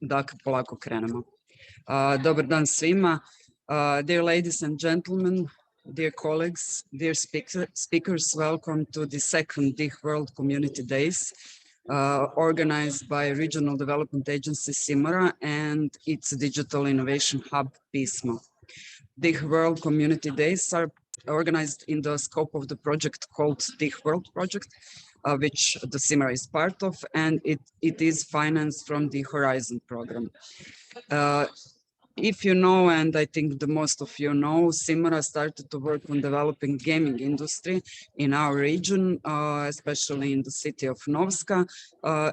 da polako krenemo. Dobar dan svima. Dear ladies and gentlemen, dear colleagues, dear speakers, welcome to the second DIH World Community Days, organized by Regional Development Agency SIMORA and its Digital Innovation Hub PISMO. DIH World Community Days are organized in the scope of the project called DIH World Project, which the SIMORA is part of, and it is financed from the Horizon program. If you know, and I think the most of you know, SIMORA started to work on developing gaming industry in our region, especially in the city of Novska,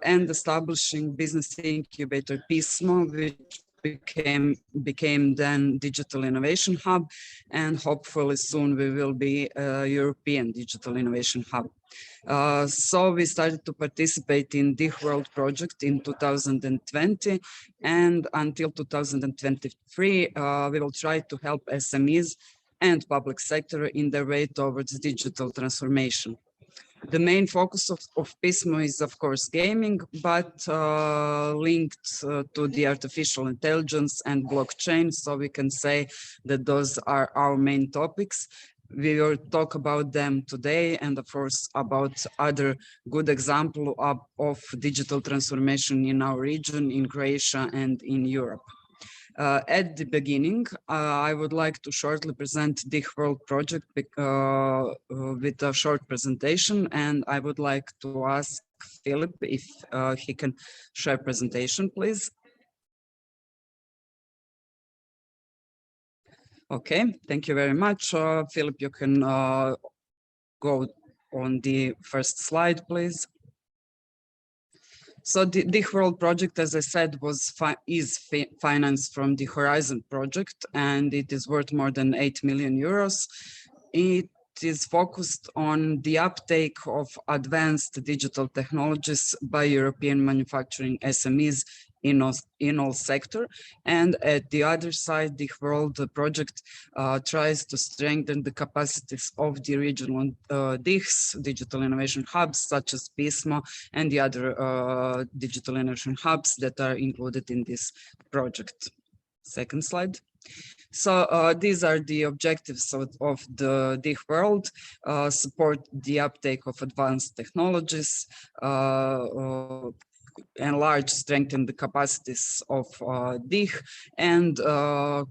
and establishing business incubator PISMO, which became then Digital Innovation Hub, and hopefully soon we will be a European Digital Innovation Hub. So we started to participate in DIH World Project in 2020, and until 2023 we will try to help SMEs and public sector in their way towards digital transformation. The main focus of PISMO is, of course, gaming, but linked to the artificial intelligence and blockchain. So we can say that those are our main topics. We will talk about them today, and of course about other good example of digital transformation in our region, in Croatia and in Europe. At the beginning, I would like to shortly present DIH World Project with a short presentation, and I would like to ask Philip if he can share presentation, please. Okay, thank you very much. Philip, you can go on the first slide, please. So the DIH World Project, as I said, is financed from the Horizon project, and it is worth more than 8 million euros. It is focused on the uptake of advanced digital technologies by European manufacturing SMEs in all sector, and at the other side, the World Project tries to strengthen the capacities of the regional DIHs, digital innovation hubs, such as PISMO and the other digital innovation hubs that are included in this project. Second slide. So these are the objectives of the DIH World: support the uptake of advanced technologies, enlarge, strengthen the capacities of DIH, and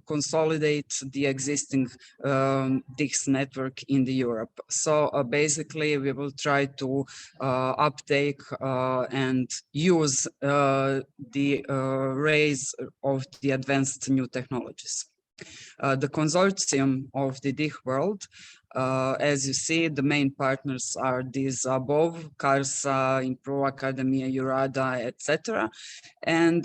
consolidate the existing DIHs network in the Europe. So basically, we will try to uptake and use the rise of the advanced new technologies. The consortium of the DIH World, as you see, the main partners are these above: CARSA, Improve Academia, Eurada, etc., and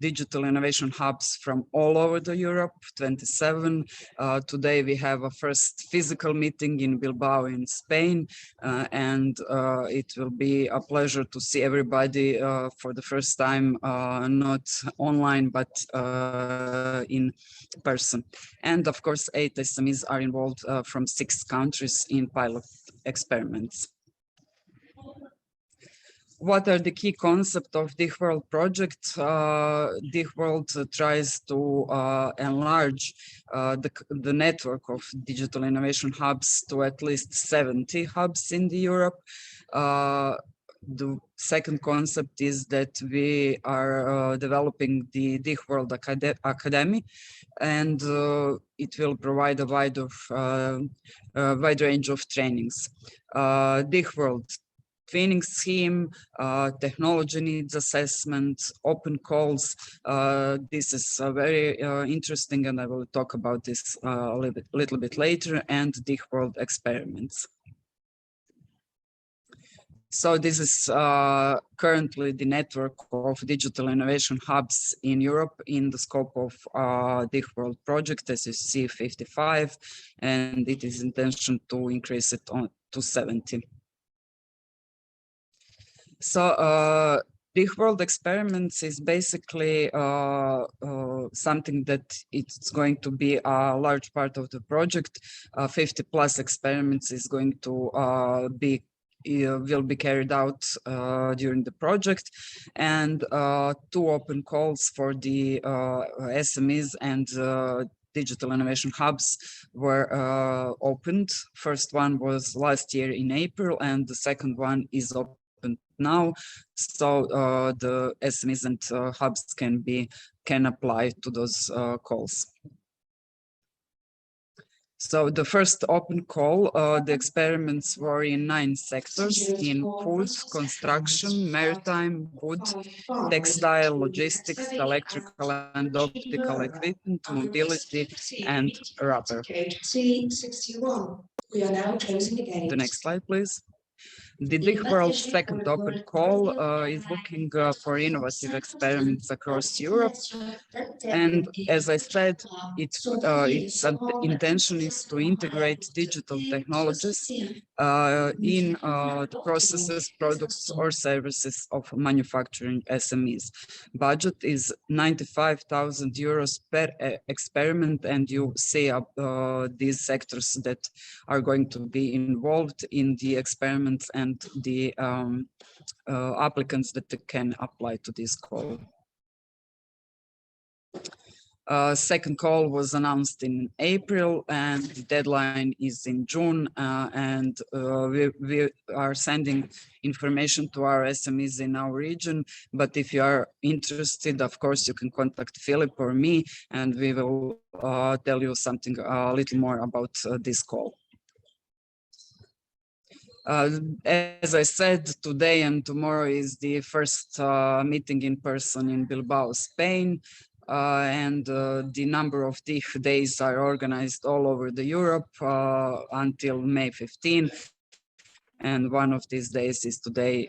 digital innovation hubs from all over the Europe, 27. Today we have a first physical meeting in Bilbao in Spain, and it will be a pleasure to see everybody for the first time, not online, but in person. And of course, 8 SMEs are involved from 6 countries in pilot experiments. What are the key concepts of DIH World Project? DIH World tries to enlarge the network of digital innovation hubs to at least 70 hubs in Europe. The second concept is that we are developing the DIH World Academy, and it will provide a wide range of trainings. DIH World training scheme, technology needs assessment, open calls. This is very interesting, and I will talk about this a little bit later, and DIH World experiments. So this is currently the network of digital innovation hubs in Europe in the scope of DIH World Project. As you see, 55, and it is intention to increase it to 70. So DIH World Experiments is basically something that it's going to be a large part of the project. 50+ experiments is going to be will be carried out during the project, and 2 open calls for the SMEs and digital innovation hubs were opened. First one was last year in April, and the second one is open now. So the SMEs and hubs can apply to those calls. So the first open call, the experiments were in 9 sectors: in food, construction, maritime, wood, textile, logistics, electrical and optical equipment, mobility, and rubber. The next slide, please. The DIH World second open call is looking for innovative experiments across Europe. And as I said, its intention is to integrate digital technologies in the processes, products, or services of manufacturing SMEs. Budget is 95,000 euros per experiment, and you see these sectors that are going to be involved in the experiments and the applicants that can apply to this call. Second call was announced in April, and the deadline is in June, and we are sending information to our SMEs in our region. But if you are interested, of course, you can contact Philip or me, and we will tell you something a little more about this call. As I said, today and tomorrow is the first meeting in person in Bilbao, Spain. And the number of DIH days are organized all over the Europe until May 15. And one of these days is today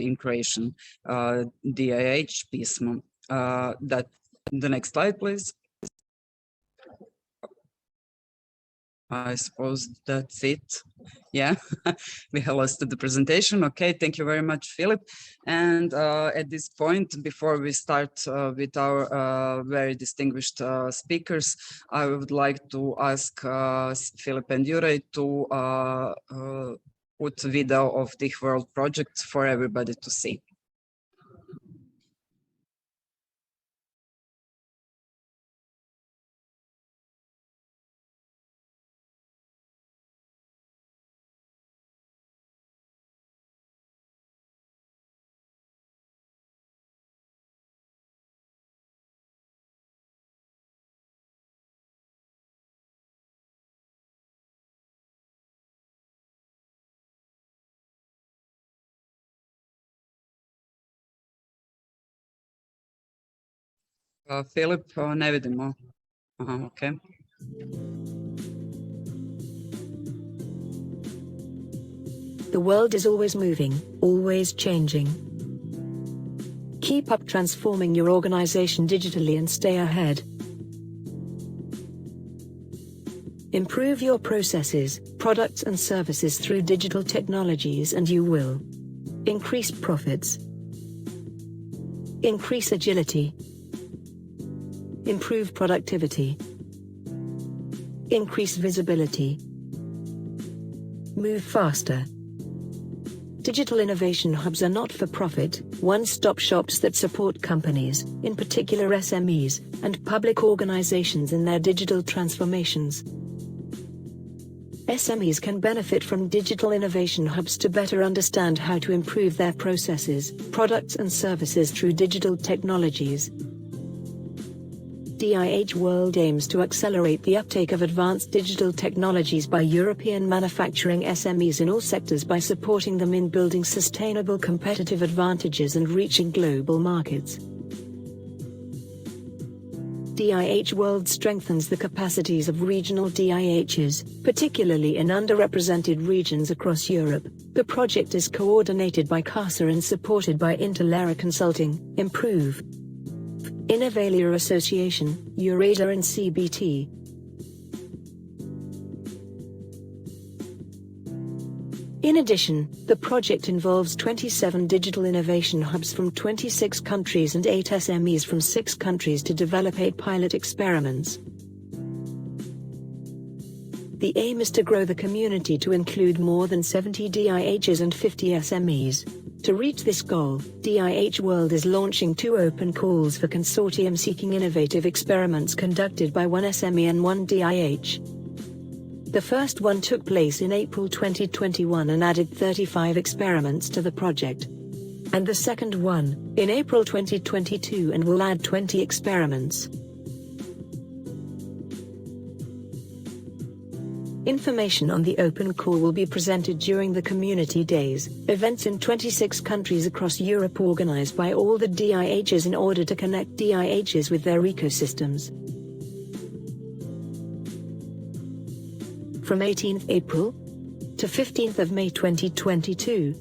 in Croatian, DIH pismo. The next slide, please. I suppose that's it. Yeah, we have lost the presentation. Okay, thank you very much, Philip. And at this point, before we start with our very distinguished speakers, I would like to ask Philip and Jure to put video of the World project for everybody to see. Philip, ne vidimo. Aha, okay. The world is always moving, always changing. Keep up transforming your organization digitally and stay ahead. Improve your processes, products and services through digital technologies and you will increase profits, increase agility, improve productivity, increase visibility, move faster. Digital innovation hubs are not-for-profit, one-stop shops that support companies, in particular SMEs, and public organizations in their digital transformations. SMEs can benefit from digital innovation hubs to better understand how to improve their processes, products and services through digital technologies. DIH World aims to accelerate the uptake of advanced digital technologies by European manufacturing SMEs in all sectors by supporting them in building sustainable competitive advantages and reaching global markets. DIH World strengthens the capacities of regional DIHs, particularly in underrepresented regions across Europe. The project is coordinated by CASA and supported by Interlara Consulting, Improve, Innovalia Association, Eurada and CBT. In addition, the project involves 27 digital innovation hubs from 26 countries and 8 SMEs from 6 countries to develop 8 pilot experiments. The aim is to grow the community to include more than 70 DIHs and 50 SMEs. To reach this goal, DIH World is launching 2 open calls for consortium seeking innovative experiments conducted by 1 SME and 1 DIH. The first one took place in April 2021 and added 35 experiments to the project. And the second one, in April 2022, and will add 20 experiments. Information on the open call will be presented during the Community Days, events in 26 countries across Europe organized by all the DIHs in order to connect DIHs with their ecosystems. From 18th April to 15th of May 2022,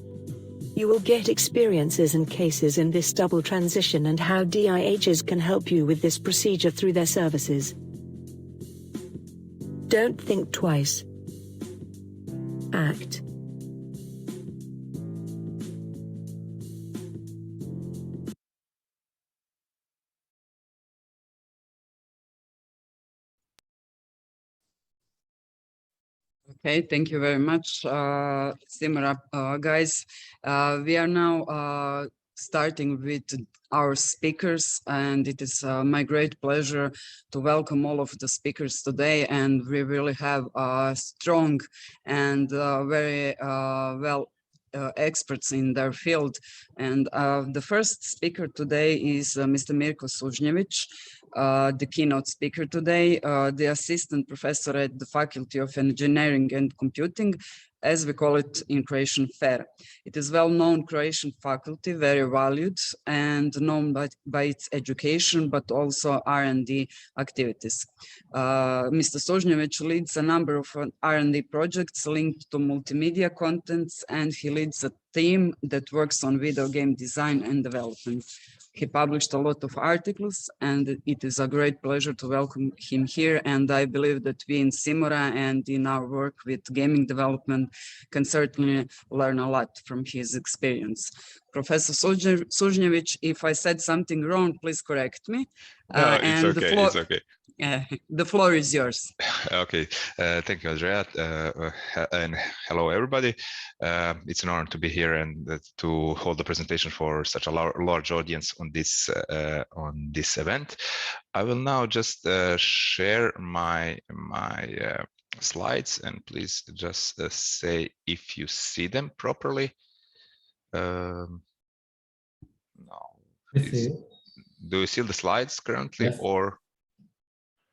you will get experiences and cases in this double transition and how DIHs can help you with this procedure through their services. Don't think twice. Act. Okay, thank you very much, SIMORA guys. We are now starting with our speakers, and it is my great pleasure to welcome all of the speakers today. And we really have strong and very well experts in their field. And the first speaker today is Mr. Mirko Sužnjević, the keynote speaker today, the assistant professor at the Faculty of Engineering and Computing, as we call it in Croatian, FER. It is well-known Croatian faculty, very valued and known by its education, but also R&D activities. Mr. Sužnjević leads a number of R&D projects linked to multimedia contents, and he leads a team that works on video game design and development. He published a lot of articles, and it is a great pleasure to welcome him here. And I believe that we in SIMORA and in our work with gaming development can certainly learn a lot from his experience. Professor Sužnjević, if I said something wrong, please correct me. No, it's okay. It's okay. The floor is yours. Okay, thank you, Andreja, and hello, everybody. It's an honor to be here and to hold the presentation for such a large audience on this event. I will now just share my slides, and please just say if you see them properly. No. Do you see the slides currently? Yes. Or?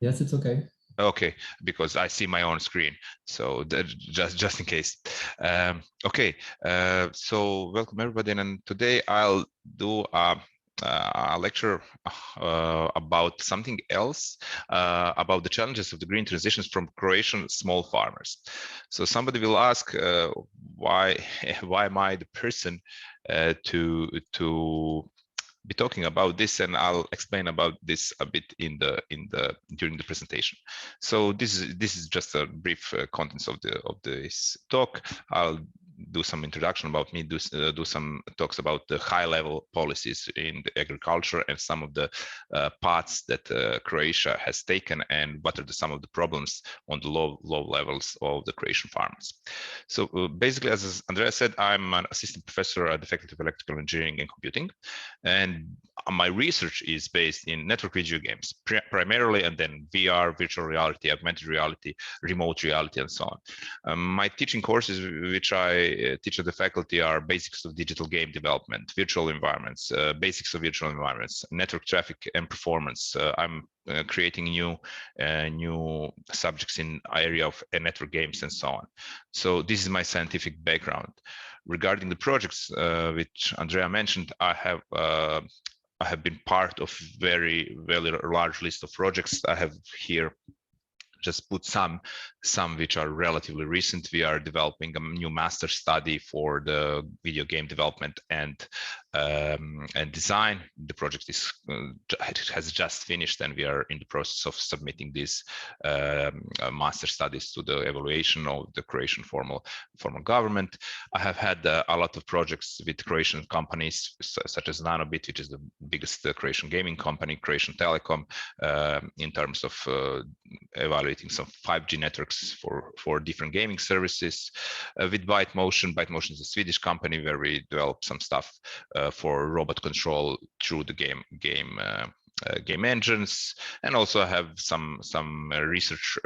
Yes, it's okay. Okay, because I see my own screen, so just in case. Okay, so welcome everybody, and today I'll do a lecture about something else, about the challenges of the green transitions from Croatian small farmers. So somebody will ask, why am I the person to be talking about this, and I'll explain about this a bit during the presentation. So this is just a brief contents of this talk. I'll do some introduction about me, do some talks about the high-level policies in the agriculture and some of the paths that Croatia has taken, and what are some of the problems on the low levels of the Croatian farmers. So basically, as Andreja said, I'm an assistant professor at the Faculty of Electrical Engineering and Computing, and my research is based in network video games primarily, and then VR, virtual reality, augmented reality, remote reality, and so on. My teaching courses, which I teach at the faculty, are basics of digital game development, virtual environments, basics of virtual environments, network traffic and performance. I'm creating new subjects in area of network games and so on. So this is my scientific background. Regarding the projects which Andreja mentioned, I have been part of very large list of projects. I have here just put some which are relatively recent. We are developing a new master study for the video game development and and design. The project has just finished, and we are in the process of submitting these master studies to the evaluation of the Croatian formal government. I have had a lot of projects with Croatian companies such as Nanobit, which is the biggest Croatian gaming company, Croatian Telecom, in terms of evaluating some 5G networks for different gaming services. With Byte Motion is a Swedish company where we develop some stuff for robot control through the game engines, and also have some research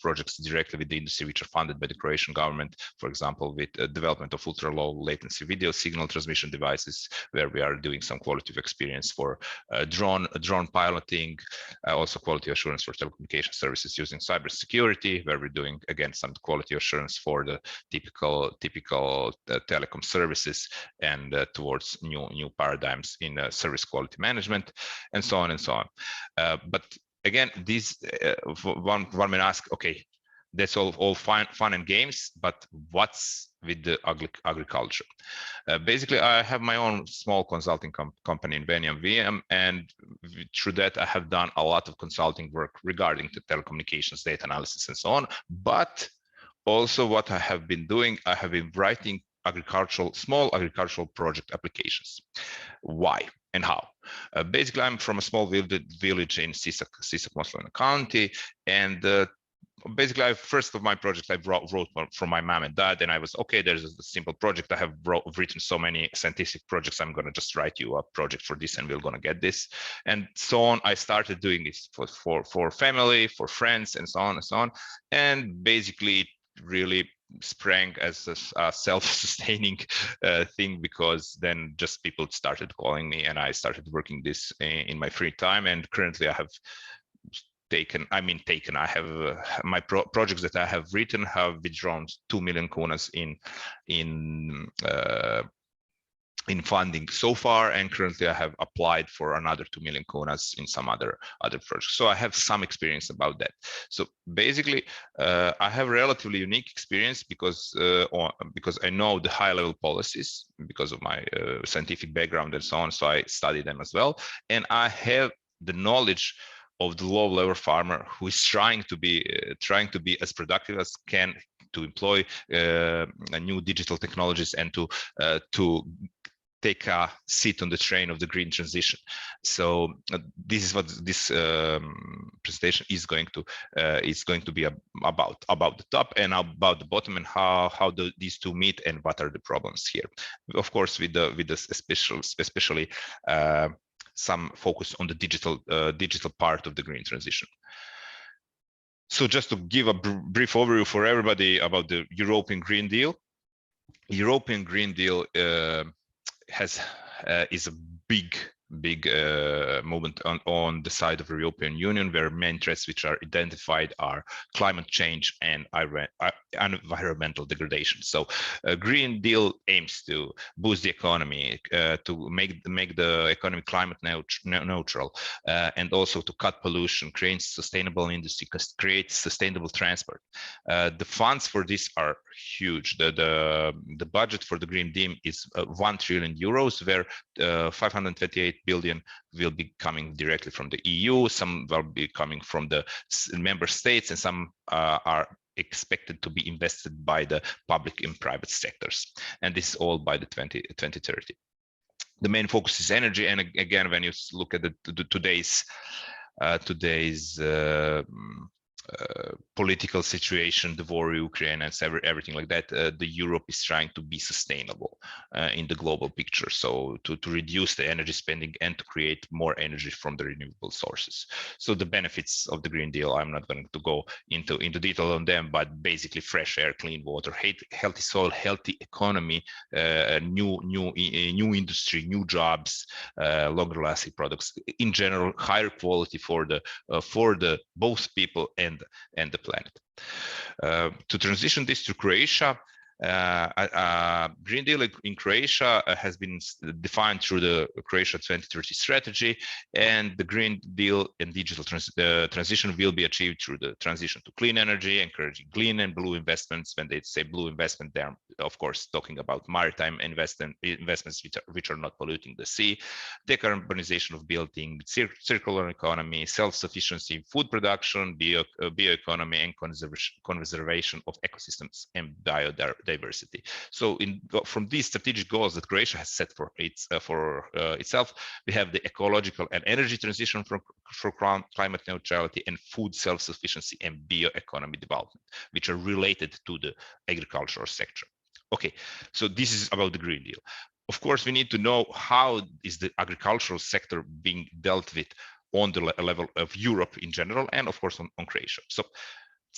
projects directly with the industry which are funded by the Croatian government. For example, with development of ultra low latency video signal transmission devices, where we are doing some quality of experience for drone piloting, also quality assurance for telecommunication services using cybersecurity, where we're doing again some quality assurance for the typical telecom services, and towards new paradigms in service quality management, and so on and so on. But again, these one may ask, okay, that's all fun and games, but what's with the agriculture? Basically, I have my own small consulting company in VM, and through that I have done a lot of consulting work regarding the telecommunications, data analysis, and so on. But also what I have been doing, I have been writing small agricultural project applications. Why and how? Basically, I'm from a small village in Sisak-Moslavina County, and basically, first of my project I wrote from my mom and dad, and I was, okay, there's a simple project. I have written so many scientific projects. I'm going to just write you a project for this, and we're going to get this, and so on. I started doing this for family, for friends, and so on and so on. And basically, it really sprang as a self-sustaining thing, because then just people started calling me, and I started working this in my free time. And currently I have I have my projects that I have written have withdrawn 2 million kunas in funding so far, and currently I have applied for another 2 million kunas in some other projects. So I have some experience about that. So basically, I have relatively unique experience because I know the high-level policies because of my scientific background and so on. So I study them as well, and I have the knowledge of the low-level farmer who is trying to be as productive as can, to employ new digital technologies, and to take a seat on the train of the green transition. So this is what this presentation is going to be about the top and about the bottom, and how these two meet and what are the problems here. Of course, with especially some focus on the digital part of the green transition. So just to give a brief overview for everybody about the European Green Deal. European Green Deal is a big movement on the side of the European Union, where main threats which are identified are climate change and environmental degradation. So Green Deal aims to boost the economy, to make the economy climate neutral, and also to cut pollution, create sustainable industry, create sustainable transport. The funds for this are huge. The budget for the Green Deal is 1 trillion euros, where 528 billion will be coming directly from the EU, some will be coming from the member states, and some are expected to be invested by the public and private sectors. And this is all by the 2030. The main focus is energy, and again, when you look at today's political situation, the war in Ukraine, and everything like that, the Europe is trying to be sustainable in the global picture. So to reduce the energy spending and to create more energy from the renewable sources. So the benefits of the Green Deal, I'm not going to go into detail on them, but basically fresh air, clean water, healthy soil, healthy economy, new industry, new jobs, longer lasting products, in general, higher quality for the both people and the planet. To transition this to Croatia, Green Deal in Croatia has been defined through the Croatia 2030 strategy, and the Green Deal and digital transition will be achieved through the transition to clean energy, encouraging green and blue investments. When they say blue investment, they're of course talking about maritime investments which are not polluting the sea, decarbonization of building, circular economy, self-sufficiency in food production, bioeconomy, and conservation of ecosystems and biodiversity. So from these strategic goals that Croatia has set for itself, we have the ecological and energy transition for climate neutrality and food self-sufficiency and bioeconomy development, which are related to the agricultural sector. Okay, so this is about the Green Deal. Of course, we need to know how is the agricultural sector being dealt with on the level of Europe in general, and of course on Croatia. So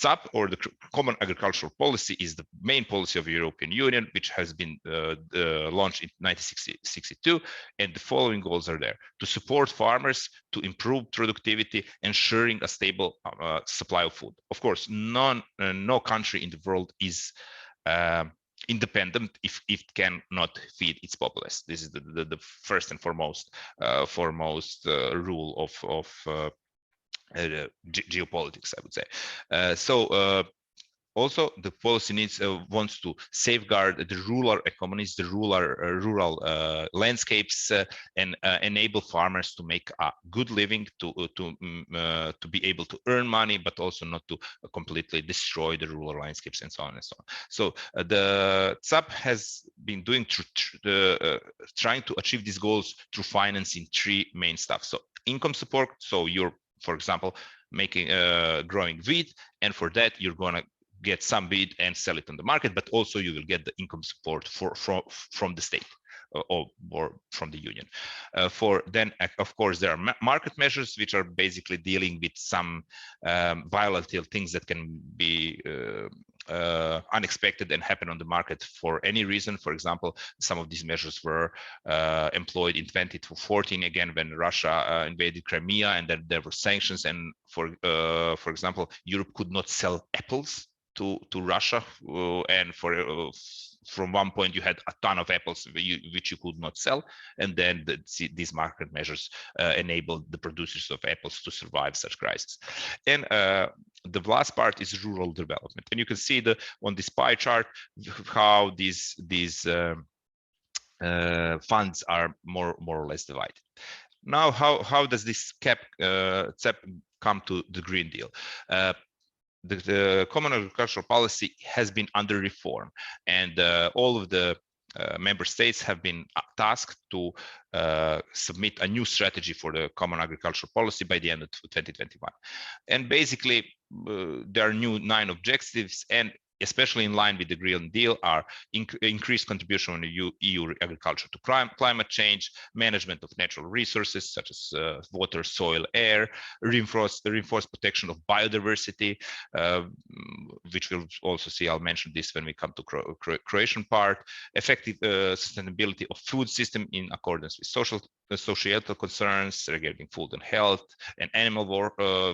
CAP, or the Common Agricultural Policy, is the main policy of the European Union, which has been launched in 1962, and the following goals are there: to support farmers, to improve productivity, ensuring a stable supply of food. Of course, no country in the world is independent if it cannot feed its populace. This is the first and foremost rule of geopolitics, I would say. Also, the policy wants to safeguard the rural economies, the rural landscapes, and enable farmers to make a good living, to be able to earn money, but also not to completely destroy the rural landscapes, and so on and so on. So the CAP has been doing trying to achieve these goals through financing three main stuff. So income support. So you're, for example, making growing wheat, and for that you're gonna get some wheat and sell it on the market, but also you will get the income support from the state or from the union. Then, of course, there are market measures which are basically dealing with some volatile things that can be unexpected and happen on the market for any reason. For example, some of these measures were employed in 2014 again when Russia invaded Crimea, and then there were sanctions. And for example, Europe could not sell apples to Russia, and from one point you had a ton of apples which you could not sell, and then these market measures enabled the producers of apples to survive such crisis. And the last part is rural development, and you can see on this pie chart how these funds are more or less divided. Now, how does this CAP come to the Green Deal? The Common Agricultural Policy has been under reform, and all of the member states have been tasked to submit a new strategy for the Common Agricultural Policy by the end of 2021. And basically, there are new 9 objectives, and especially in line with the Green Deal, are increased contribution on EU agriculture to climate change, management of natural resources such as water, soil, air, reinforced protection of biodiversity, which we'll also see. I'll mention this when we come to Croatian part, effective sustainability of food system in accordance with societal concerns regarding food and health and animal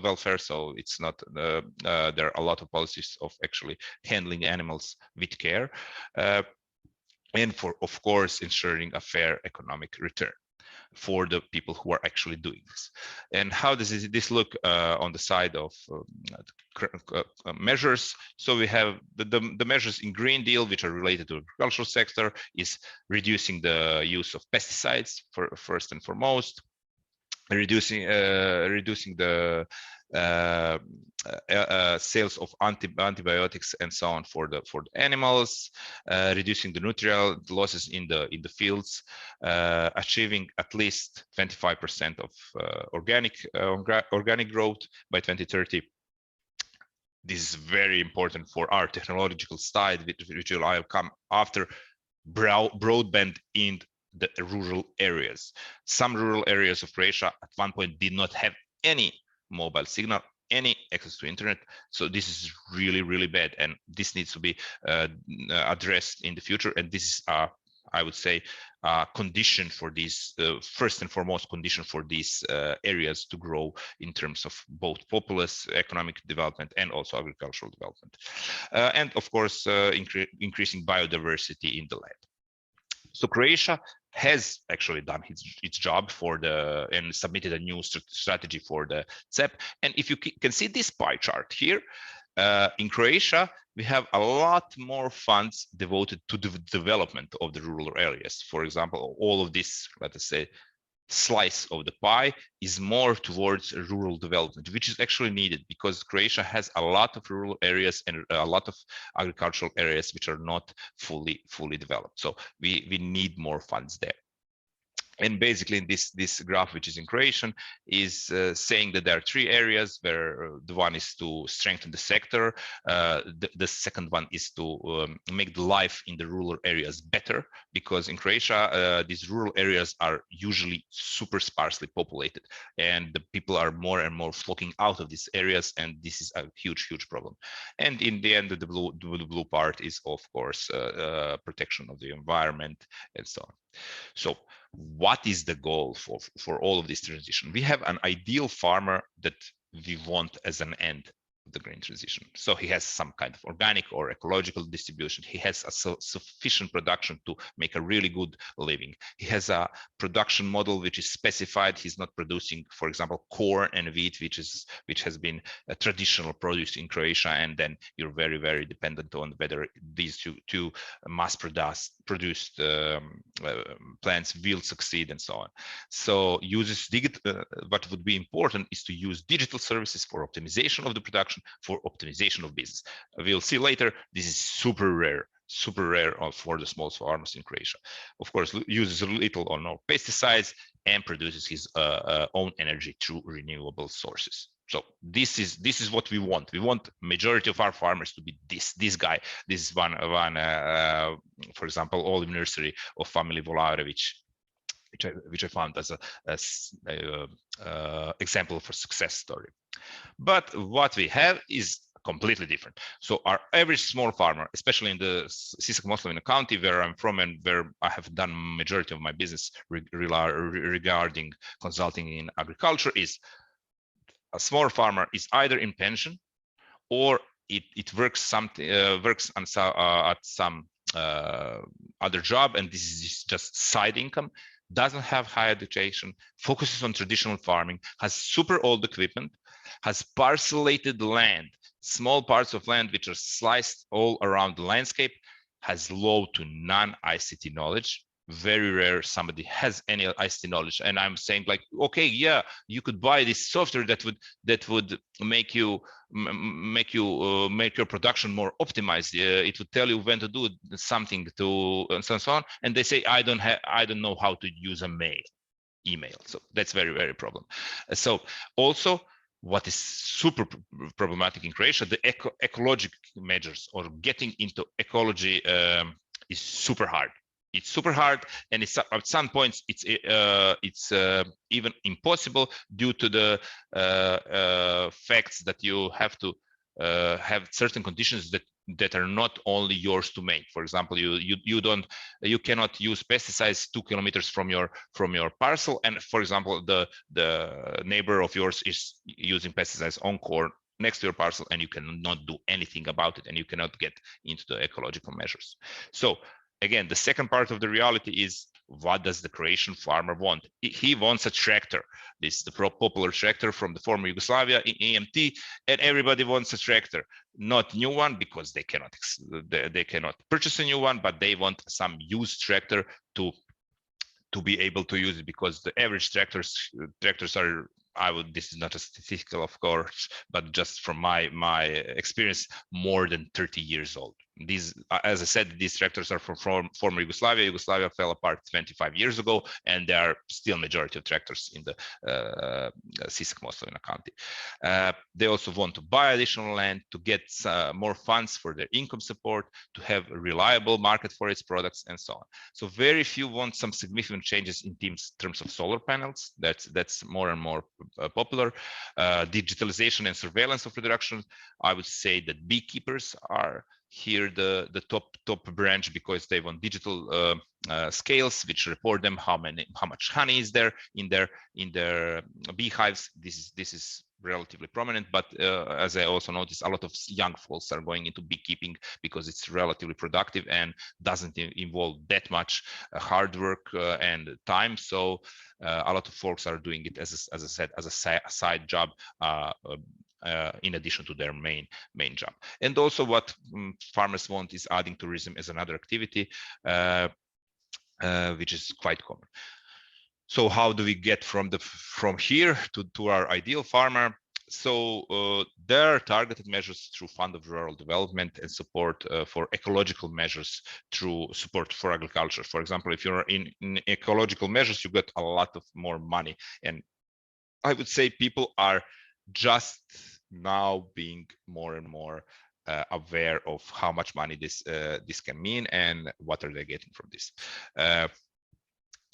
welfare. So it's not there are a lot of policies of actually handling animals with care, and of course ensuring a fair economic return for the people who are actually doing this. And how does this look on the side of measures? So we have the measures in Green Deal which are related to the agricultural sector is reducing the use of pesticides first and foremost, reducing the sales of antibiotics and so on for the animals, reducing the nutrient losses in the fields, achieving at least 25% of organic growth by 2030. This is very important for our technological side, which will come after. Broadband in the rural areas. Some rural areas of Croatia at one point did not have any mobile signal, any access to internet. So this is really, really bad, and this needs to be addressed in the future. And this is a I would say, condition for these, first and foremost condition for these areas to grow in terms of both populace, economic development, and also agricultural development. And of course, increasing biodiversity in the land. So Croatia has actually done its job for and submitted a new strategy for the CEP. And if you can see this pie chart here, in Croatia, we have a lot more funds devoted to the development of the rural areas. For example, all of this, let us say, slice of the pie is more towards rural development, which is actually needed because Croatia has a lot of rural areas and a lot of agricultural areas which are not fully developed. So we need more funds there. And basically this graph, which is in Croatian, is saying that there are three areas where the one is to strengthen the sector. The second one is to make the life in the rural areas better, because in Croatia, these rural areas are usually super sparsely populated and the people are more and more flocking out of these areas. And this is a huge problem. And in the end, the blue part is, of course, protection of the environment and so on. So what is the goal for all of this transition? We have an ideal farmer that we want as an end of the green transition. So he has some kind of organic or ecological distribution. He has a sufficient production to make a really good living. He has a production model which is specified. He's not producing, for example, corn and wheat, which has been a traditional produce in Croatia, and then you're very dependent on whether these two mass produced plants will succeed and so on. So what would be important is to use digital services for optimization of the production, for optimization of business. We'll see later, this is super rare for the small farmers in Croatia. Of course, uses little or no pesticides and produces his own energy through renewable sources. So this is what we want. We want majority of our farmers to be this guy. This is one for example, olive nursery of family Volarević, which I found as a example for success story. But what we have is completely different. So our average small farmer, especially in the Sisak-Moslavina County, where I'm from and where I have done majority of my business regarding consulting in agriculture, is a small farmer is either in pension or it works at some other job, and this is just side income, doesn't have high education, focuses on traditional farming, has super old equipment, has parcellated land, small parts of land which are sliced all around the landscape, has low to non-ICT knowledge. Very rare somebody has any ICT knowledge, and I'm saying like, okay, yeah, you could buy this software that would make your production more optimized. It would tell you when to do something and so on. And they say, I don't know how to use email. So that's very problem. So also, what is super problematic in Croatia, the ecological measures or getting into ecology is super hard. It's super hard, and it's at some points it's even impossible due to the facts that you have to have certain conditions that are not only yours to make. For example, you cannot use pesticides 2 kilometers from your parcel, and for example, the neighbor of yours is using pesticides on corn next to your parcel, and you cannot do anything about it, and you cannot get into the ecological measures. So again, the second part of the reality is, what does the Croatian farmer want? He wants a tractor. This is the popular tractor from the former Yugoslavia, EMT, and everybody wants a tractor. Not new one, because they cannot purchase a new one, but they want some used tractor to be able to use it, because the average tractors are, this is not a statistical, of course, but just from my experience, more than 30 years old. These, as I said, these tractors are from former Yugoslavia. Yugoslavia fell apart 25 years ago, and there are still majority of tractors in the Sisak-Moslavina County. They also want to buy additional land, to get more funds for their income support, to have a reliable market for its products, and so on. So very few want some significant changes in terms of solar panels. That's more and more popular. Digitalization and surveillance of production. I would say that beekeepers are here the top branch, because they want digital scales which report them how much honey is there in their beehives. This is relatively prominent, but as I also noticed, a lot of young folks are going into beekeeping because it's relatively productive and doesn't involve that much hard work and time. So a lot of folks are doing it as I said, as a side job in addition to their main job. And also what farmers want is adding tourism as another activity, which is quite common. So how do we get from here to our ideal farmer? So there are targeted measures through Fund of Rural Development and support for ecological measures through support for agriculture. For example, if you're in ecological measures, you get a lot of more money. And I would say people are just now being more and more aware of how much money this can mean and what are they getting from this.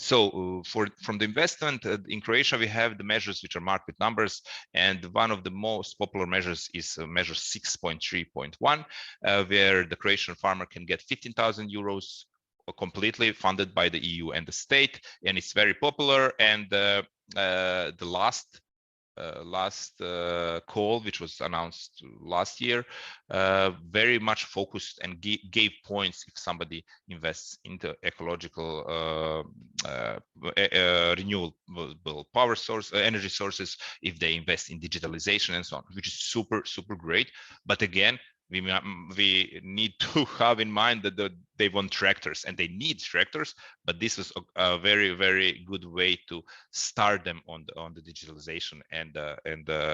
So from the investment in Croatia, we have the measures which are marked with numbers, and one of the most popular measures is measure 6.3.1, where the Croatian farmer can get 15,000 euros completely funded by the EU and the state, and it's very popular. And the last call, which was announced last year, very much focused and gave points if somebody invests into ecological renewable power source, energy sources, if they invest in digitalization and so on, which is super great. But again, we need to have in mind that they want tractors and they need tractors, but this was a very good way to start them on the digitalization and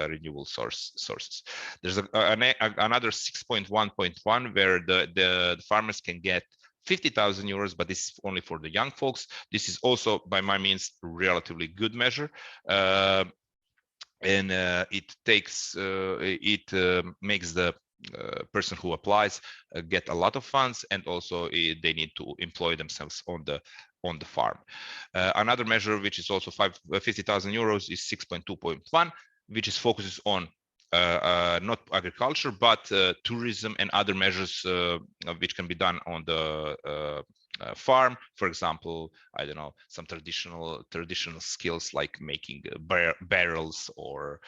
renewable sources. There's another 6.1.1 where the farmers can get 50,000 euros, but this is only for the young folks. This is also by my means relatively good measure. And it makes the person who applies get a lot of funds, and also they need to employ themselves on the farm. Another measure which is also 50,000 euros is 6.2.1, which is focuses on not agriculture but tourism and other measures which can be done on the farm. For example, I don't know, some traditional skills like making barrels or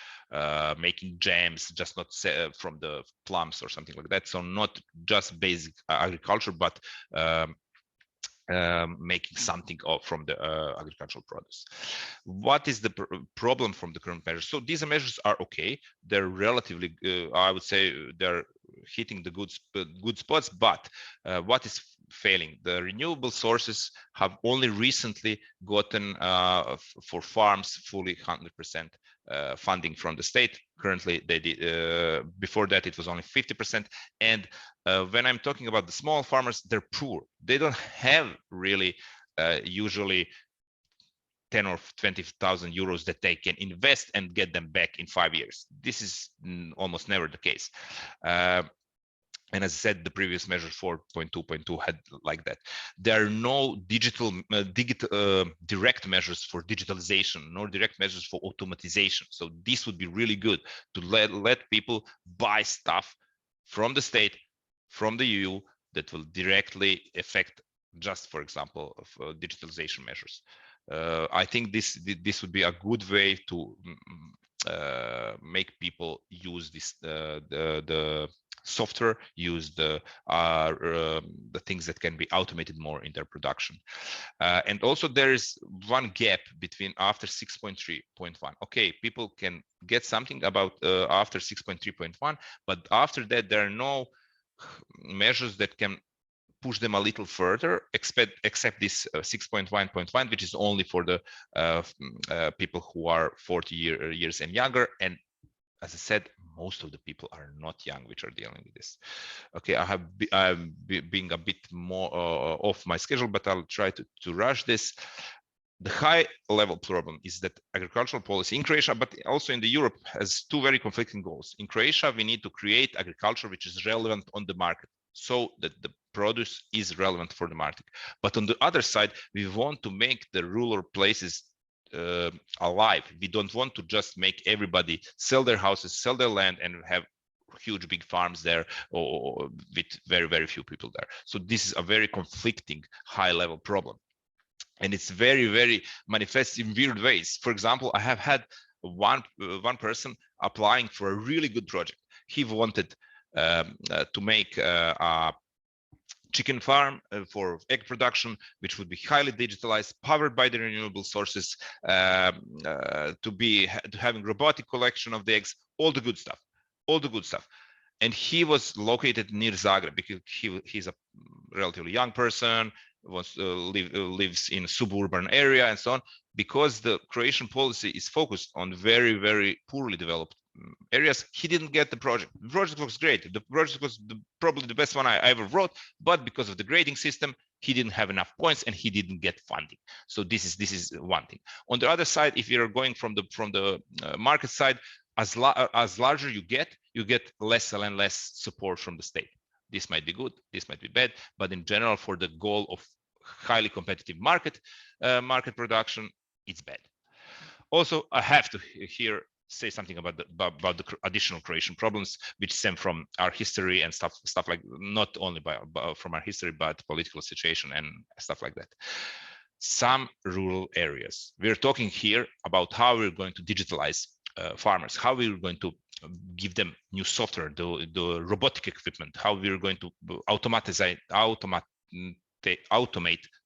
making jams, just not from the plums or something like that. So not just basic agriculture, but making something from the agricultural produce. What is the problem from the current measures? So these measures are okay. They're relatively, I would say, they're hitting the good spots. But what is failing? The renewable sources have only recently gotten for farms fully 100% funding from the state. Currently, they did. Before that, it was only 50%. And when I'm talking about the small farmers, they're poor. They don't have really usually 10 or 20,000 euros that they can invest and get them back in 5 years. This is almost never the case. And as I said, the previous measure 4.2.2 had like that. There are no direct measures for digitalization, nor direct measures for automatization. So this would be really good to let people buy stuff from the state, from the EU, that will directly affect, just for example, of digitalization measures. I think this would be a good way to make people use this the software, use the things that can be automated more in their production. And also there is one gap between after 6.3.1. Okay, people can get something about after 6.3.1, but after that there are no measures that can push them a little further, except this 6.1.1, which is only for the people who are 40 years and younger. And as I said, most of the people are not young which are dealing with this. Okay, I'm being a bit more off my schedule, but I'll try to rush this. The high level problem is that agricultural policy in Croatia, but also in the Europe, has two very conflicting goals. In Croatia, we need to create agriculture which is relevant on the market, so that the produce is relevant for the market. But on the other side, we want to make the rural places alive. We don't want to just make everybody sell their houses, sell their land, and have huge big farms there, or with very, very few people there. So this is a very conflicting high level problem. And it's very, very manifest in weird ways. For example, I have had one person applying for a really good project. He wanted to make a chicken farm for egg production, which would be highly digitalized, powered by the renewable sources, to having robotic collection of the eggs, all the good stuff, And he was located near Zagreb because he's a relatively young person, lives in a suburban area and so on. Because the Croatian policy is focused on very, very poorly developed areas, he didn't get the project. The project was great. The project was probably the best one I ever wrote, but because of the grading system, he didn't have enough points and he didn't get funding. So this is one thing. On the other side, if you're going from the market side, as larger you get less and less support from the state. This might be good, this might be bad, but in general, for the goal of highly competitive market production, it's bad. Also, I have to here say something about the additional Croatian problems which stem from our history and stuff like, not only from our history, but political situation and stuff like that. Some rural areas. We're talking here about how we're going to digitalize farmers, how we're going to give them new software, the robotic equipment, how we're going to automate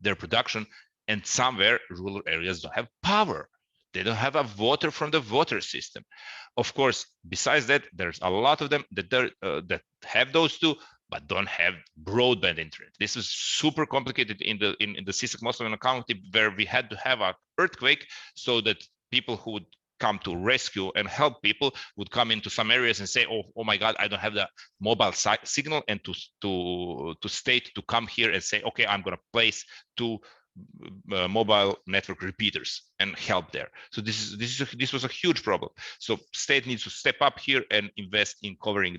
their production. And somewhere rural areas don't have power. They don't have a water from the water system. Of course, besides that, there's a lot of them that have those two, but don't have broadband internet. This is super complicated in the Sisak-Moslavina County, where we had to have an earthquake so that people who would come to rescue and help people would come into some areas and say, oh my God, I don't have the mobile signal, and to state to come here and say, okay, I'm going to place two mobile network repeaters and help there. So this was a huge problem. So state needs to step up here and invest in covering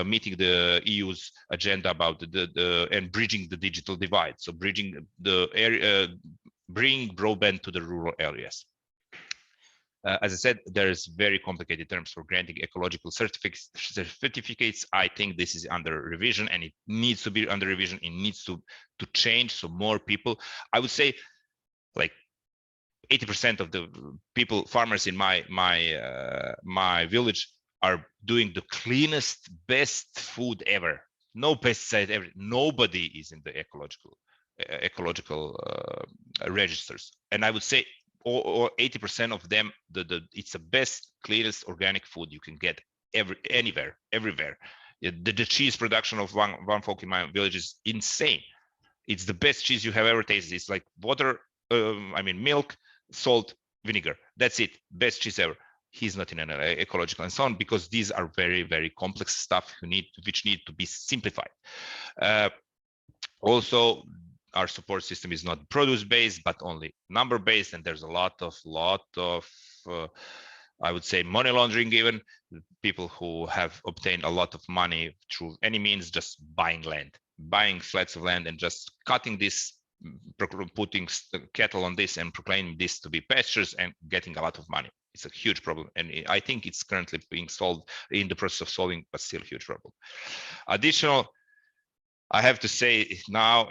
meeting the EU's agenda about and bridging the digital divide. So bridging the area, bringing broadband to the rural areas. As I said, there's very complicated terms for granting ecological certificates. I think this is under revision, and it needs to be under revision. It needs to change, so more people. I would say, like 80% of the people, farmers in my village, are doing the cleanest, best food ever. No pesticide ever. Nobody is in the ecological registers, and I would say, or 80% of them, it's the best, cleanest organic food you can get anywhere, everywhere. The cheese production of one folk in my village is insane. It's the best cheese you have ever tasted. It's like water, milk, salt, vinegar. That's it. Best cheese ever. He's not in an ecological and so on, because these are very, very complex stuff which need to be simplified. Also, our support system is not produce-based, but only number-based, and there's a lot of I would say money laundering, even people who have obtained a lot of money through any means, just buying flats of land and just cutting this, putting cattle on this and proclaiming this to be pastures and getting a lot of money. It's a huge problem, and I think it's currently being solved, in the process of solving, but still a huge problem. Additional, I have to say now,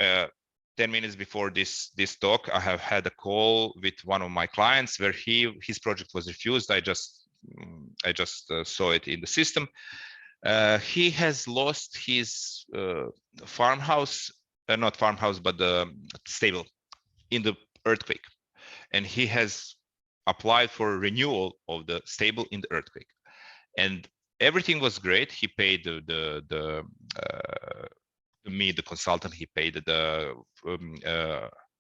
10 minutes before this talk, I have had a call with one of my clients where his project was refused. I just saw it in the system. He has lost his farmhouse, not farmhouse, but the stable in the earthquake, and he has applied for renewal of the stable in the earthquake, and everything was great. He paid the consultant, he paid the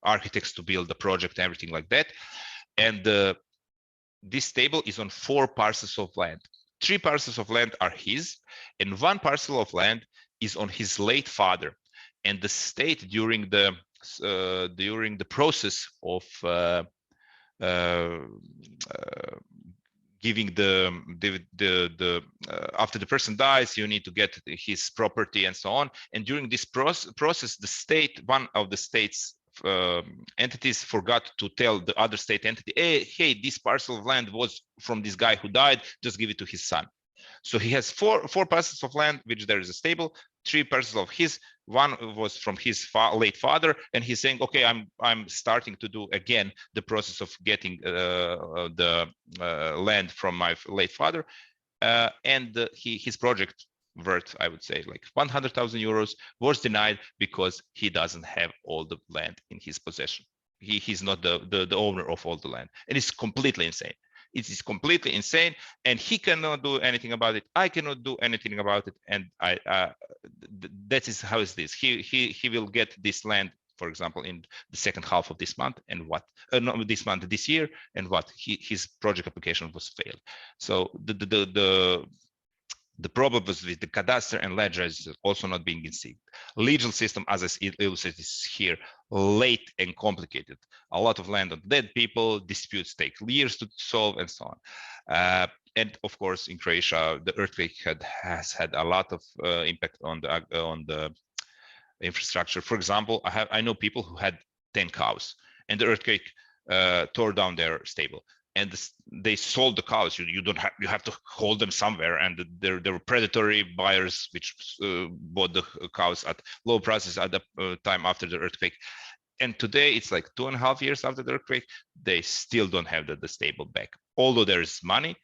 architects to build the project, everything like that. And this stable is on 4 parcels of land. 3 parcels of land are his, and 1 parcel of land is on his late father. And the state, during the process of giving after the person dies, you need to get his property and so on. And during this process, the state, one of the state's entities, forgot to tell the other state entity, hey, this parcel of land was from this guy who died, just give it to his son. So he has four parcels of land, which there is a stable, 3 parcels of his. One was from his late father, and he's saying, okay, I'm starting to do again the process of getting the land from my late father, and his project worth, I would say, like 100,000 euros was denied because he doesn't have all the land in his possession. He's not the owner of all the land, and it's completely insane. It is completely insane, and he cannot do anything about it. I cannot do anything about it, and that is how it is. He will get this land, for example, in the second half of this month, and what not this month, this year, and what his project application was failed. So the problem was with the cadastre and ledger is also not being in sync. Legal system, as I illustrated, is here late and complicated. A lot of land on dead people, disputes take years to solve, and so on. And of course, in Croatia, the earthquake has had a lot of impact on the infrastructure. For example, I know people who had 10 cows, and the earthquake tore down their stable. And they sold the cows. You have to hold them somewhere, and there were predatory buyers which bought the cows at low prices at the time after the earthquake. And today it's like 2.5 years after the earthquake, they still don't have the stable back. Although there is money,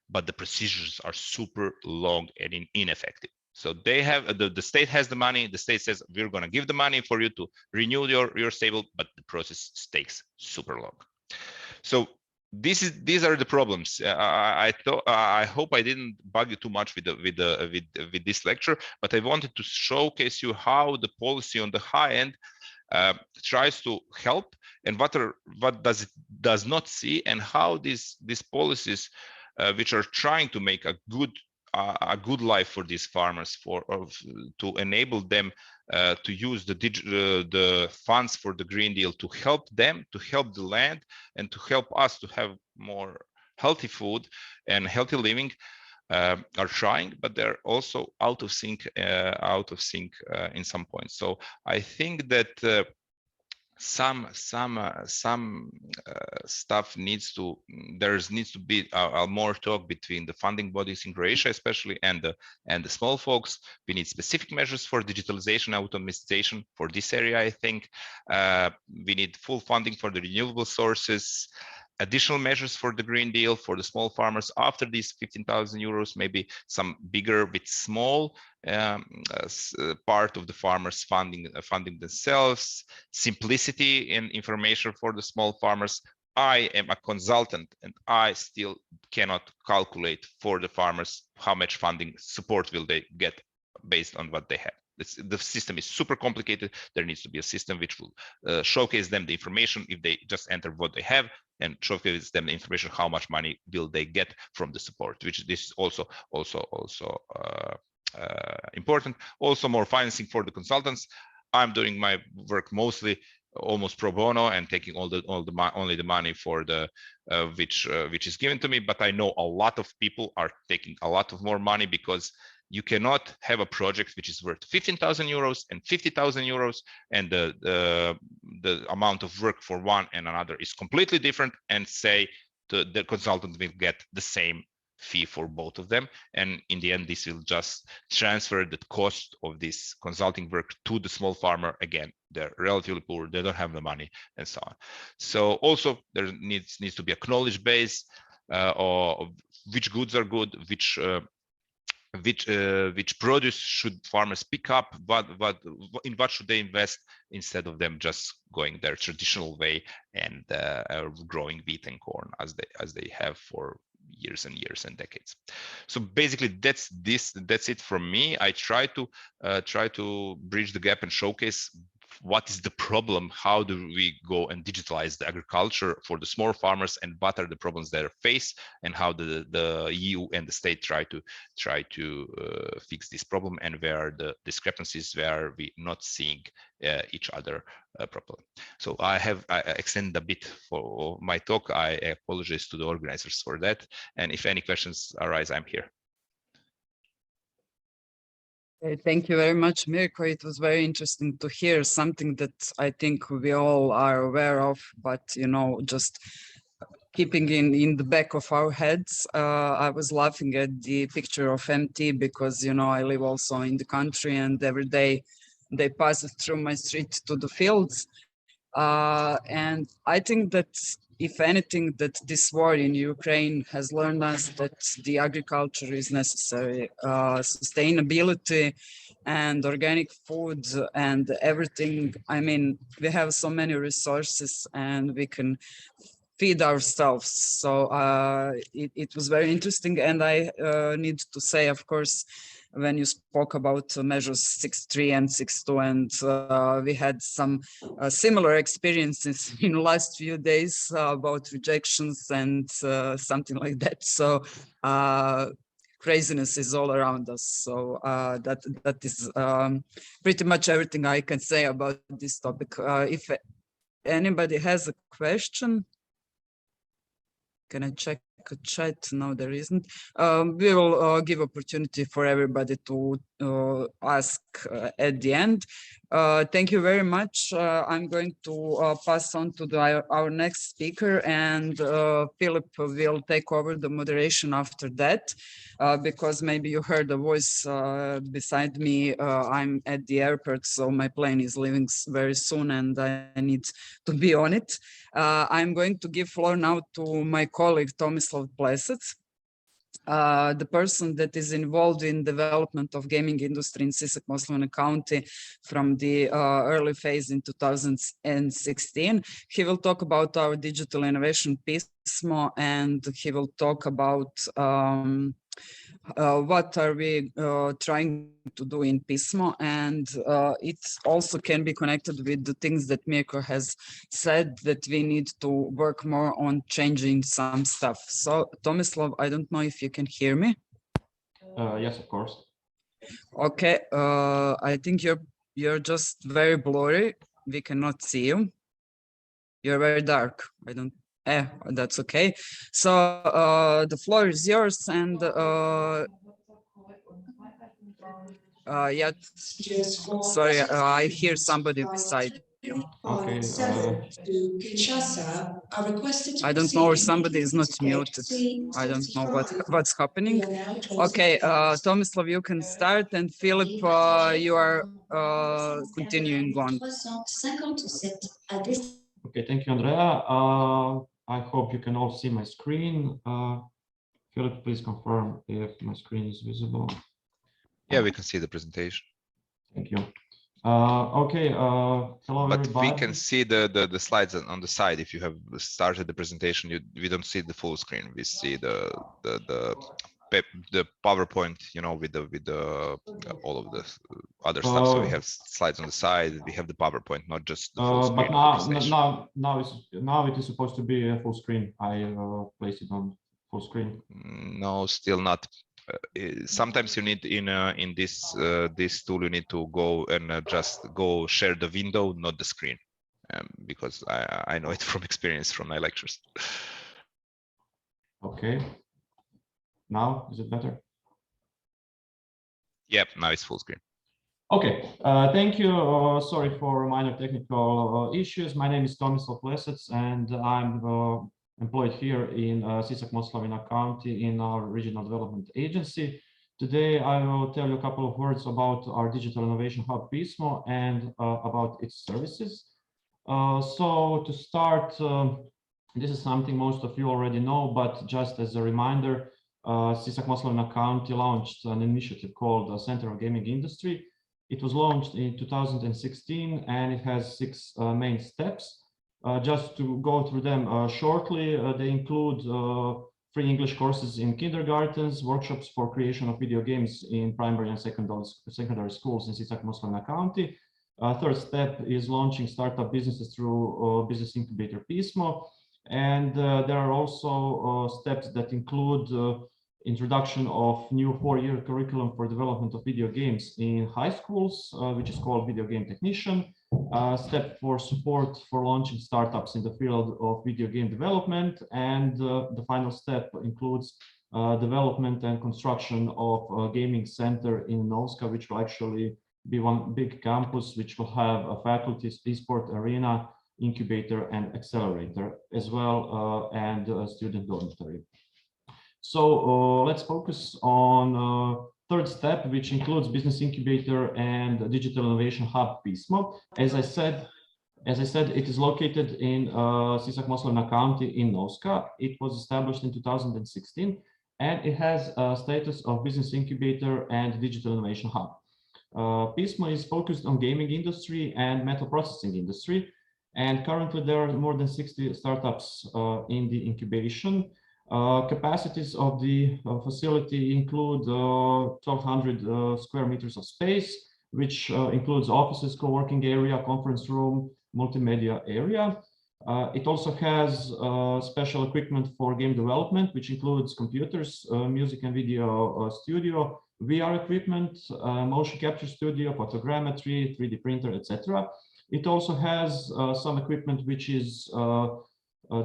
but the procedures are super long and ineffective. So they have the state has the money. The state says we're going to give the money for you to renew your stable, but the process takes super long. So these are the problems. I hope I didn't bug you too much with this lecture, but I wanted to showcase you how the policy on the high end tries to help, and what does not see, and how these policies which are trying to make a good life for these farmers, to enable them to use the funds for the Green Deal to help them, to help the land, and to help us to have more healthy food and healthy living, are trying, but they're also out of sync in some points. So I think that some stuff needs to be more talk between the funding bodies in Croatia, especially, and the small folks. We need specific measures for digitalization, automation for this area. I think we need full funding for the renewable sources, additional measures for the Green Deal for the small farmers after these 15,000 euros, maybe some bigger but small part of the farmers funding themselves, simplicity in information for the small farmers. I am a consultant, and I still cannot calculate for the farmers how much funding support will they get based on what they have. The system is super complicated. There needs to be a system which will showcase them the information if they just enter what they have, and showcase them the information how much money will they get from the support, which this is also important. Also, more financing for the consultants. I'm doing my work mostly almost pro bono and taking only the money for the which is given to me, but I know a lot of people are taking a lot of more money, because you cannot have a project which is worth 15,000 euros and 50,000 euros, and the amount of work for one and another is completely different, and say the consultant will get the same fee for both of them. And in the end, this will just transfer the cost of this consulting work to the small farmer. Again, they're relatively poor, they don't have the money, and so on. So also there needs to be a knowledge base of which goods are good, which produce should farmers pick up, in what should they invest, instead of them just going their traditional way and growing wheat and corn as they have for years and years and decades. So basically that's it from me. I try to bridge the gap and showcase what is the problem, how do we go and digitalize the agriculture for the small farmers, and what are the problems they face, and how the EU and the state try to fix this problem, and where are the discrepancies, where we not seeing each other properly. So I extended a bit for my talk. I apologize to the organizers for that, and if any questions arise, I'm here. Thank you very much, Mirko. It was very interesting to hear something that I think we all are aware of, but just keeping in the back of our heads. I was laughing at the picture of MT because, you know, I live also in the country and every day they pass through my street to the fields. And I think that if anything, that this war in Ukraine has learned us that the agriculture is necessary. Sustainability and organic food and everything. I mean, we have so many resources and we can feed ourselves. So it was very interesting. And I need to say, of course, when you spoke about measures 6.3 and 6.2, and we had some similar experiences in the last few days about rejections and something like that. So craziness is all around us. So that is pretty much everything I can say about this topic. If anybody has a question, can I check a chat? No, there isn't. We will give opportunity for everybody to ask at the end. Thank you very much. I'm going to pass on to our next speaker, and Philip will take over the moderation after that, because maybe you heard a voice beside me. I'm at the airport, so my plane is leaving very soon and I need to be on it. I'm going to give floor now to my colleague Tomislav Plesec, the person that is involved in development of gaming industry in Sisak-Moslavina County from the early phase in 2016. He will talk about our digital innovation Pismo, and he will talk about what are we trying to do in Pismo, and it also can be connected with the things that Mirko has said, that we need to work more on changing some stuff. So Tomislav, I don't know if you can hear me. Yes, of course. Okay, I think you're just very blurry. We cannot see you. You're very dark. I don't. That's okay. So the floor is yours, and yeah, sorry, I hear somebody beside you. Okay. I don't know, or somebody is not muted. I don't know what's happening. Okay, Tomislav, you can start, and Philip, you are continuing on. Okay, thank you, Andrea. I hope you can all see my screen. Philip, please confirm if my screen is visible. Yeah, we can see the presentation. Thank you. Okay, hello, but everybody. we can see the slides on the side. If you have started the presentation, we don't see the full screen. We see the PowerPoint, you know, with the all of the other stuff. So we have slides on the side. We have the PowerPoint, not just the full screen. But now it is supposed to be a full screen. I placed it on full screen. No, still not. Sometimes you need in this tool, you need to go and just go share the window, not the screen, because I know it from experience from my lectures. Okay. Now is it better? Yep, now it's full screen. Okay, thank you. Sorry for minor technical issues. My name is Tomislav Plesec, and I'm employed here in Sisak-Moslavina County in our regional development agency. Today, I will tell you a couple of words about our digital innovation hub Pismo and about its services. So to start, this is something most of you already know, but just as a reminder, Sisak-Moslavina County launched an initiative called Center of Gaming Industry. It was launched in 2016 and it has 6 main steps. Just to go through them shortly, they include free English courses in kindergartens, workshops for creation of video games in primary and secondary schools in Sisak-Moslavina County. Third step is launching startup businesses through business incubator Pismo. And there are also steps that include introduction of new 4-year curriculum for development of video games in high schools, which is called Video Game Technician. Step for support for launching startups in the field of video game development. And the final step includes development and construction of a gaming center in Novska, which will actually be one big campus, which will have a faculty, esport arena, incubator and accelerator as well, and student dormitory. So let's focus on third step, which includes business incubator and digital innovation hub Pismo. As I said, it is located in Sisak-Moslavina County in Novska. It was established in 2016, and it has a status of business incubator and digital innovation hub. Pismo is focused on gaming industry and metal processing industry, and currently there are more than 60 startups in the incubation. Capacities of the facility include 1,200 square meters of space, which includes offices, co-working area, conference room, multimedia area. It also has special equipment for game development, which includes computers, music and video studio, VR equipment, motion capture studio, photogrammetry, 3D printer, etc. It also has some equipment which is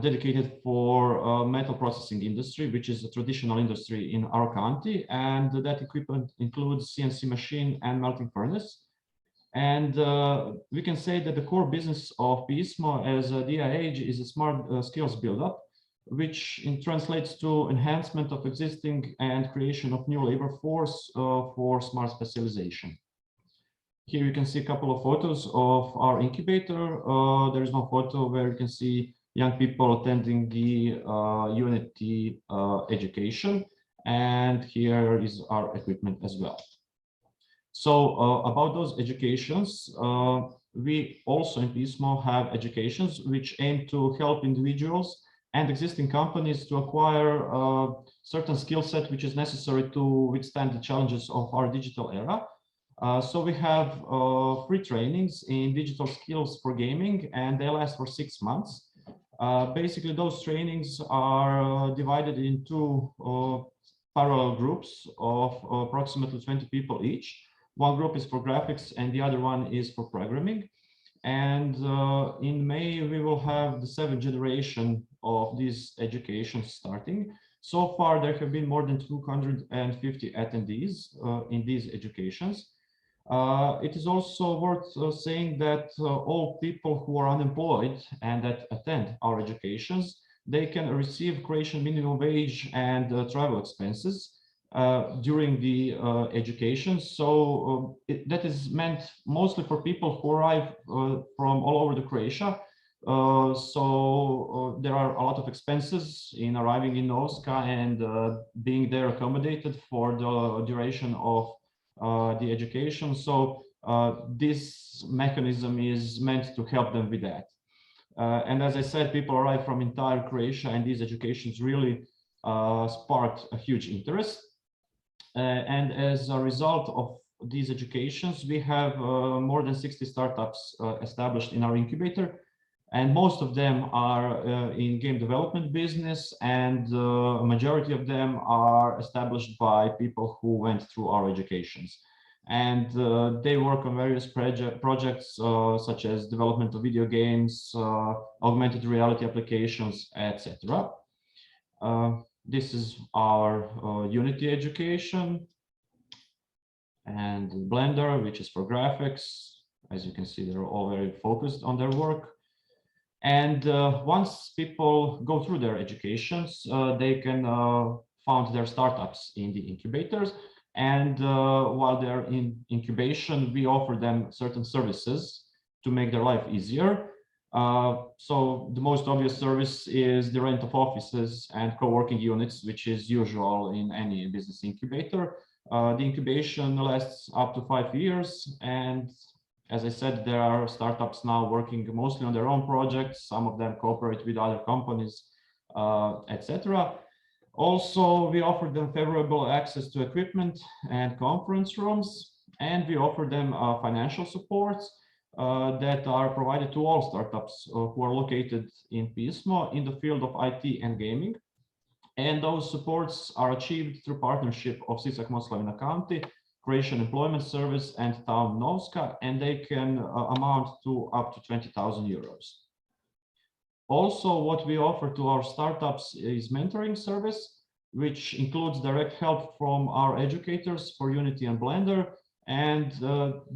dedicated for metal processing industry, which is a traditional industry in our county, and that equipment includes CNC machine and melting furnace. And we can say that the core business of Pismo as a DIH is a smart skills buildup, which translates to enhancement of existing and creation of new labor force for smart specialization. Here you can see a couple of photos of our incubator. There is one photo where you can see young people attending the Unity education, and here is our equipment as well. So about those educations, we also in Pismo have educations which aim to help individuals and existing companies to acquire certain skill set which is necessary to withstand the challenges of our digital era. So we have free trainings in digital skills for gaming, and they last for 6 months. Basically, those trainings are divided into parallel groups of approximately 20 people each. One group is for graphics and the other one is for programming. And in May, we will have the 7th generation of these educations starting. So far, there have been more than 250 attendees in these educations. It is also worth saying that all people who are unemployed and that attend our educations, they can receive Croatian minimum wage and travel expenses during the education. So that is meant mostly for people who arrive from all over the Croatia. So there are a lot of expenses in arriving in Novska and being there accommodated for the duration of the education. So this mechanism is meant to help them with that. And as I said, people arrive from entire Croatia, and these educations really sparked a huge interest. And as a result of these educations, we have more than 60 startups established in our incubator, and most of them are in game development business, and a majority of them are established by people who went through our educations. And they work on various projects such as development of video games, augmented reality applications, etc. This is our Unity education, and Blender, which is for graphics. As you can see, they're all very focused on their work. And once people go through their educations, they can found their startups in the incubators. And while they're in incubation, we offer them certain services to make their life easier. So the most obvious service is the rent of offices and co-working units, which is usual in any business incubator. The incubation lasts up to 5 years. And as I said, there are startups now working mostly on their own projects. Some of them cooperate with other companies, etc. Also, we offer them favorable access to equipment and conference rooms, and we offer them financial supports that are provided to all startups who are located in Pismo in the field of IT and gaming. And those supports are achieved through partnership of Sisak-Moslavina County, Croatian Employment Service, and Town Novska, and they can amount to up to 20,000 euros. Also, what we offer to our startups is mentoring service, which includes direct help from our educators for Unity and Blender, and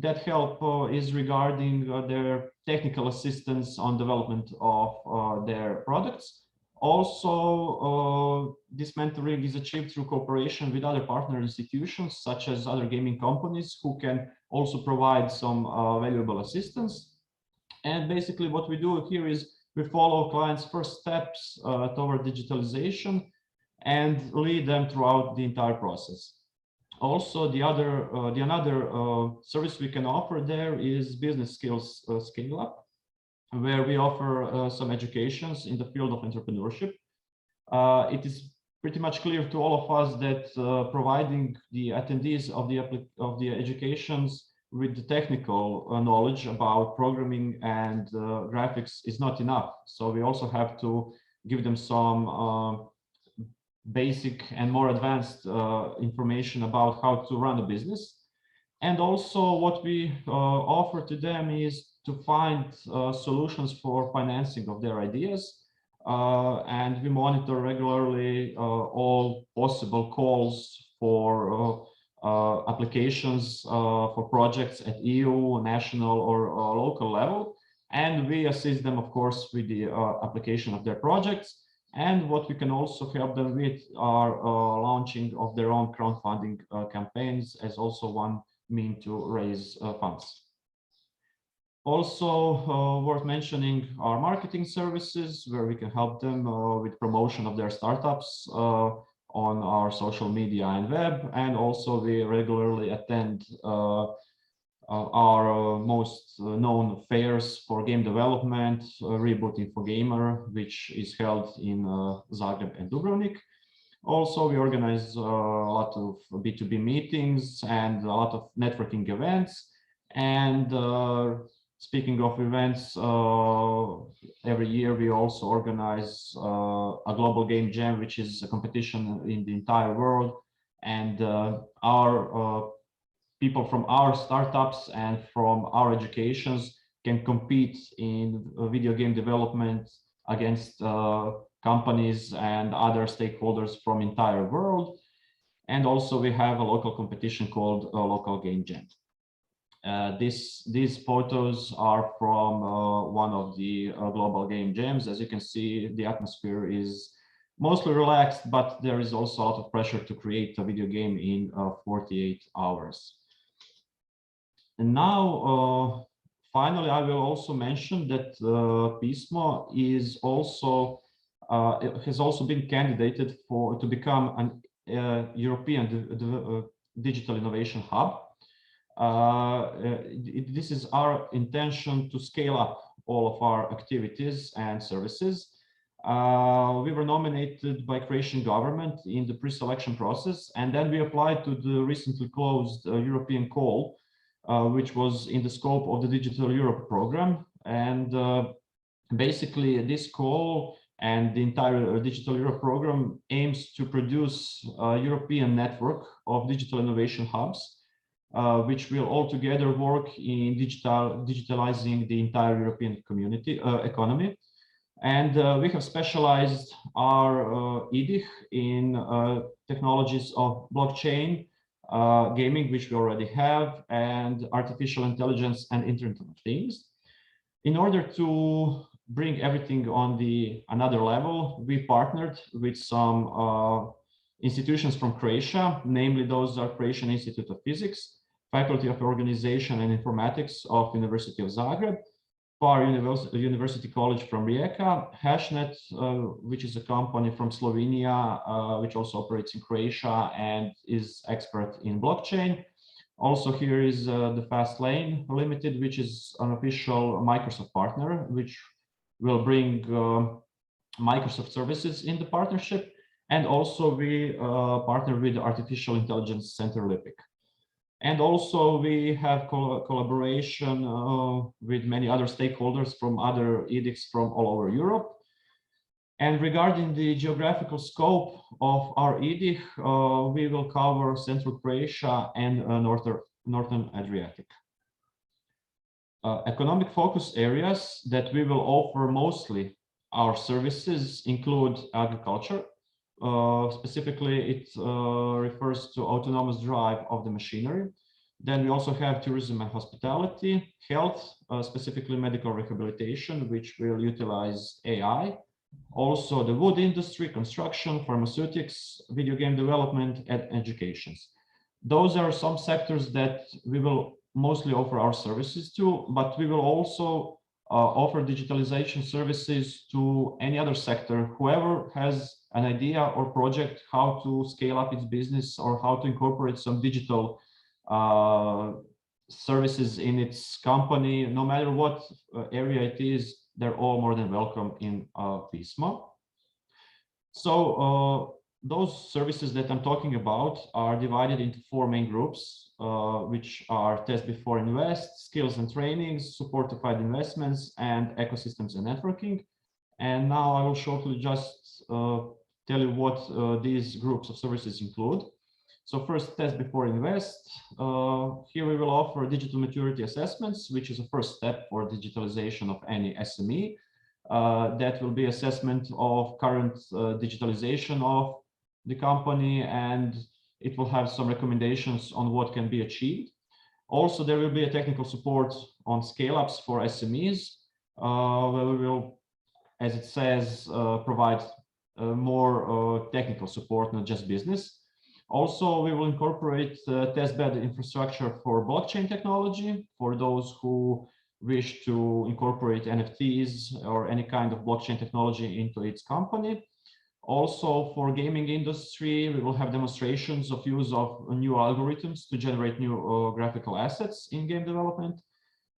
that help is regarding their technical assistance on development of their products. Also, this mentoring is achieved through cooperation with other partner institutions, such as other gaming companies, who can also provide some valuable assistance. And basically what we do here is we follow clients' first steps toward digitalization and lead them throughout the entire process. Also, another service we can offer there is business skills scale up, where we offer some educations in the field of entrepreneurship. It is pretty much clear to all of us that providing the attendees of the educations with the technical knowledge about programming and graphics is not enough. So we also have to give them some basic and more advanced information about how to run a business. And also what we offer to them is to find solutions for financing of their ideas. And we monitor regularly all possible calls for applications for projects at EU, national, or local level. And we assist them, of course, with the application of their projects. And what we can also help them with are launching of their own crowdfunding campaigns as also one means to raise funds. Also worth mentioning are marketing services, where we can help them with promotion of their startups on our social media and web. And also we regularly attend our most known fairs for game development, Rebooting for Gamer, which is held in Zagreb and Dubrovnik. Also, we organize a lot of B2B meetings and a lot of networking events. And speaking of events, every year we also organize a global game jam, which is a competition in the entire world. And our people from our startups and from our educations can compete in video game development against companies and other stakeholders from entire world. And also we have a local competition called Local Game Jam. These photos are from one of the global game jams. As you can see, the atmosphere is mostly relaxed, but there is also a lot of pressure to create a video game in 48 hours. And now, finally, I will also mention that Pismo is also has also been candidated to become an European digital innovation hub. This is our intention to scale up all of our activities and services. We were nominated by Croatian government in the pre-selection process, and then we applied to the recently closed European call, which was in the scope of the Digital Europe program. And basically this call and the entire Digital Europe program aims to produce a European network of digital innovation hubs, which will all together work in digitalizing the entire European economy. And we have specialized our EDIH in technologies of blockchain, gaming, which we already have, and artificial intelligence and Internet of Things. In order to bring everything on another level, we partnered with some institutions from Croatia, namely those are Croatian Institute of Physics, Faculty of Organization and Informatics of University of Zagreb, PAR University College from Rijeka, Hashnet, which is a company from Slovenia, which also operates in Croatia and is expert in blockchain. Also here is the Fast Lane Limited, which is an official Microsoft partner, which will bring Microsoft services in the partnership. And also we partner with the Artificial Intelligence Center LIPIC. And also we have collaboration with many other stakeholders from other EDICs from all over Europe. And regarding the geographical scope of our EDIC, we will cover Central Croatia and Northern Adriatic. Economic focus areas that we will offer mostly our services include agriculture. Specifically, it refers to autonomous drive of the machinery. Then we also have tourism and hospitality, health, specifically medical rehabilitation, which will utilize AI. Also the wood industry, construction, pharmaceutics, video game development, and education. Those are some sectors that we will mostly offer our services to, but we will also offer digitalization services to any other sector, whoever has an idea or project how to scale up its business or how to incorporate some digital services in its company, no matter what area it is, they're all more than welcome in Pismo. So those services that I'm talking about are divided into 4 main groups, which are test before invest, skills and trainings, support to find investments, and ecosystems and networking. And now I will shortly just tell you what these groups of services include. So first, test before invest. Here we will offer digital maturity assessments, which is a first step for digitalization of any SME. That will be assessment of current digitalization of the company, and it will have some recommendations on what can be achieved. Also, there will be a technical support on scale-ups for SMEs, where we will, as it says, provide more technical support, not just business. Also, we will incorporate testbed infrastructure for blockchain technology for those who wish to incorporate NFTs or any kind of blockchain technology into its company. Also, for gaming industry, we will have demonstrations of use of new algorithms to generate new graphical assets in game development.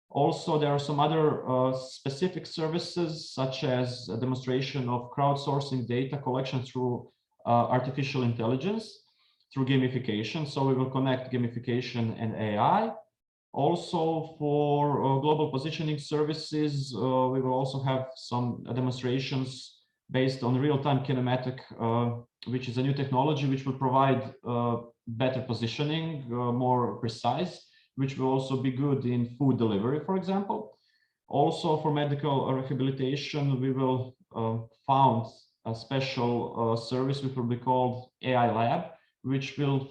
Also, there are some other specific services, such as a demonstration of crowdsourcing data collection through artificial intelligence, through gamification. So we will connect gamification and AI. Also, for global positioning services, we will also have some demonstrations based on real-time kinematic, which is a new technology which will provide better positioning, more precise, which will also be good in food delivery, for example. Also, for medical rehabilitation, we will found a special service which will be called AI Lab, which will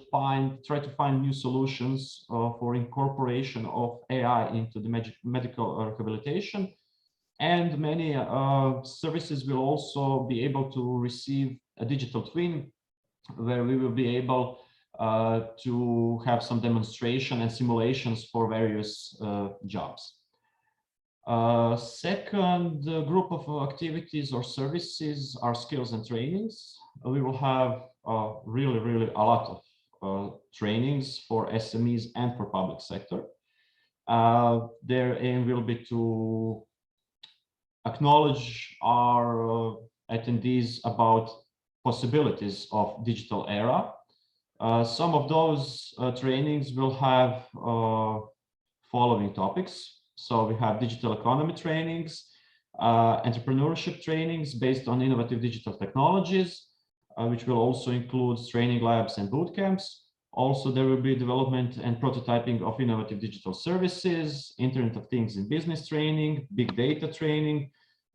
try to find new solutions for incorporation of AI into the medical rehabilitation. And many services will also be able to receive a digital twin, where we will be able to have some demonstration and simulations for various jobs. Second group of activities or services are skills and trainings. We will have really a lot of trainings for SMEs and for public sector. Their aim will be to acknowledge our attendees about possibilities of digital era. Some of those trainings will have following topics. So we have digital economy trainings, entrepreneurship trainings based on innovative digital technologies, which will also include training labs and boot camps. Also, there will be development and prototyping of innovative digital services, Internet of Things in business training, big data training,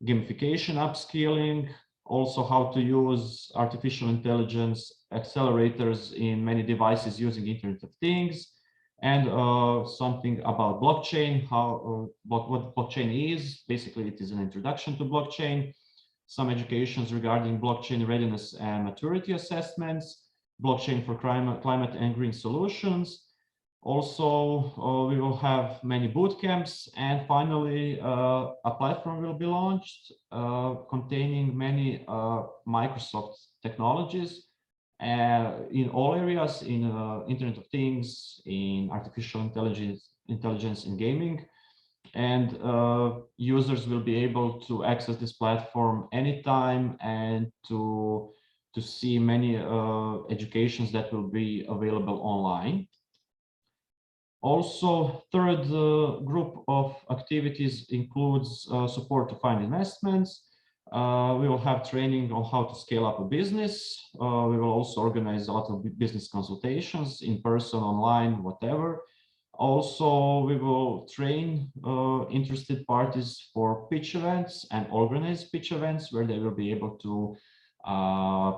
gamification upskilling, also how to use artificial intelligence accelerators in many devices using Internet of Things, and something about blockchain, what blockchain is. Basically, it is an introduction to blockchain, some educations regarding blockchain readiness and maturity assessments, blockchain for climate and green solutions. Also, we will have many boot camps, and finally, a platform will be launched containing many Microsoft technologies in all areas, in Internet of Things, in artificial intelligence in gaming. And users will be able to access this platform anytime and to see many educations that will be available online. Also, third group of activities includes support to find investments. We will have training on how to scale up a business. We will also organize a lot of business consultations in person, online, whatever. Also, we will train interested parties for pitch events and organize pitch events where they will be able to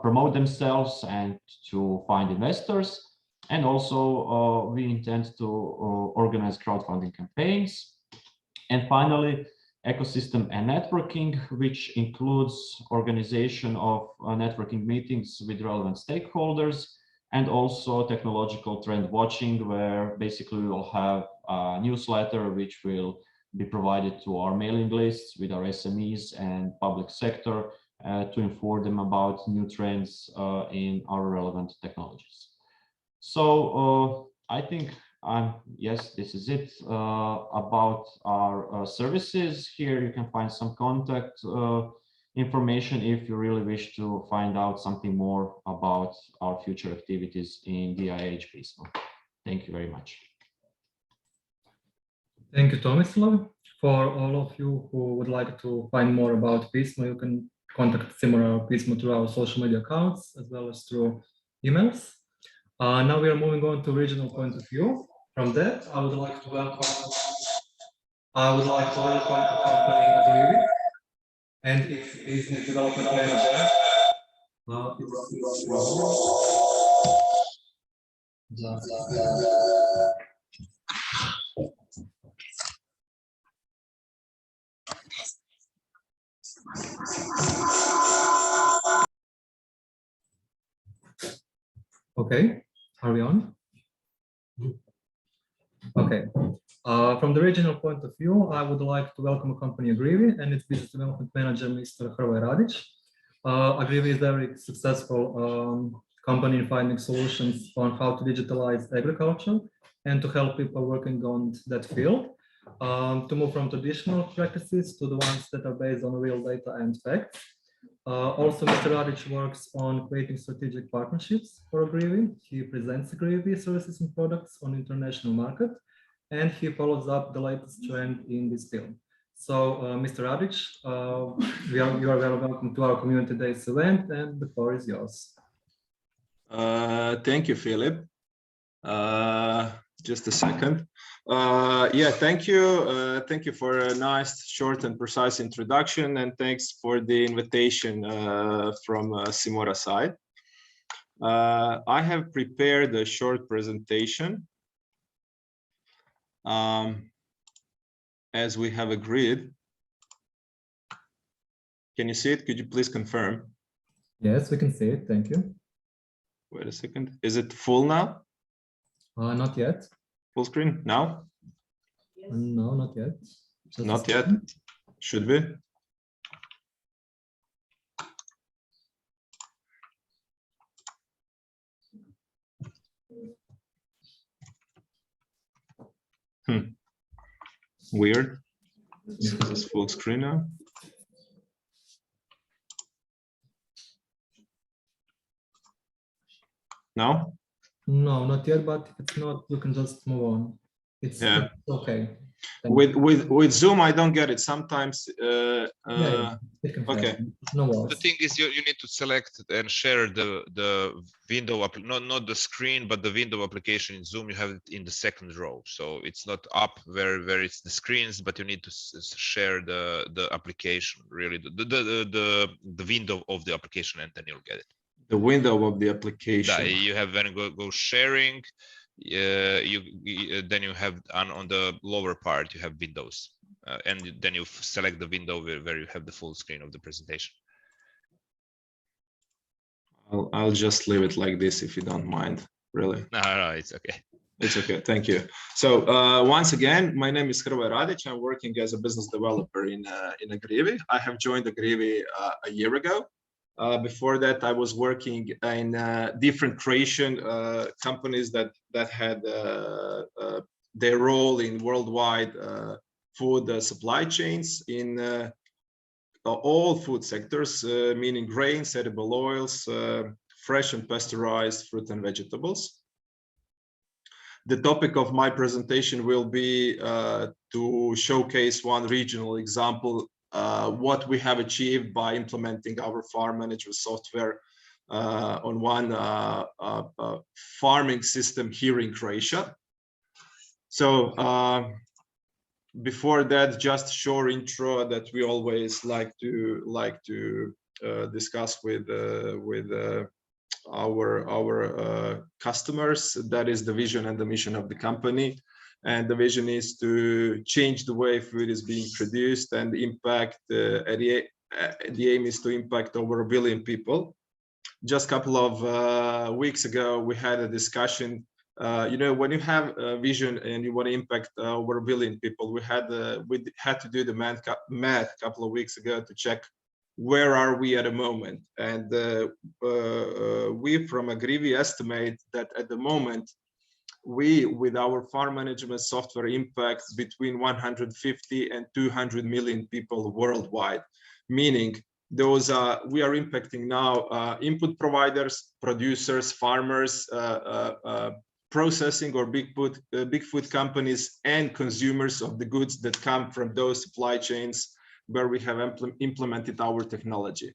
promote themselves and to find investors. And also we intend to organize crowdfunding campaigns. And finally, ecosystem and networking, which includes organization of networking meetings with relevant stakeholders, and also technological trend watching, where basically we will have a newsletter which will be provided to our mailing lists with our SMEs and public sector to inform them about new trends in our relevant technologies. So I think yes, this is it about our services. Here you can find some contact information if you really wish to find out something more about our future activities in DIH Pismo. Thank you very much. Thank you, Tomislav. For all of you who would like to find more about Pismo, you can contact SIMORA or Pismo through our social media accounts as well as through emails. Now we are moving on to regional point of view. From that, I would like to welcome the company AGRIVI and its business development manager. Okay, are we on? Okay. From the regional point of view, I would like to welcome a company AGRIVI and its business development manager, Mr. Hrvoje Radić. AGRIVI is a very successful company in finding solutions on how to digitalize agriculture and to help people working on that field to move from traditional practices to the ones that are based on real data and facts. Also, Mr. Radić works on creating strategic partnerships for AGRIVI. He presents AGRIVI services and products on international market, and he follows up the latest trend in this field. So, Mr. Radić, you are very welcome to our Community Days event, and the floor is yours. Thank you, Philip. Just a second. Yeah, thank you. Thank you for a nice, short and precise introduction, and thanks for the invitation from SIMORA side. I have prepared a short presentation as we have agreed. Can you see it? Could you please confirm? Yes, we can see it. Thank you. Wait a second. Is it full now? Not yet. Full screen now? No, not yet. Just not yet. Should be. Weird. This is full screen now. No? No, not yet, but if it's not, we can just move on. It's okay. With Zoom, I don't get it. Sometimes okay. No worries. The thing is, you need to select and share the window, not the screen, but the window application in Zoom. You have it in the second row, so it's not up where it's the screens, but you need to share the application, really the window of the application, and then you'll get it. The window of the application. You have when go sharing. Then you have on the lower part you have windows, and then you select the window where you have the full screen of the presentation. I'll just leave it like this if you don't mind. Really? No, it's okay. It's okay. Thank you. So once again, my name is Hrvoje Radić. I'm working as a business developer in AGRIVI. I have joined AGRIVI a year ago. Before that, I was working in different Croatian companies that had their role in worldwide food supply chains in all food sectors, meaning grains, edible oils, fresh and pasteurized fruit and vegetables. The topic of my presentation will be to showcase one regional example what we have achieved by implementing our farm management software on one farming system here in Croatia. So before that, just short intro that we always like to discuss with customers. That is the vision and the mission of the company. And the vision is to change the way food is being produced and impact, the aim is to impact over 1 billion people. Just a couple of weeks ago, we had a discussion. You know, when you have a vision and you want to impact over 1 billion people, we had to do the math a couple of weeks ago to check where are we at the moment. And we from AGRIVI estimate that at the moment, we, with our farm management software, impacts between 150 and 200 million people worldwide, meaning those we are impacting now input providers, producers, farmers, processing or big food companies, and consumers of the goods that come from those supply chains where we have implemented our technology.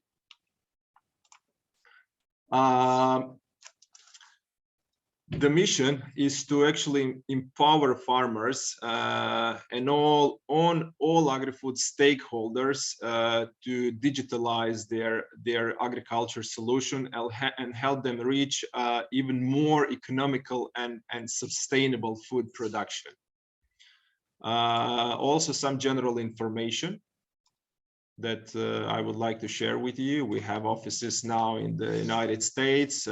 The mission is to actually empower farmers and all agri-food stakeholders to digitalize their agriculture solution and help them reach even more economical and sustainable food production. Also, some general information that I would like to share with you. We have offices now in the United States,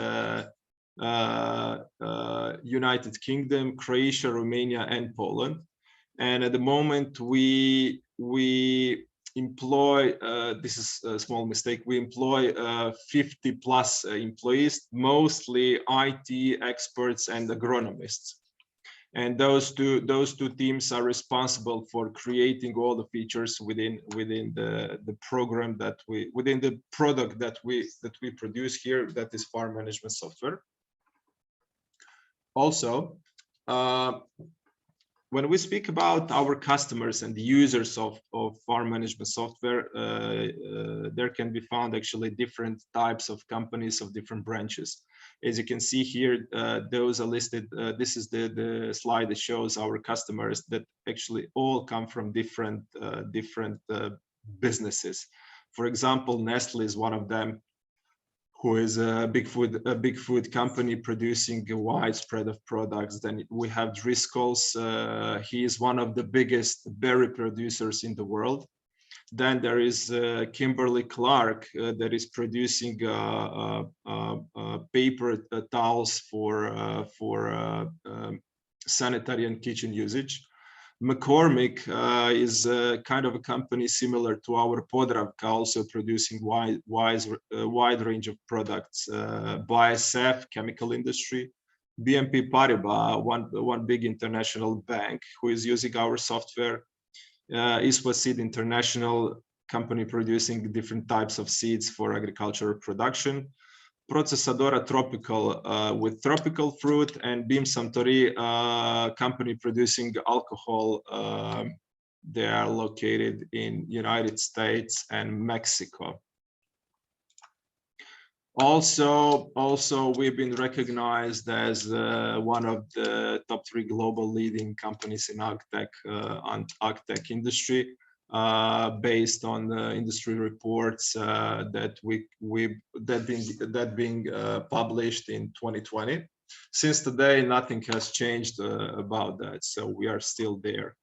United Kingdom, Croatia, Romania, and Poland. And at the moment, we employ, this is a small mistake, we employ 50 plus employees, mostly IT experts and agronomists. And those two teams are responsible for creating all the features within the program that within the product that we produce here, that is farm management software. Also, when we speak about our customers and the users of farm management software, there can be found actually different types of companies of different branches. As you can see here, those are listed. This is the slide that shows our customers that actually all come from different businesses. For example, Nestle is one of them, who is a big food company producing a wide spread of products. Then we have Driscoll's. He is one of the biggest berry producers in the world. Then there is Kimberly-Clark that is producing paper towels for sanitary and kitchen usage. McCormick is kind of a company similar to our Podravka, also producing wide range of products. BASF, chemical industry. BNP Paribas, one big international bank who is using our software. ISWA Seed International, company producing different types of seeds for agricultural production. Procesadora Tropical with tropical fruit, and Bim Suntory, company producing alcohol. They are located in United States and Mexico. Also, we've been recognized as one of the top 3 global leading companies in agtech industry, based on the industry reports that being published in 2020. Since today, nothing has changed about that, so we are still there.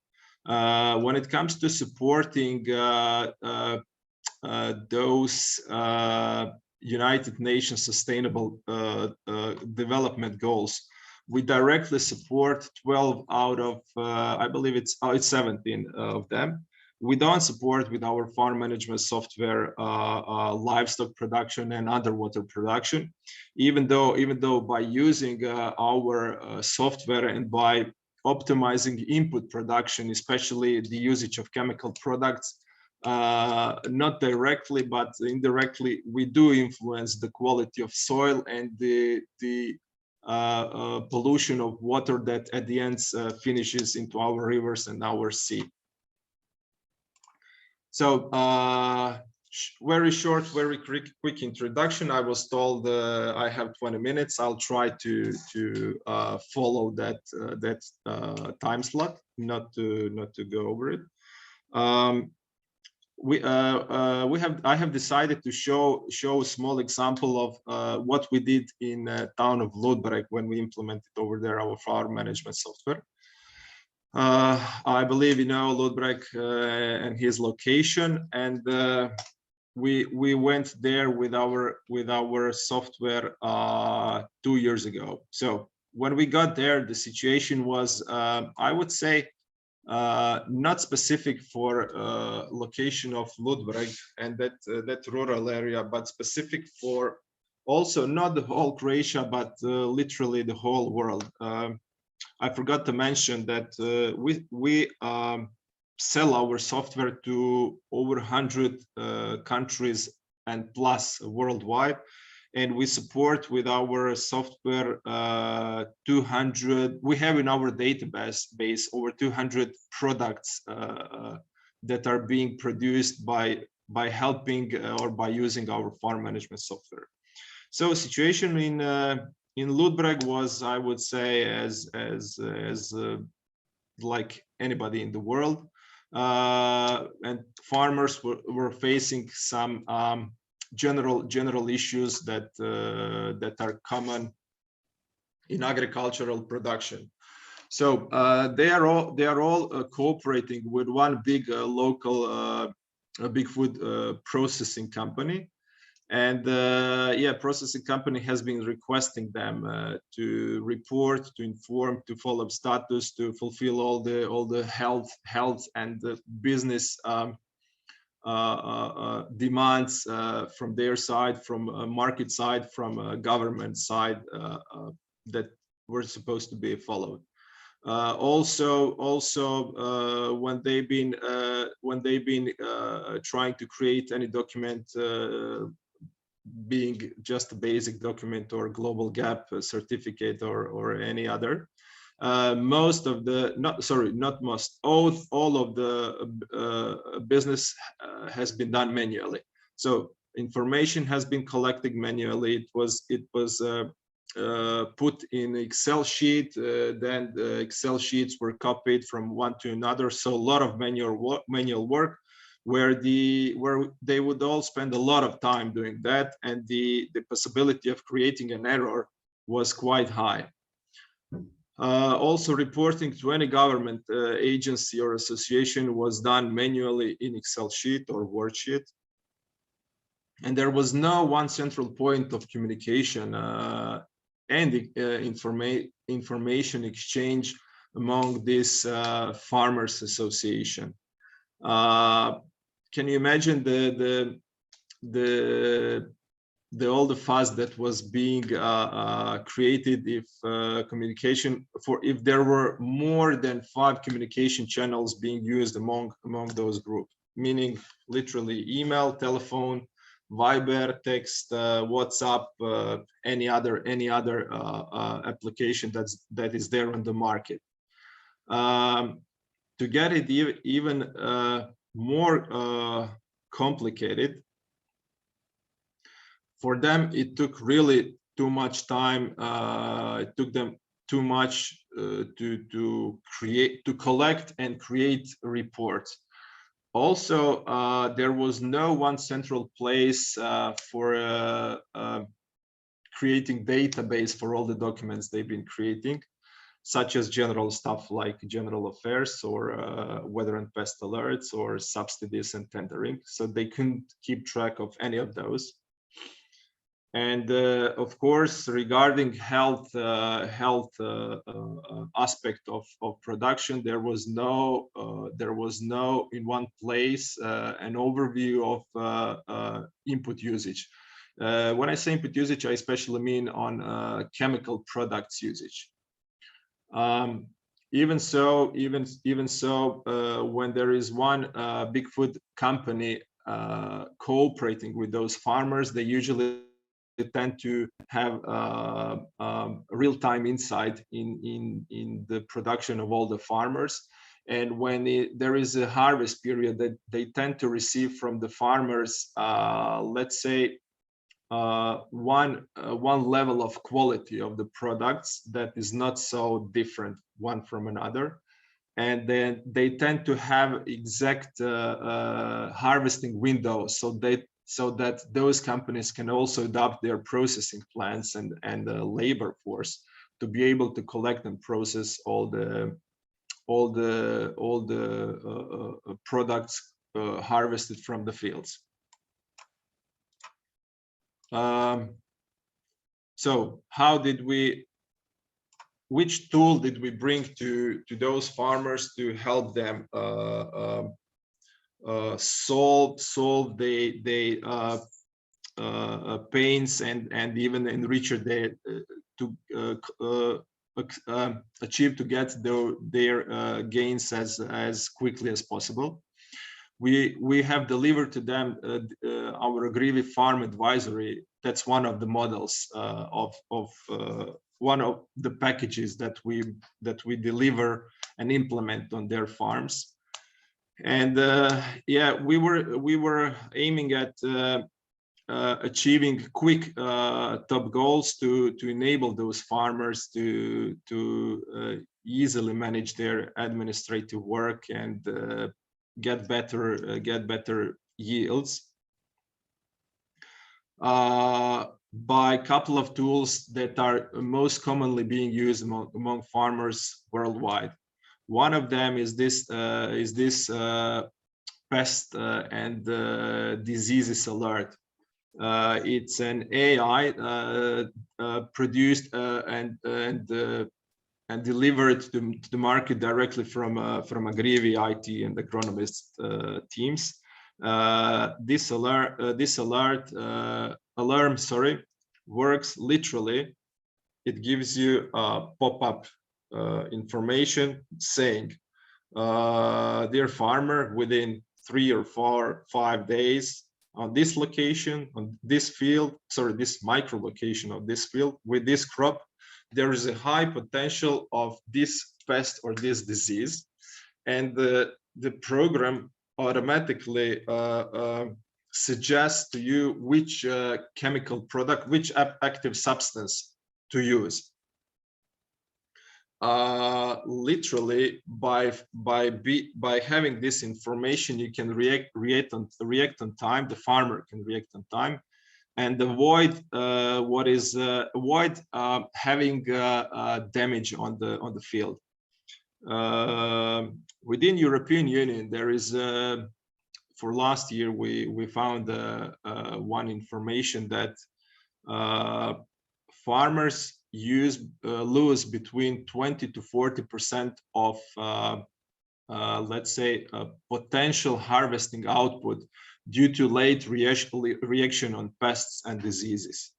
When it comes to supporting those United Nations Sustainable Development Goals, we directly support 12 out of, I believe it's 17 of them. We don't support with our farm management software livestock production and underwater production, even though by using our software and by optimizing input production, especially the usage of chemical products, not directly but indirectly, we do influence the quality of soil and the pollution of water that at the end finishes into our rivers and our sea. So very short, very quick introduction. I was told I have 20 minutes. I'll try to follow that time slot, not to go over it. I have decided to show a small example of what we did in town of Ludbreg when we implemented over there our farm management software. I believe you know Ludbreg and his location, and we went there with our software 2 years ago. So when we got there, the situation was, I would say, not specific for location of Ludbreg and that rural area, but specific for also not the whole Croatia, but literally the whole world. I forgot to mention that we sell our software to over 100 countries and plus worldwide, and we support with our software 200. We have in our database over 200 products that are being produced by helping or by using our farm management software. So situation in Ludbreg was, I would say, as like anybody in the world, and farmers were facing some general issues that are common in agricultural production. So they are all cooperating with one big local big food processing company. And processing company has been requesting them to report, to inform, to follow up status, to fulfill all the health and the business demands from their side, from market side, from government side that were supposed to be followed. Also, when they've been trying to create any document, being just a basic document or global gap certificate or any other, most of the all of the business has been done manually. So information has been collected manually. It was put in Excel sheet, then the Excel sheets were copied from one to another. So a lot of manual work, where they would all spend a lot of time doing that, and the possibility of creating an error was quite high. Also, reporting to any government agency or association was done manually in Excel sheet or Word sheet, and there was no one central point of communication and information exchange among this farmers association. Can you imagine all the fuss that was being created if if there were more than 5 communication channels being used among those groups, meaning literally email, telephone, Viber, text, WhatsApp, any other application that is there on the market. To get it even more complicated, for them it took really too much time. It took them too much to collect and create reports. Also, there was no one central place for creating database for all the documents they've been creating, such as general stuff like general affairs or weather and pest alerts or subsidies and tendering. So they couldn't keep track of any of those. And of course, regarding health aspect of production, there was no in one place an overview of input usage. When I say input usage, I especially mean on chemical products usage. Even so, when there is one big food company cooperating with those farmers, they usually tend to have real-time insight in the production of all the farmers. And when there is a harvest period, that they tend to receive from the farmers, let's say, one level of quality of the products that is not so different one from another. and then they tend to have exact harvesting windows, so that those companies can also adopt their processing plants and labor force to be able to collect and process all the products harvested from the fields. So how did which tool did we bring to those farmers to help them solve the pains and even enrich their achieve to get their gains as quickly as possible. We have delivered to them our AGRIVI Farm Advisory. That's one of the models of one of the packages that we deliver and implement on their farms. And yeah, we were aiming at achieving quick top goals to enable those farmers to easily manage their administrative work and get better yields by a couple of tools that are most commonly being used among farmers worldwide. One of them is this pest and diseases alert. It's an AI produced and delivered to the market directly from AGRIVI IT and agronomist teams. This alarm works literally. It gives you a pop-up information saying, dear farmer, within 3 or 4 or 5 days on this location, on this field, this micro location of this field with this crop, there is a high potential of this pest or this disease, and the program automatically suggests to you which chemical product, which active substance to use. Literally, by having this information, you can react on time. The farmer can react on time, and avoid having damage on the field. Within European Union, there is for last year we found one information that farmers lose between 20 to 40% of let's say potential harvesting output due to late reaction on pests and diseases.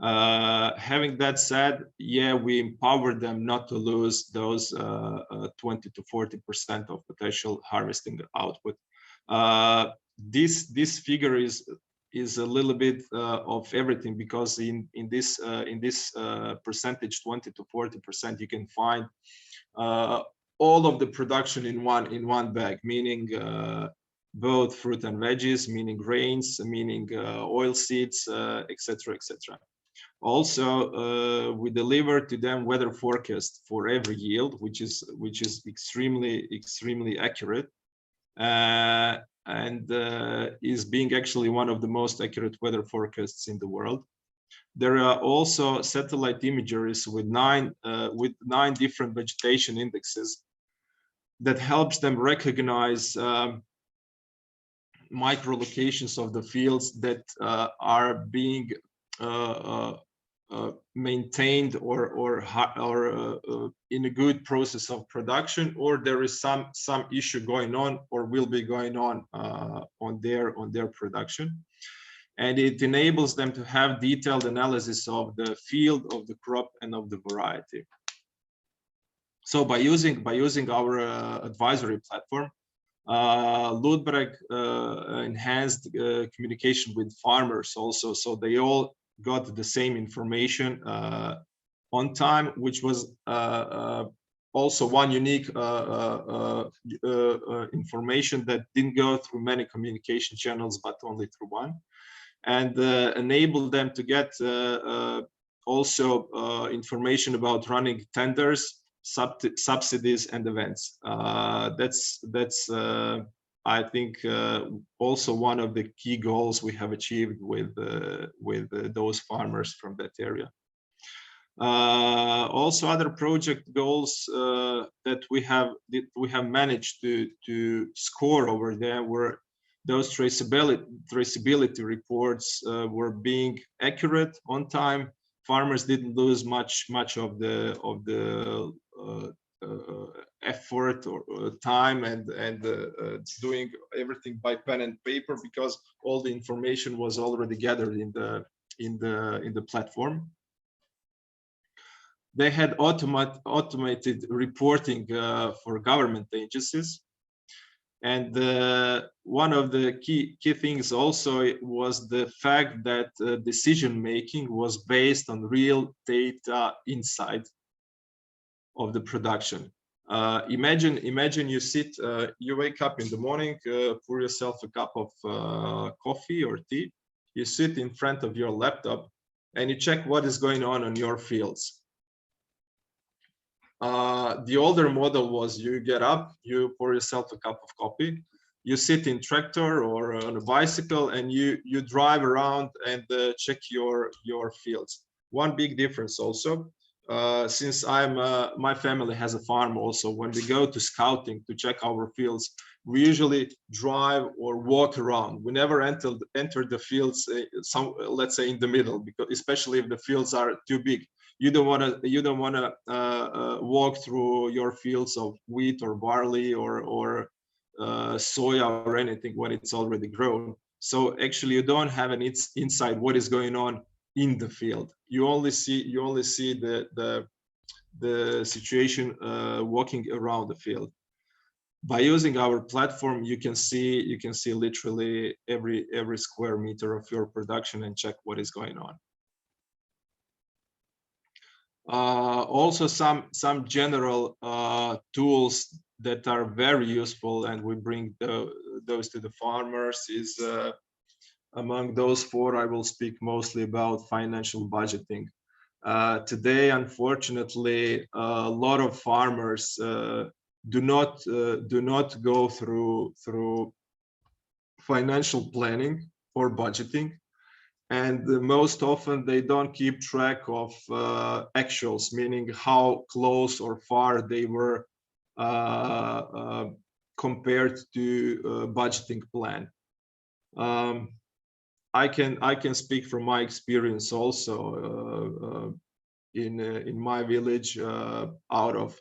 Having that said, yeah, we empower them not to lose those 20 to 40% of potential harvesting output. This figure is a little bit of everything, because in this percentage, 20 to 40%, you can find all of the production in one bag, meaning both fruit and veggies, meaning grains, meaning oil seeds, etc., etc. Also, we deliver to them weather forecast for every yield, which is extremely accurate, and is being actually one of the most accurate weather forecasts in the world. There are also satellite imageries with nine different vegetation indexes that helps them recognize micro locations of the fields that are being maintained or in a good process of production, or there is some issue going on or will be going on their production. And it enables them to have detailed analysis of the field, of the crop, and of the variety. So by using our advisory platform, Ludbreg enhanced communication with farmers also, so they all got the same information on time, which was also one unique information that didn't go through many communication channels, but only through one, and enabled them to get also information about running tenders subsidies and events. That's I think also one of the key goals we have achieved with those farmers from that area. Also, other project goals that we have managed to score over there were those traceability reports were being accurate, on time. Farmers didn't lose much of the effort or time and doing everything by pen and paper, because all the information was already gathered in the platform. They had automated reporting for government agencies. And one of the key things also was the fact that decision making was based on real data inside of the production. Imagine you sit, you wake up in the morning, pour yourself a cup of coffee or tea, you sit in front of your laptop and you check what is going on your fields. The older model was you get up, you pour yourself a cup of coffee, you sit in tractor or on a bicycle, and you drive around and check your fields. One big difference also, since my family has a farm also, when we go to scouting to check our fields, we usually drive or walk around. We never enter the fields, let's say in the middle, because especially if the fields are too big. You don't want to walk through your fields of wheat or barley or soya or anything when it's already grown. So actually, you don't have an insight what is going on in the field. You only see the situation walking around the field. By using our platform, you can see literally every square meter of your production and check what is going on. Also, some general tools that are very useful, and we bring those to the farmers, is among those four, I will speak mostly about financial budgeting. Today, unfortunately, a lot of farmers do not go through financial planning or budgeting. And most often they don't keep track of actuals, meaning how close or far they were compared to budgeting plan. I can speak from my experience also. In my village, out of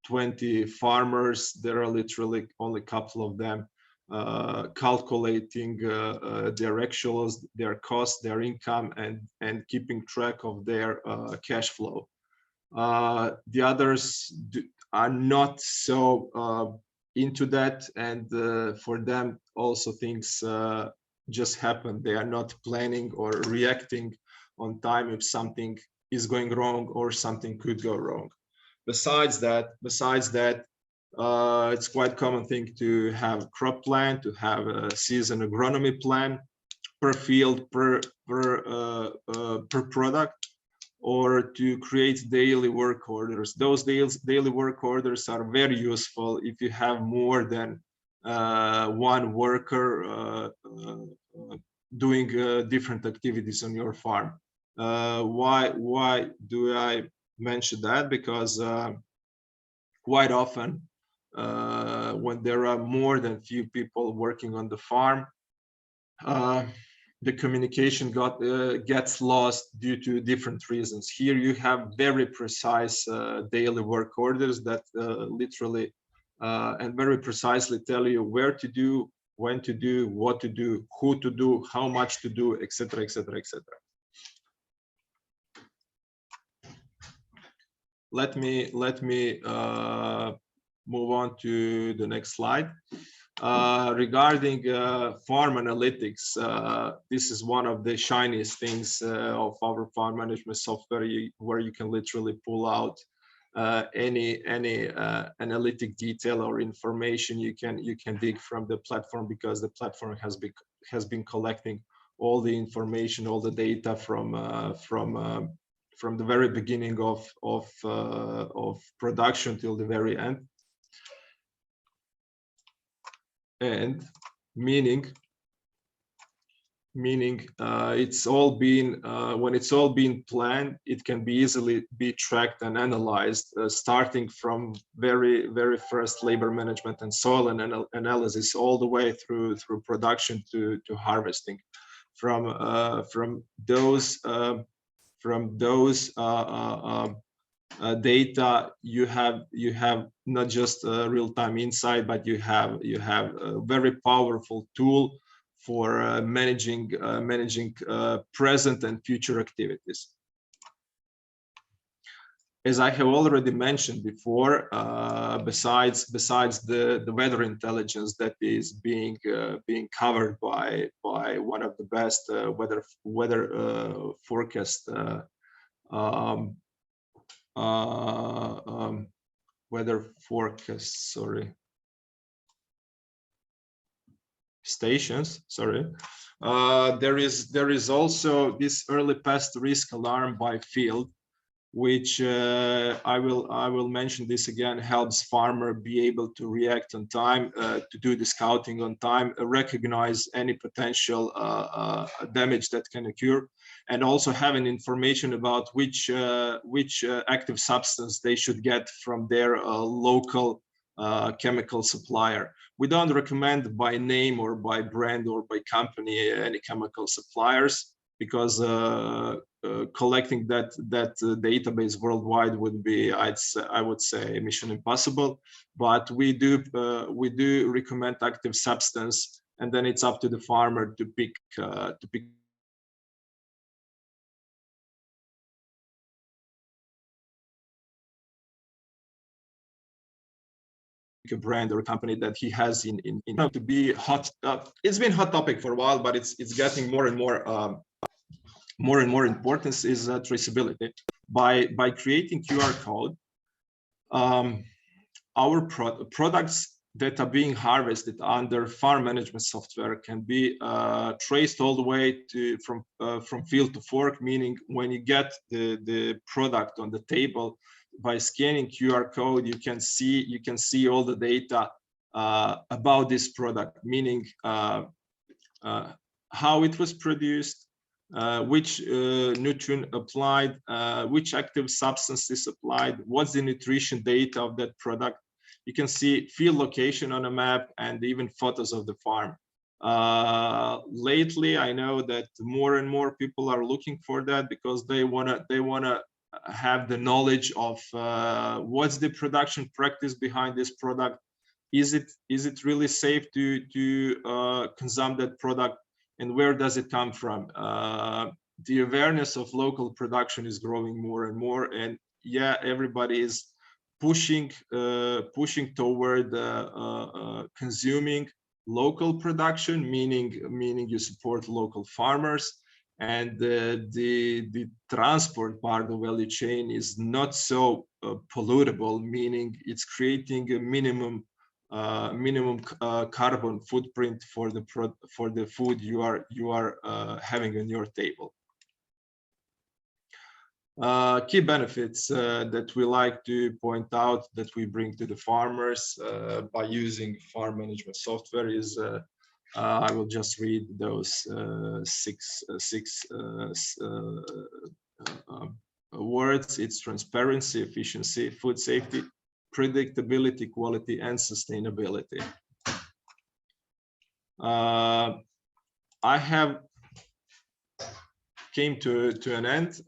20 farmers, there are literally only a couple of them calculating their actuals, their costs, their income, and keeping track of their cash flow. The others are not so into that, and for them also things just happen. They are not planning or reacting on time if something is going wrong or something could go wrong. Besides that, it's quite common thing to have crop plan, to have a season agronomy plan per field, per product, or to create daily work orders. Those daily work orders are very useful if you have more than one worker doing different activities on your farm. Why do I mention that? Because quite often, when there are more than few people working on the farm, the communication gets lost due to different reasons. Here you have very precise daily work orders that literally and very precisely tell you where to do, when to do, what to do, who to do, how much to do, etc., etc., etc. Let me move on to the next slide. Regarding farm analytics, this is one of the shiniest things of our farm management software, where you can literally pull out any analytic detail or information you can dig from the platform, because the platform has been collecting all the information, all the data from the very beginning of production till the very end. And meaning it's all been when it's all been planned, it can be easily be tracked and analyzed, starting from very first labor management and soil analysis all the way through production to harvesting. From those data, you have not just real-time insight, but you have a very powerful tool for managing present and future activities. As I have already mentioned before, besides the weather intelligence that is being covered by one of the best weather forecast stations, there is also this early pest risk alarm by field, which I will mention this again, helps farmer be able to react on time, to do the scouting on time, recognize any potential damage that can occur, and also having information about which active substance they should get from their local chemical supplier. We don't recommend by name or by brand or by company any chemical suppliers, because collecting that database worldwide would be, I would say, mission impossible. But we do recommend active substance, and then it's up to the farmer to pick a brand or a company that he has in to be hot. It's been hot topic for a while, but it's getting more and more importance is traceability. By creating QR code, our products that are being harvested under farm management software can be traced all the way to from field to fork, meaning when you get the product on the table, by scanning QR code, you can see all the data about this product, meaning how it was produced, which nutrient applied, which active substance is applied, what's the nutrition data of that product. You can see field location on a map and even photos of the farm. Lately, I know that more and more people are looking for that, because they wanna have the knowledge of what's the production practice behind this product. Is it really safe to consume that product, and where does it come from? The awareness of local production is growing more and more, and yeah, everybody is pushing toward consuming local production, meaning you support local farmers. And the transport part of the value chain is not so pollutable, meaning it's creating a minimum carbon footprint for the food you are having on your table. Key benefits that we like to point out that we bring to the farmers by using farm management software is I will just read those six words. It's transparency, efficiency, food safety, predictability, quality, and sustainability. I have came to an end.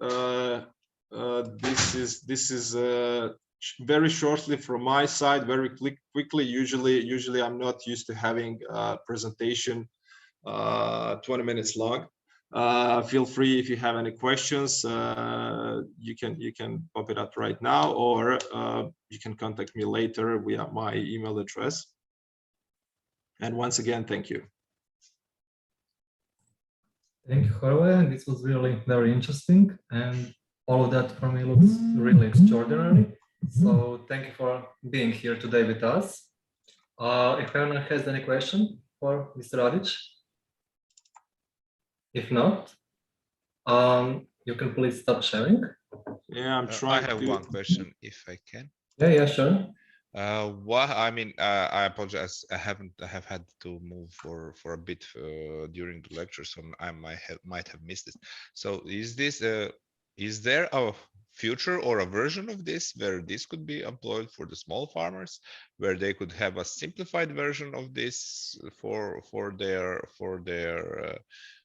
This is very shortly from my side, very quickly. Usually I'm not used to having a presentation 20 minutes long. Feel free if you have any questions. You can pop it up right now, or you can contact me later via my email address. And once again, thank you. Thank you, Hrvoje. This was really very interesting, and all of that for me looks really extraordinary. So thank you for being here today with us. If anyone has any question for Mr. Radić, if not, you can please stop sharing. Yeah, I'm trying. I have one question, if I can. Yeah, sure. What I mean, I apologize. I have had to move for a bit during the lecture, so I might have missed it. So is there a future or a version of this where this could be employed for the small farmers, where they could have a simplified version of this for their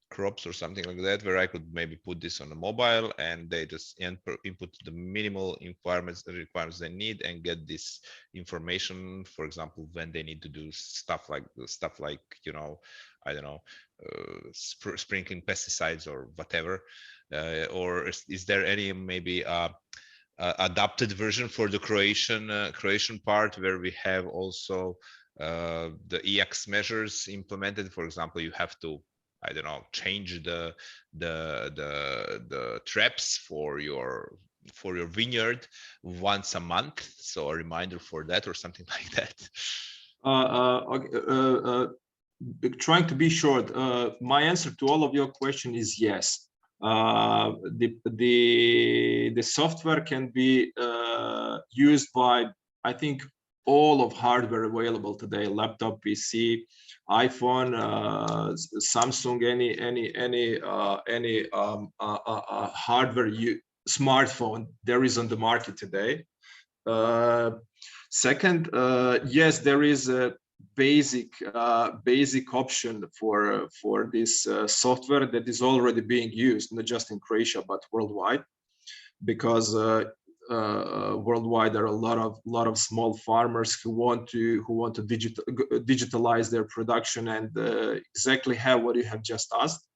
crops or something like that, where I could maybe put this on a mobile and they just input the minimal requirements they need and get this information, for example, when they need to do stuff like you know, I don't know, sprinkling pesticides or whatever, or is there any maybe adapted version for the Croatian part, where we have also the EX measures implemented? For example, you have to, I don't know, change the traps for your vineyard once a month, so a reminder for that or something like that. Trying to be short, my answer to all of your question is yes. The software can be used by, I think, all of hardware available today: laptop, PC, iPhone, Samsung, any hardware smartphone there is on the market today. Second, yes, there is a basic option for this software that is already being used, not just in Croatia but worldwide, because worldwide there are a lot of small farmers who want to digitalize their production and exactly have what you have just asked.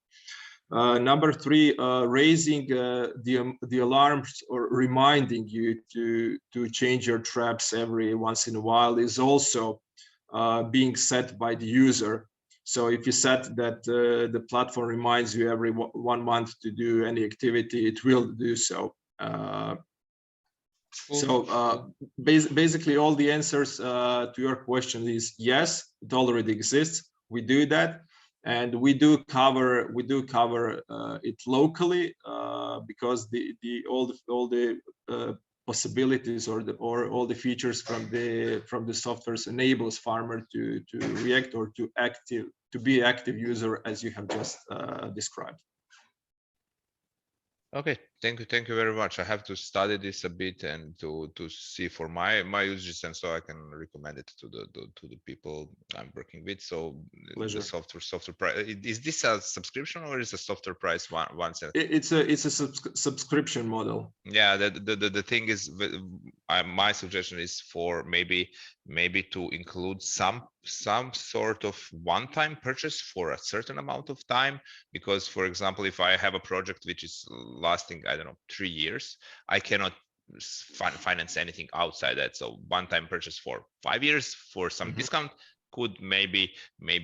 Number three, raising the alarms or reminding you to change your traps every once in a while is also being set by the user. So if you set that the platform reminds you every 1 month to do any activity, it will do so. Basically all the answers to your question is yes, it already exists. We do that, and we do cover it locally because all the possibilities or all the features from the softwares enables farmer to react or to be active user, as you have just described. Okay, thank you very much. I have to study this a bit and to see for my usage, and so I can recommend it to the people I'm working with. So Pleasure. The software price, is this a subscription or is a software price one cent? It's a subscription model. Yeah, the thing is, my suggestion is for maybe to include some sort of one-time purchase for a certain amount of time, because, for example, if I have a project which is lasting, I don't know, 3 years, I cannot finance anything outside that. So one-time purchase for 5 years for some discount could maybe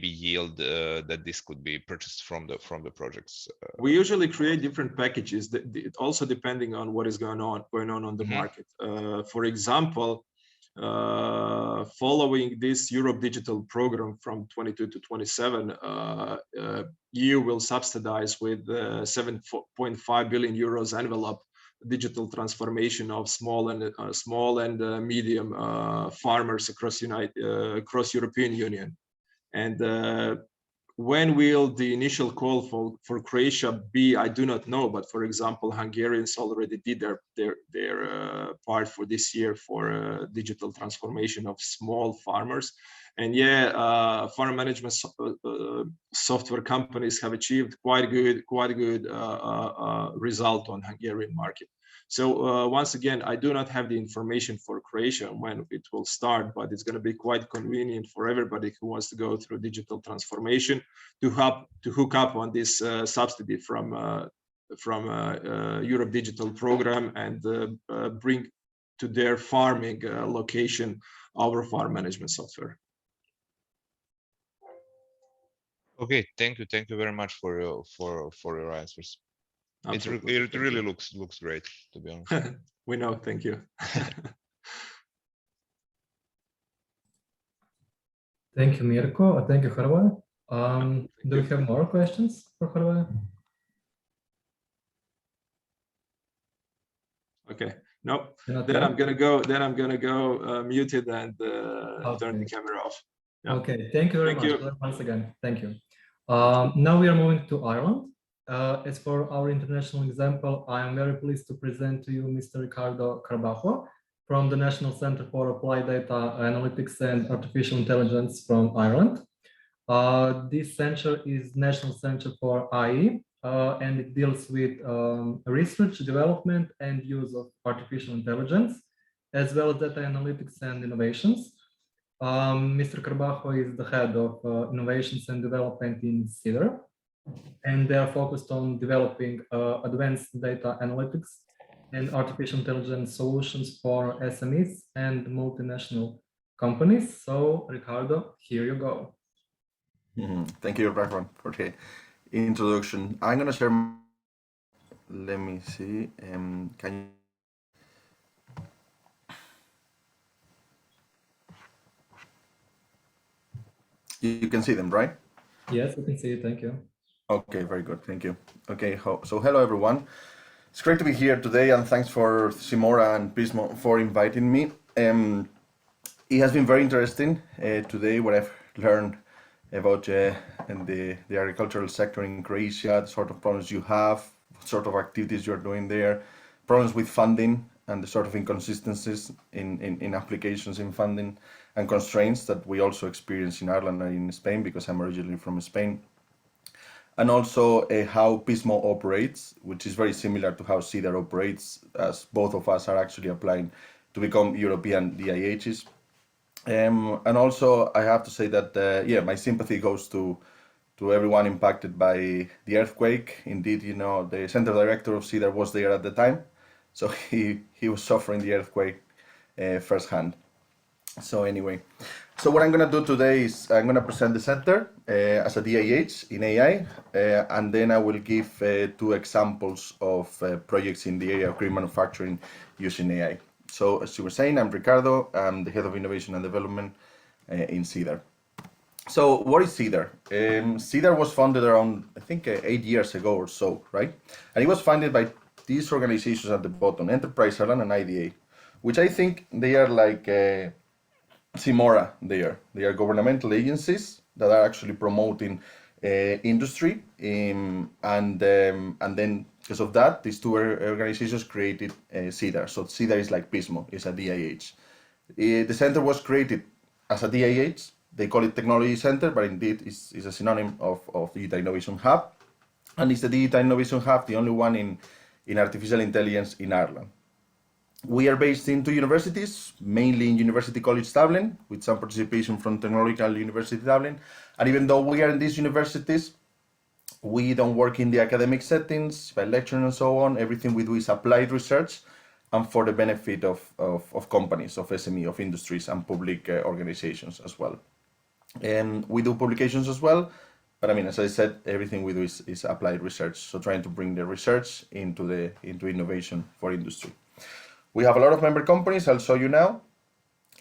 yield that this could be purchased from the projects. We usually create different packages, also depending on what is going on the market. For example, following this Europe Digital program from 22 to 27, EU will subsidize with 7.5 billion euros envelope digital transformation of small and medium farmers across European Union. And when will the initial call for Croatia be? I do not know, but for example, Hungarians already did their part for this year for digital transformation of small farmers. And yeah, farm management software companies have achieved quite a good result on Hungarian market. So once again, I do not have the information for Croatia when it will start, but it's going to be quite convenient for everybody who wants to go through digital transformation to hook up on this subsidy from Europe Digital Program and bring to their farming location our farm management software. Okay, thank you very much for your answers. Absolutely. It really looks great, to be honest. We know, thank you. Thank you, Mirko. Thank you, Hrvoje. Do we have more questions for Hrvoje? Nope. You're not Then there? I'm gonna go. Then I'm gonna go muted and turn the camera off. Yeah. Okay, thank you very Thank much you. once again. Thank you. Now we are moving to Ireland. As for our international example, I am very pleased to present to you Mr. Ricardo Carbajo from the National Centre for Applied Data Analytics and Artificial Intelligence from Ireland. This center is National Center for AI, and it deals with research, development, and use of artificial intelligence, as well as data analytics and innovations. Mr. Carbajo is the head of innovations and development in CeADAR, and they are focused on developing advanced data analytics and artificial intelligence solutions for SMEs and multinational companies. So, Ricardo, here you go. Thank you, Dražen, for the introduction. I'm going to share. Let me see. Can you can see them, right? Yes, I can see it. Thank you. Okay, very good. Thank you. Okay, so hello everyone. It's great to be here today, and thanks for SIMORA and Pismo for inviting me. It has been very interesting today what I've learned about the agricultural sector in Croatia, the sort of problems you have, what sort of activities you're doing there, problems with funding, and the sort of inconsistencies in applications in funding and constraints that we also experience in Ireland and in Spain, because I'm originally from Spain. And also how Pismo operates, which is very similar to how CeADAR operates, as both of us are actually applying to become European DIHs. And also I have to say that, yeah, my sympathy goes to everyone impacted by the earthquake. Indeed, you know, the center director of CeADAR was there at the time, so he was suffering the earthquake firsthand. So anyway, so what I'm going to do today is I'm going to present the center as a DIH in AI, and then I will give 2 examples of projects in the area of green manufacturing using AI. So as you were saying, I'm Ricardo. I'm the head of innovation and development in CeADAR. So what is CeADAR? CeADAR was founded around, I think, 8 years ago or so, right? And it was funded by these organizations at the bottom, Enterprise Ireland and IDA, which I think they are like SIMORA there. They are governmental agencies that are actually promoting industry, and then because of that, these 2 organizations created CeADAR. So CeADAR is like Pismo, is a DIH. The center was created as a DIH. They call it Technology Center, but indeed is a synonym of Digital Innovation Hub, and it's the Digital Innovation Hub, the only one in artificial intelligence in Ireland. We are based in 2 universities, mainly in University College Dublin, with some participation from Technological University Dublin. And even though we are in these universities, we don't work in the academic settings, by lecturing and so on. Everything we do is applied research and for the benefit of companies, of SME, of industries and public organizations as well. And we do publications as well, but I mean, as I said, everything we do is applied research. So trying to bring the research into innovation for industry. We have a lot of member companies, I'll show you now,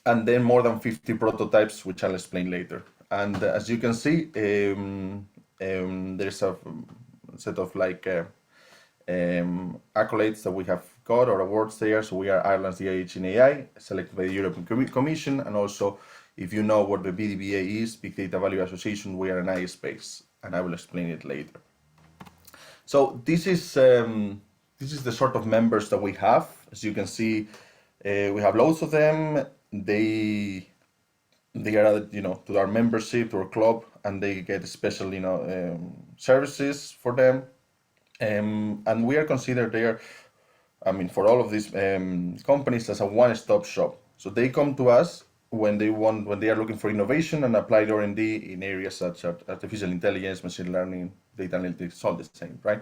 and then more than 50 prototypes, which I'll explain later. And as you can see, there's a set of like accolades that we have got, or awards there. So we are Ireland's DIH in AI, selected by the European Commission, and also, if you know what the BDVA is, Big Data Value Association, we are an AI space, and I will explain it later. So this is the sort of members that we have. As you can see, we have loads of them. They are added, you know, to our membership, to our club, and they get special, you know, services for them. And we are considered there, I mean, for all of these companies as a one-stop shop. So they come to us when they are looking for innovation and applied R&D in areas such as artificial intelligence, machine learning, data analytics, all the same, right?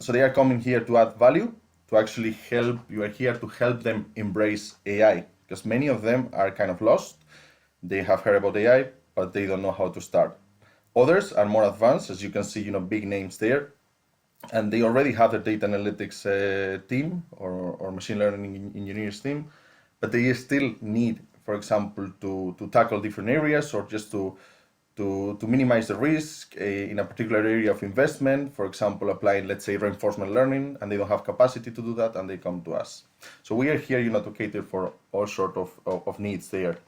So they are coming here to add value, to actually help. You are here to help them embrace AI, because many of them are kind of lost. They have heard about AI, but they don't know how to start. Others are more advanced, as you can see, you know, big names there, and they already have a data analytics team or machine learning engineers team, but they still need, for example, to tackle different areas, or just to to minimize the risk in a particular area of investment, for example, applying, let's say, reinforcement learning, and they don't have capacity to do that, and they come to us. So we are here, to cater for all sorts of needs there.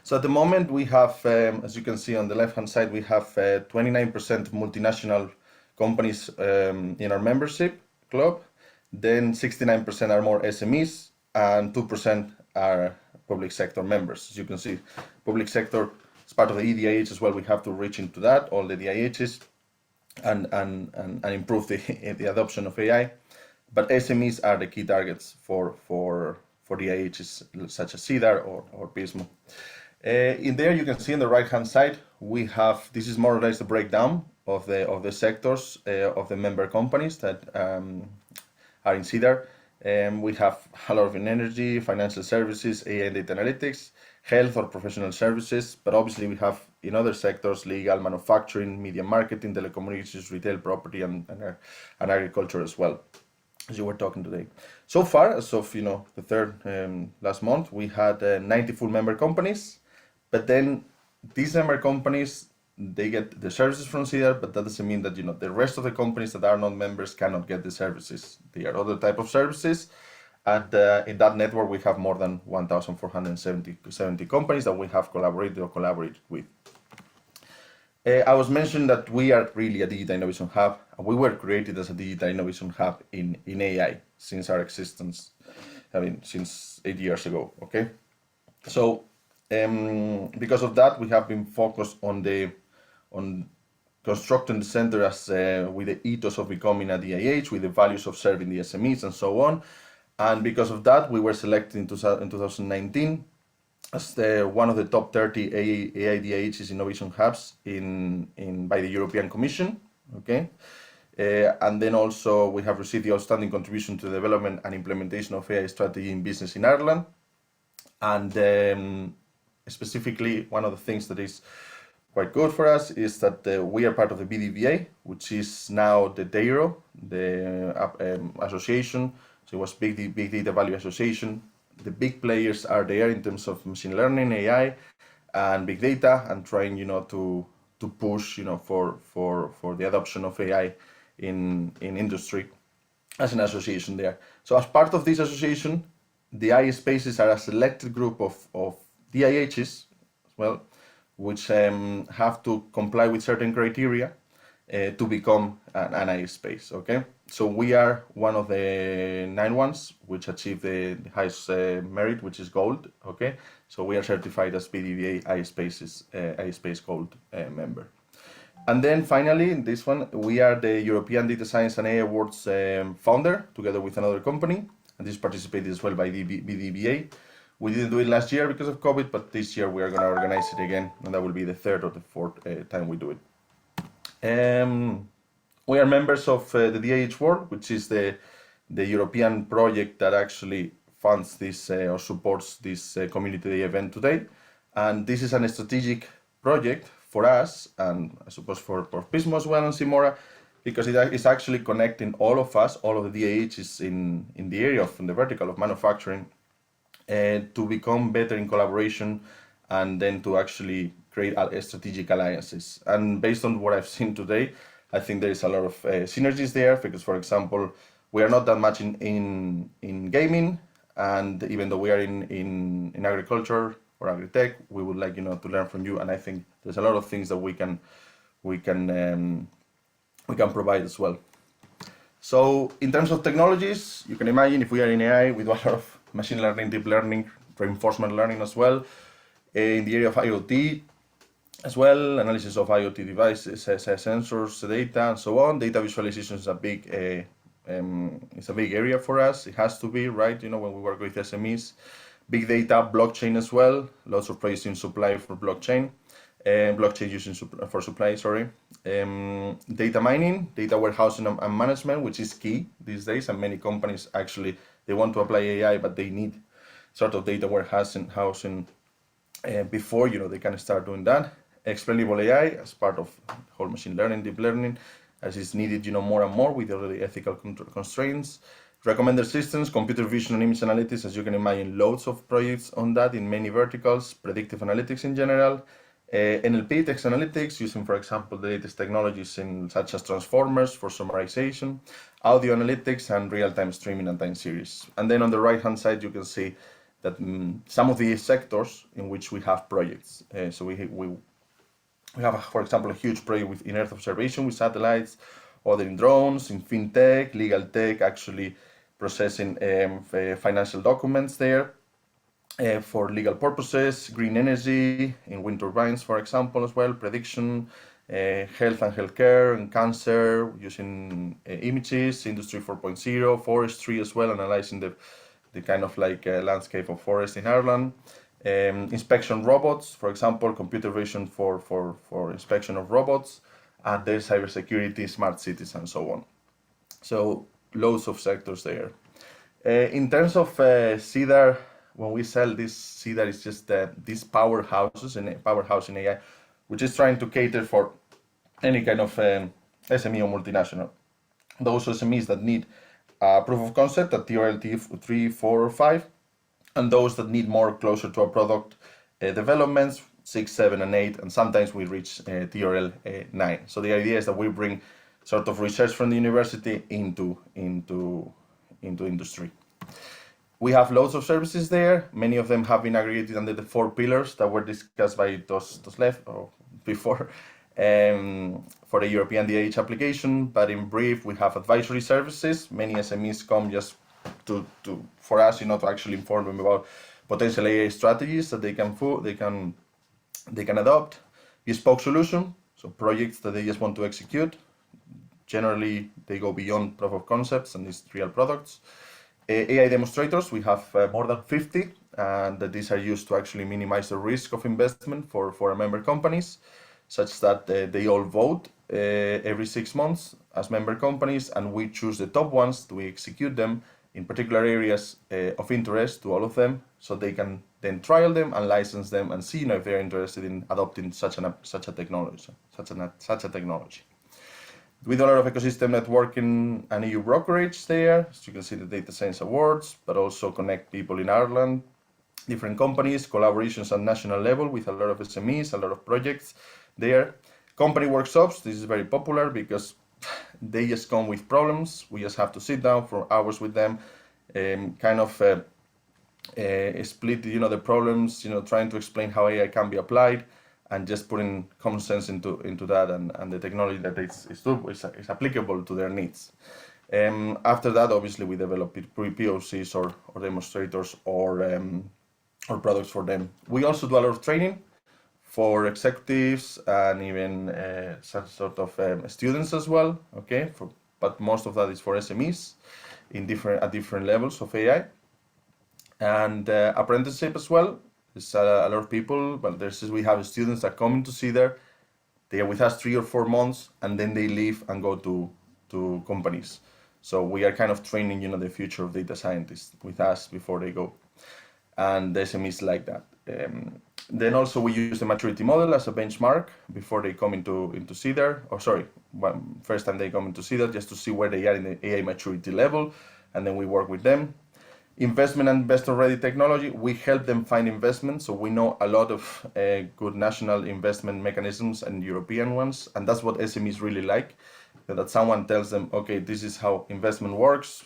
So at the moment, we have, as you can see on the left-hand side, we have 29% multinational companies in our membership club. Then 69% are more SMEs, and 2% are public sector members. As you can see, public sector is part of the EDIH as well. We have to reach into that, all the DIHs, and improve the adoption of AI. But SMEs are the key targets for DIHs such as CeADAR or PISMO. In there, you can see on the right-hand side, we have, this is more or less the breakdown of the sectors of the member companies that are in CeADAR. We have a lot of in energy, financial services, AI and data analytics, health or professional services, but obviously we have in other sectors, legal, manufacturing, media marketing, telecommunications, retail, property, and agriculture as well, as you were talking today. So far, as of the third last month, we had 90 full member companies, but then these member companies, they get the services from CeADAR, but that doesn't mean that the rest of the companies that are not members cannot get the services. They are other type of services, and in that network we have more than 1,470 companies that we have collaborated or collaborate with. I was mentioning that we are really a digital innovation hub, and we were created as a digital innovation hub in AI since our existence, since 8 years ago. Okay, so because of that, we have been focused on constructing the center as with the ethos of becoming a DIH, with the values of serving the SMEs and so on. And because of that, we were selected in 2019 as one of the top 30 AI DIHs innovation hubs by the European Commission. Okay, and then also we have received the outstanding contribution to the development and implementation of AI strategy in business in Ireland. And specifically, one of the things that is quite good for us is that we are part of the BDVA, which is now the DAIRO, the association. So it was Big Data Value Association. The big players are there in terms of machine learning, AI, and big data, and trying, to push, for the adoption of AI in industry as an association there. So as part of this association, the AI spaces are a selected group of DIHs as well, which have to comply with certain criteria to become an AI space. Okay, so we are one of the 9 ones which achieve the highest merit, which is gold. Okay, so we are certified as BDVA AI Space Gold member. And then finally, in this one, we are the European Data Science and AI Awards founder, together with another company, and this participated as well by the BDVA. We didn't do it last year because of COVID, but this year we are going to organize it again, and that will be the 3rd or the 4th time we do it. We are members of the DIH World, which is the European project that actually funds this or supports this community day event today. And this is a strategic project for us, and I suppose for PISMO as well and SIMORA, because it is actually connecting all of us, all of the DIHs in the area of the vertical of manufacturing, to become better in collaboration, and then to actually create strategic alliances. And based on what I've seen today, I think there is a lot of synergies there, because, for example, we are not that much in gaming, and even though we are in agriculture or agri-tech, we would like to learn from you. And I think there's a lot of things that we can provide as well. So in terms of technologies, you can imagine if we are in AI, we do a lot of machine learning, deep learning, reinforcement learning as well. In the area of IoT as well, analysis of IoT devices, sensors, data, and so on. Data visualization is a big area for us. It has to be, right? When we work with SMEs. Big data, blockchain as well. Lots of praise in supply for blockchain. Blockchain using for supply, sorry. Data mining, data warehousing and management, which is key these days. And many companies actually, they want to apply AI, but they need sort of data warehousing before they can start doing that. Explainable AI as part of whole machine learning, deep learning, as is needed more and more with all the ethical constraints. Recommender systems, computer vision and image analytics, as you can imagine, loads of projects on that in many verticals. Predictive analytics in general. NLP, text analytics, using, for example, the latest technologies such as transformers for summarization, audio analytics, and real-time streaming and time series. And then on the right-hand side, you can see that some of the sectors in which we have projects. So we have, for example, a huge project in Earth observation with satellites, other in drones, in fintech, legal tech, actually processing financial documents there. For legal purposes, green energy, in wind turbines, for example, as well, prediction, health and healthcare, and cancer, using images, industry 4.0, forestry as well, analyzing the kind of like landscape of forest in Ireland, inspection robots, for example, computer vision for inspection of robots, and there's cybersecurity, smart cities, and so on. So loads of sectors there. In terms of CeADAR, when we sell this, CeADAR is just these powerhouses and powerhouse in AI, which is trying to cater for any kind of SME or multinational. Those SMEs that need proof of concept at TRL 3, 4, or 5, and those that need more closer to a product developments 6, 7, and 8, and sometimes we reach TRL 9. So the idea is that we bring sort of research from the university into industry. We have loads of services there. Many of them have been aggregated under the 4 pillars that were discussed by Tomislav or before for the European DIH application. But in brief, we have advisory services. Many SMEs come just for us, to actually inform them about potential AI strategies that they can adopt. Bespoke solution, so projects that they just want to execute. Generally, they go beyond proof of concepts and these real products. AI demonstrators, we have more than 50, and these are used to actually minimize the risk of investment for our member companies, such that they all vote every 6 months as member companies, and we choose the top ones to execute them in particular areas of interest to all of them, so they can then trial them and license them and see if they're interested in adopting such a technology. With a lot of ecosystem networking and EU brokerage there, so you can see the Data Science Awards, but also connect people in Ireland, different companies, collaborations at national level with a lot of SMEs, a lot of projects there. Company workshops, this is very popular because they just come with problems. We just have to sit down for hours with them, split the problems, trying to explain how AI can be applied, and just putting common sense into that and the technology that is applicable to their needs. After that, obviously, we develop POCs or demonstrators or products for them. We also do a lot of training for executives and even some sort of students as well. Okay, but most of that is for SMEs at different levels of AI, and apprenticeship as well. There's a lot of people, but we have students that come into CeADAR. They are with us 3 or 4 months, and then they leave and go to companies. So we are kind of training, the future of data scientists with us before they go, and the SMEs like that. Then also we use the maturity model as a benchmark before they come into CeADAR, first time they come into CeADAR, just to see where they are in the AI maturity level, and then we work with them. Investment and investor-ready technology, we help them find investment, so we know a lot of good national investment mechanisms and European ones, and that's what SMEs really like, that someone tells them, okay, this is how investment works.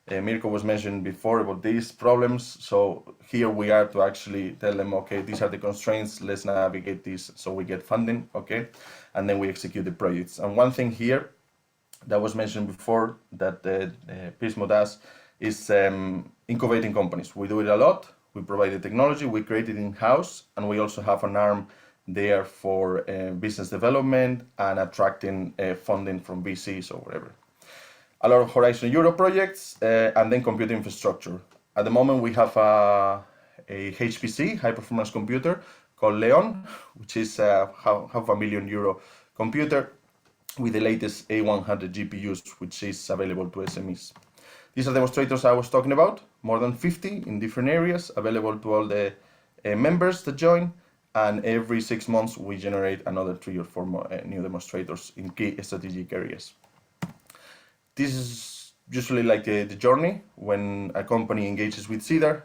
Mirko was mentioned before about these problems, so here we are to actually tell them, okay, these are the constraints, let's navigate these so we get funding, okay, and then we execute the projects. And one thing here that was mentioned before that Pismo does is incubating companies. We do it a lot. We provide the technology, we create it in-house, and we also have an arm there for business development and attracting funding from VCs or whatever. A lot of Horizon Europe projects, and then compute infrastructure. At the moment, we have a HPC, high performance computer, called Leon, which is a €500,000 computer with the latest A100 GPUs, which is available to SMEs. These are demonstrators I was talking about, more than 50 in different areas, available to all the members that join, and every 6 months we generate another 3 or 4 more, new demonstrators in key strategic areas. This is usually like the journey when a company engages with CeADAR.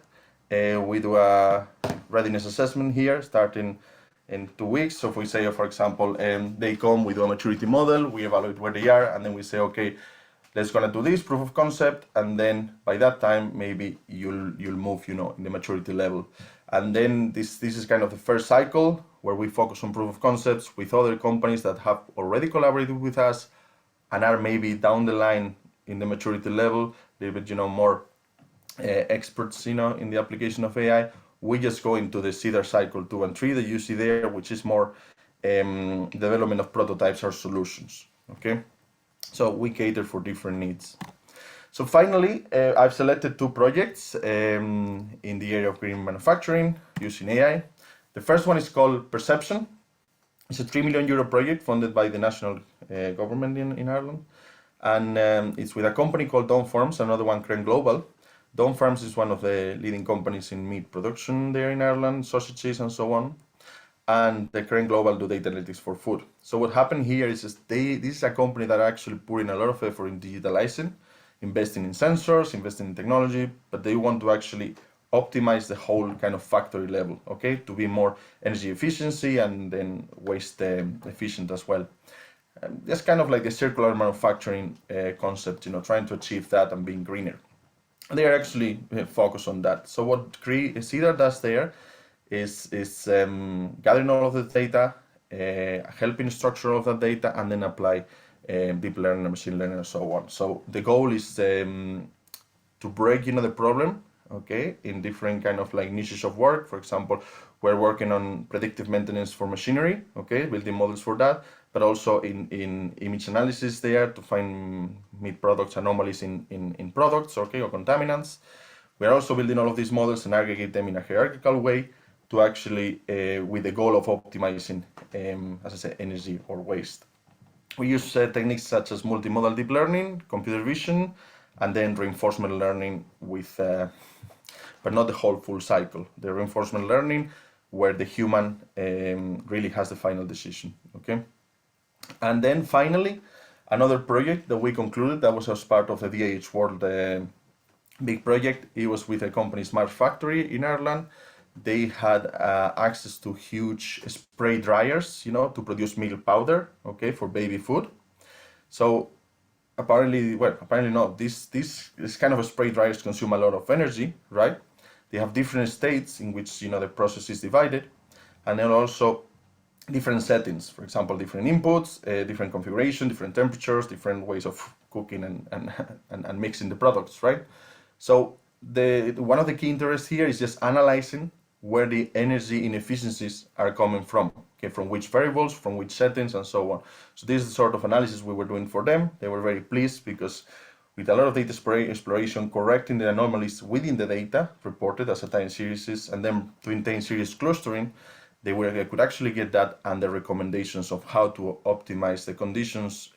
We do a readiness assessment here, starting in 2 weeks. So if we say, for example, they come, we do a maturity model, we evaluate where they are, and then we say, okay, let's gonna do this proof of concept, and then by that time maybe you'll move, you know, in the maturity level. And then this is kind of the first cycle where we focus on proof of concepts with other companies that have already collaborated with us and are maybe down the line in the maturity level, a little bit, you know, more experts, you know, in the application of AI. We just go into the CeADAR cycle 2 and 3 that you see there, which is more development of prototypes or solutions. Okay, so we cater for different needs. So finally, I've selected 2 projects in the area of green manufacturing using AI. The first one is called Perception. It's a €3 million project funded by the national government in Ireland. And it's with a company called Dawn Farms, another one, Kerep Global. Dawn Farms is one of the leading companies in meat production there in Ireland, sausages and so on. And the Kerep Global do data analytics for food. So what happened here is this is a company that actually put in a lot of effort in digitalizing, investing in sensors, investing in technology, but they want to actually optimize the whole kind of factory level, okay, to be more energy efficiency and then waste efficient as well. That's kind of like the circular manufacturing concept, you know, trying to achieve that and being greener. They are actually focused on that. So what CeADAR does there is gathering all of the data, helping structure all of that data, and then apply deep learning and machine learning and so on. So the goal is to break, you know, the problem, okay, in different kind of like niches of work. For example, we're working on predictive maintenance for machinery, okay, building models for that, but also in image analysis there to find meat products anomalies in products, okay, or contaminants. We're also building all of these models and aggregate them in a hierarchical way to actually, with the goal of optimizing, as I said, energy or waste. We use techniques such as multimodal deep learning, computer vision, and then reinforcement learning with, but not the whole full cycle. The reinforcement learning where the human really has the final decision, okay? And then finally, another project that we concluded that was as part of the DIH World big project. It was with a company, Smart Factory in Ireland. They had access to huge spray dryers, you know, to produce milk powder, okay, for baby food. So apparently not. This kind of spray dryers consume a lot of energy, right? They have different states in which, you know, the process is divided, and then also different settings. For example, different inputs, different configuration, different temperatures, different ways of cooking and mixing the products, right? So one of the key interests here is just analyzing where the energy inefficiencies are coming from, okay, from which variables, from which settings, and so on. So this is the sort of analysis we were doing for them. They were very pleased because with a lot of data exploration, correcting the anomalies within the data reported as a time series, and then doing time series clustering, they could actually get that and the recommendations of how to optimize the conditions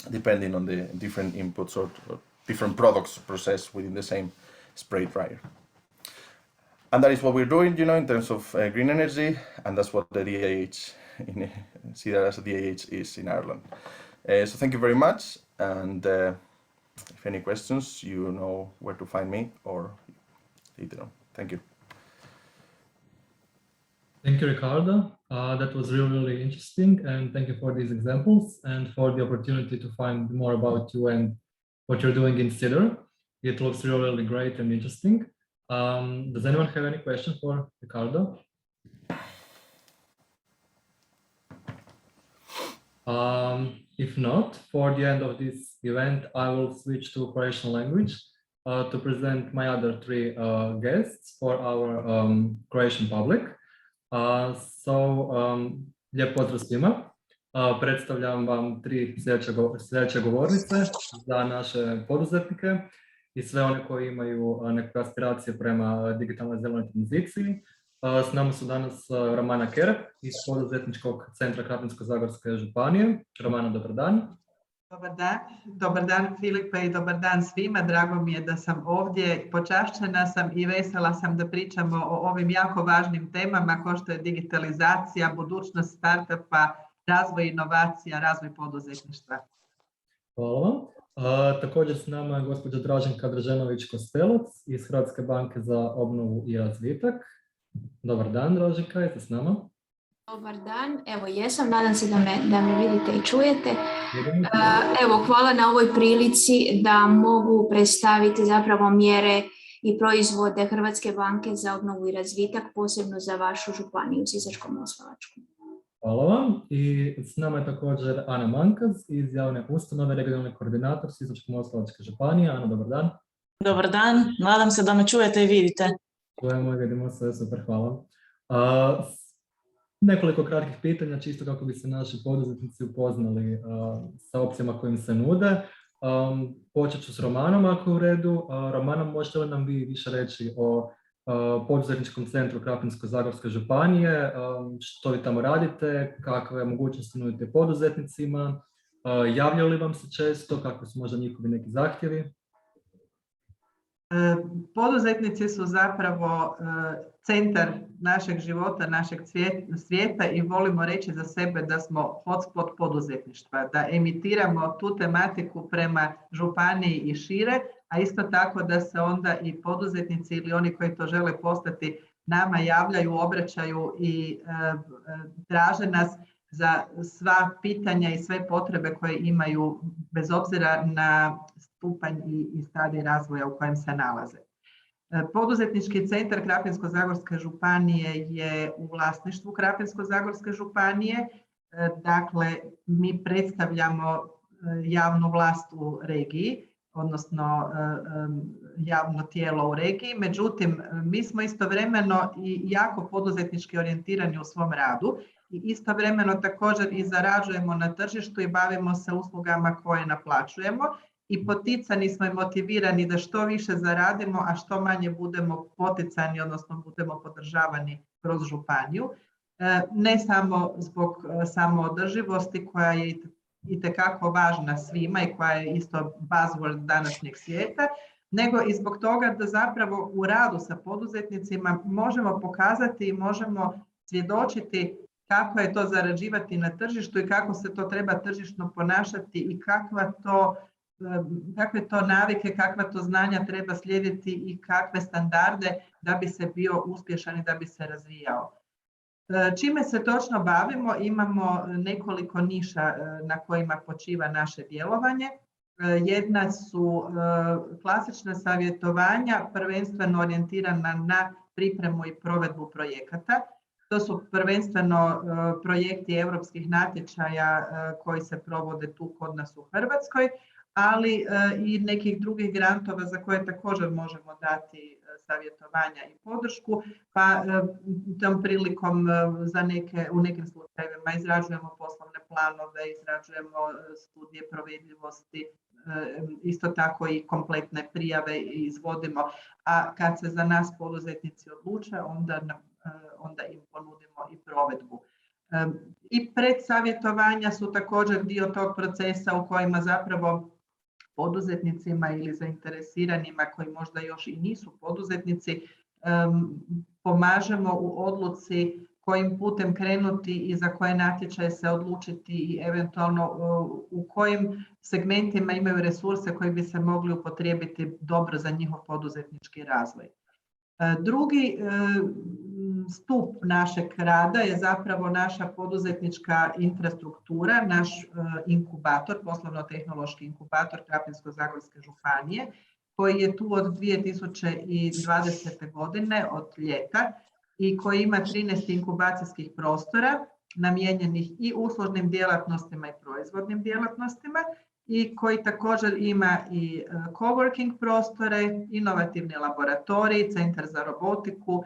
depending on the different inputs or different products processed within the same spray dryer. And that is what we're doing, you know, in terms of green energy, and that's what the DIH, CeADAR as a DIH is in Ireland. So thank you very much, and if any questions, you know where to find me or later on. Thank you. Thank you, Ricardo. That was really, really interesting, and thank you for these examples and for the opportunity to find more about you and what you're doing in CeADAR. It looks really, really great and interesting. Does anyone have any questions for Ricardo? If not, for the end of this event, I will switch to Croatian language to present my other 3 guests for our Croatian public. Lijep pozdrav svima. Predstavljam vam 3 sljedeće govornice za naše poduzetnike i sve one koji imaju neke aspiracije prema digitalnoj zelenoj tranziciji. S nama su danas Romana Kerep iz Poduzetničkog centra Krapinsko-zagorske županije. Romana, dobar dan. Dobar dan Filipe i dobar dan svima. Drago mi je da sam ovdje, počašćena sam i vesela sam da pričamo o ovim jako važnim temama kao što je digitalizacija, budućnost startupa, razvoj inovacija, razvoj poduzetništva. Hvala vam. Također s nama je gospođa Draženka Draženović Kostelac iz Hrvatske banke za obnovu i razvitak. Dobar dan, Draženka, jeste s nama? Dobar dan, evo jesam, nadam se da me vidite i čujete. Evo, hvala na ovoj prilici da mogu predstaviti zapravo mjere i proizvode Hrvatske banke za obnovu i razvitak, posebno za vašu županiju, Sisačko-moslavačku. Hvala vam. I s nama je također Ana Mankas iz javne ustanove, regionalni koordinator Sisačko-moslavačke županije. Ana, dobar dan. Dobar dan, nadam se da me čujete i vidite. Čujemo i vidimo sve, super, hvala. Nekoliko kratkih pitanja, čisto kako bi se naši poduzetnici upoznali sa opcijama kojim se nude. Počet ću s Romanom, ako je u redu. Romana, možete li nam vi više reći o Poduzetničkom centru Krapinsko-zagorske županije, što vi tamo radite, kakve mogućnosti nudite poduzetnicima, javljaju li vam se često, kakvi su možda njihovi neki zahtjevi? Poduzetnici su zapravo centar našeg života, našeg svijeta i volimo reći za sebe da smo hotspot poduzetništva, da emitiramo tu tematiku prema županiji i šire, a isto tako da se onda i poduzetnici ili oni koji to žele postati nama javljaju, obraćaju i traže nas za sva pitanja i sve potrebe koje imaju bez obzira na stupanj i stadij razvoja u kojem se nalaze. Poduzetnički centar Krapinsko-zagorske županije je u vlasništvu Krapinsko-zagorske županije. Dakle, mi predstavljamo javnu vlast u regiji, odnosno javno tijelo u regiji. Međutim, mi smo istovremeno i jako poduzetnički orijentirani u svom radu i istovremeno također i zarađujemo na tržištu i bavimo se uslugama koje naplaćujemo. I poticani smo i motivirani da što više zaradimo, a što manje budemo poticani, odnosno budemo podržavani kroz županiju. Ne samo zbog samoodrživosti koja je itekako važna svima i koja je isto buzzword današnjeg svijeta, nego i zbog toga da zapravo u radu sa poduzetnicima možemo pokazati i možemo svjedočiti kako je to zarađivati na tržištu i kako se to treba tržišno ponašati i kakve to navike, kakva to znanja treba slijediti i kakve standarde da bi se bio uspješan i da bi se razvijao. Čime se točno bavimo? Imamo nekoliko niša na kojima počiva naše djelovanje. Jedna su klasična savjetovanja, prvenstveno orijentirana na pripremu i provedbu projekata. To su prvenstveno projekti europskih natječaja koji se provode tu kod nas u Hrvatskoj, ali i nekih drugih grantova za koje također možemo dati savjetovanja i podršku, pa tom prilikom u nekim slučajevima izrađujemo poslovne planove, izrađujemo studije provedljivosti, isto tako i kompletne prijave izvodimo, a kad se za nas poduzetnici odluče, onda im ponudimo i provedbu. I predsavjetovanja su također dio tog procesa u kojima zapravo poduzetnicima ili zainteresiranima koji možda još i nisu poduzetnici pomažemo u odluci kojim putem krenuti i za koje natječaje se odlučiti i eventualno u kojim segmentima imaju resurse koji bi se mogli upotrijebiti dobro za njihov poduzetnički razvoj. Drugi stup našeg rada je zapravo naša poduzetnička infrastruktura, naš inkubator, poslovno-tehnološki inkubator Krapinsko-zagorske županije, koji je tu od 2020. godine, od ljeta, i koji ima 13 inkubacijskih prostora namijenjenih i uslužnim djelatnostima i proizvodnim djelatnostima, i koji također ima i coworking prostore, inovativni laboratorij, centar za robotiku,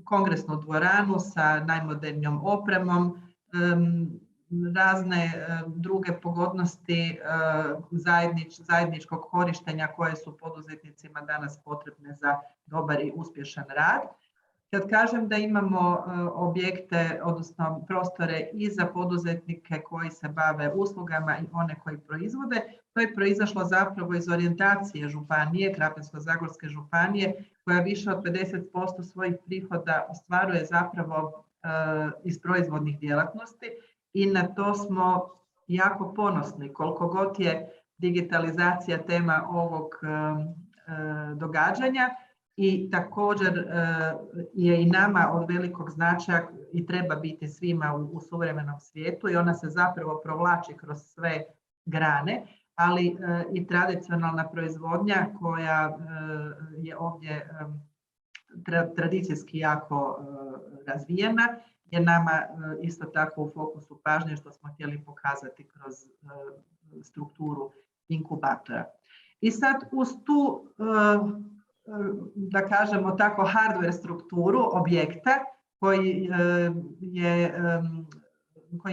kongresnu dvoranu sa najmodernijom opremom, razne druge pogodnosti zajedničkog korištenja koje su poduzetnicima danas potrebne za dobar i uspješan rad. Kad kažem da imamo objekte, odnosno prostore i za poduzetnike koji se bave uslugama i one koji proizvode, to je proizašlo zapravo iz orijentacije županije, Krapinsko-zagorske županije, koja više od 50% svojih prihoda ostvaruje zapravo iz proizvodnih djelatnosti, i na to smo jako ponosni. Koliko god je digitalizacija tema ovog događanja, i također je i nama od velikog značaja i treba biti svima u suvremenom svijetu i ona se zapravo provlači kroz sve grane, ali i tradicionalna proizvodnja koja je ovdje tradicijski jako razvijena je nama isto tako u fokusu pažnje što smo htjeli pokazati kroz strukturu inkubatora. I sad uz tu, da kažemo tako, hardware strukturu objekta koji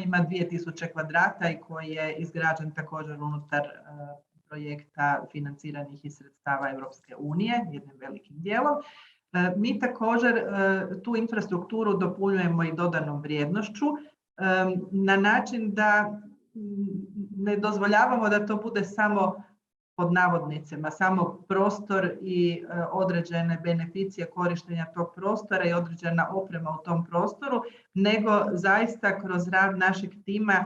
ima 2000 kvadrata i koji je izgrađen također unutar projekta financiranih iz sredstava Europske unije, jednim velikim dijelom. Mi također tu infrastrukturu dopunjujemo i dodanom vrijednošću na način da ne dozvoljavamo da to bude samo pod navodnicima, samo prostor i određene beneficije korištenja tog prostora i određena oprema u tom prostoru, nego zaista kroz rad našeg tima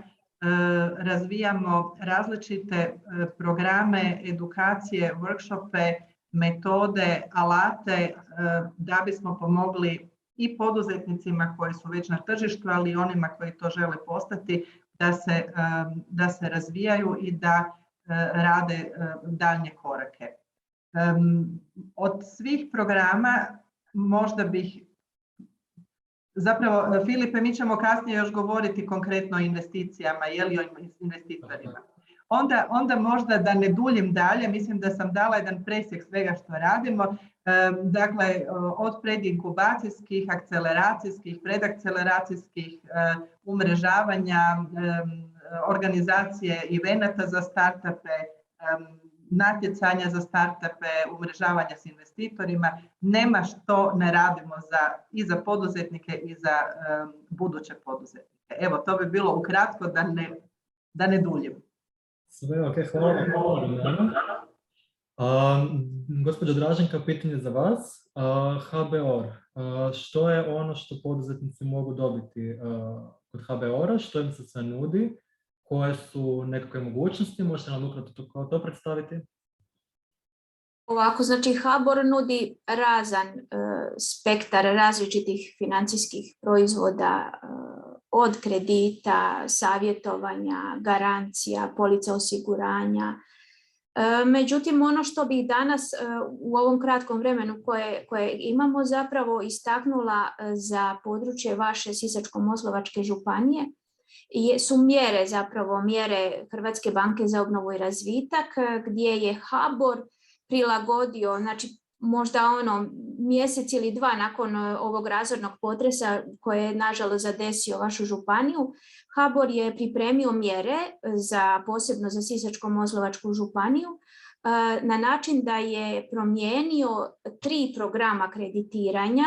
razvijamo različite programe, edukacije, workshope, metode, alate da bismo pomogli i poduzetnicima koji su već na tržištu, ali i onima koji to žele postati, da se razvijaju i da rade daljnje korake. Od svih programa možda bih, zapravo Filipe, mi ćemo kasnije još govoriti konkretno o investicijama, je li o investitorima. Onda možda da ne duljim dalje, mislim da sam dala jedan presjek svega što radimo. Dakle, od predinkubacijskih, akceleracijskih, predakceleracijskih, umrežavanja, organizacije evenata za startupe, natjecanja za startupe, umrežavanja s investitorima. Nema što ne radimo i za poduzetnike i za buduće poduzetnike. Evo, to bi bilo ukratko da ne duljim. Sve, ok, hvala. Gospođo Draženka, pitanje za vas. HBOR, što je ono što poduzetnici mogu dobiti kod HBOR-a, što im se sve nudi, koje su nekakve mogućnosti, možete nam ukratko to predstaviti? Ovako, znači HBOR nudi razan spektar različitih financijskih proizvoda, od kredita, savjetovanja, garancija, polica osiguranja. Međutim, ono što bih danas u ovom kratkom vremenu koje imamo zapravo istaknula za područje vaše Sisačko-moslavačke županije su mjere Hrvatske banke za obnovu i razvitak, gdje je HBOR prilagodio, znači možda mjesec ili dva nakon ovog razornog potresa koje je nažalost zadesio vašu županiju, HBOR je pripremio mjere posebno za Sisačko-moslavačku županiju na način da je promijenio 3 programa kreditiranja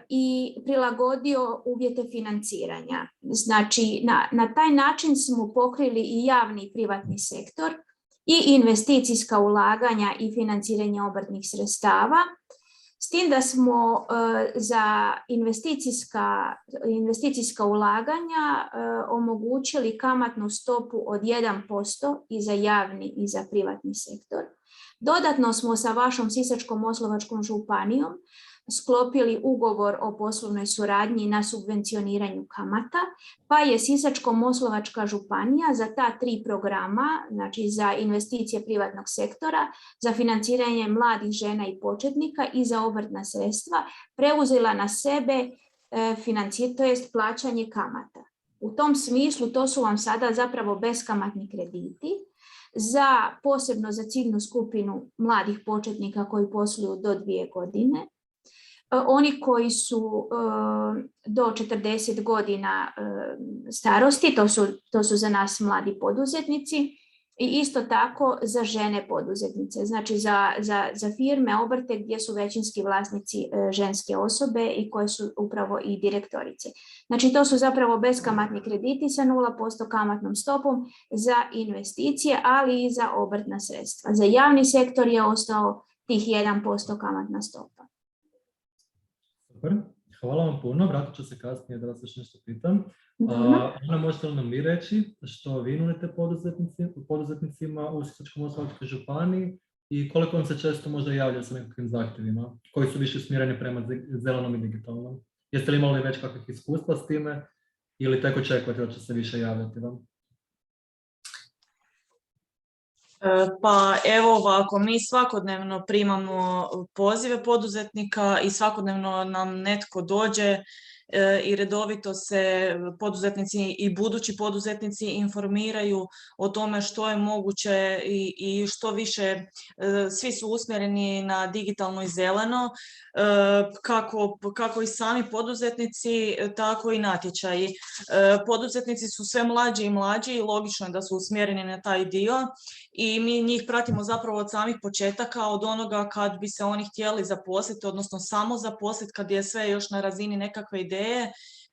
i prilagodio uvjete financiranja. Znači, na taj način smo pokrili i javni i privatni sektor i investicijska ulaganja i financiranje obrtnih sredstava, s tim da smo za investicijska ulaganja omogućili kamatnu stopu od 1% i za javni i za privatni sektor. Dodatno smo sa vašom Sisačko-moslavačkom županijom sklopili ugovor o poslovnoj suradnji na subvencioniranju kamata, pa je Sisačko-moslavačka županija za ta 3 programa, znači za investicije privatnog sektora, za financiranje mladih žena i početnika i za obrtna sredstva, preuzela na sebe plaćanje kamata. U tom smislu to su vam sada zapravo beskamatni krediti, posebno za ciljnu skupinu mladih početnika koji posluju do 2 godine. Oni koji su do 40 godina starosti, to su za nas mladi poduzetnici, i isto tako za žene poduzetnice, znači za firme, obrte gdje su većinski vlasnici ženske osobe i koje su upravo i direktorice. Znači to su zapravo beskamatni krediti sa 0% kamatnom stopom za investicije, ali i za obrtna sredstva. Za javni sektor je ostao tih 1% kamatna stopa. Super, hvala vam puno, vratit ću se kasnije da vas još nešto pitam. Ona, možete li nam vi reći što vi nudite poduzetnicima u Sisačko-moslavačkoj županiji, i koliko vam se često možda javlja sa nekakvim zahtjevima koji su više usmjereni prema zelenom i digitalnom? Jeste li imali već kakvih iskustva s time ili tek očekujete da će se više javljati vam? Pa evo ovako, mi svakodnevno primamo pozive poduzetnika i svakodnevno nam netko dođe i redovito se poduzetnici i budući poduzetnici informiraju o tome što je moguće i što više, svi su usmjereni na digitalno i zeleno, kako i sami poduzetnici, tako i natječaji. Poduzetnici su sve mlađi i mlađi i logično je da su usmjereni na taj dio i mi njih pratimo zapravo od samih početaka, od onoga kad bi se oni htjeli zaposliti, odnosno samo zaposliti, kad je sve još na razini nekakve ideje,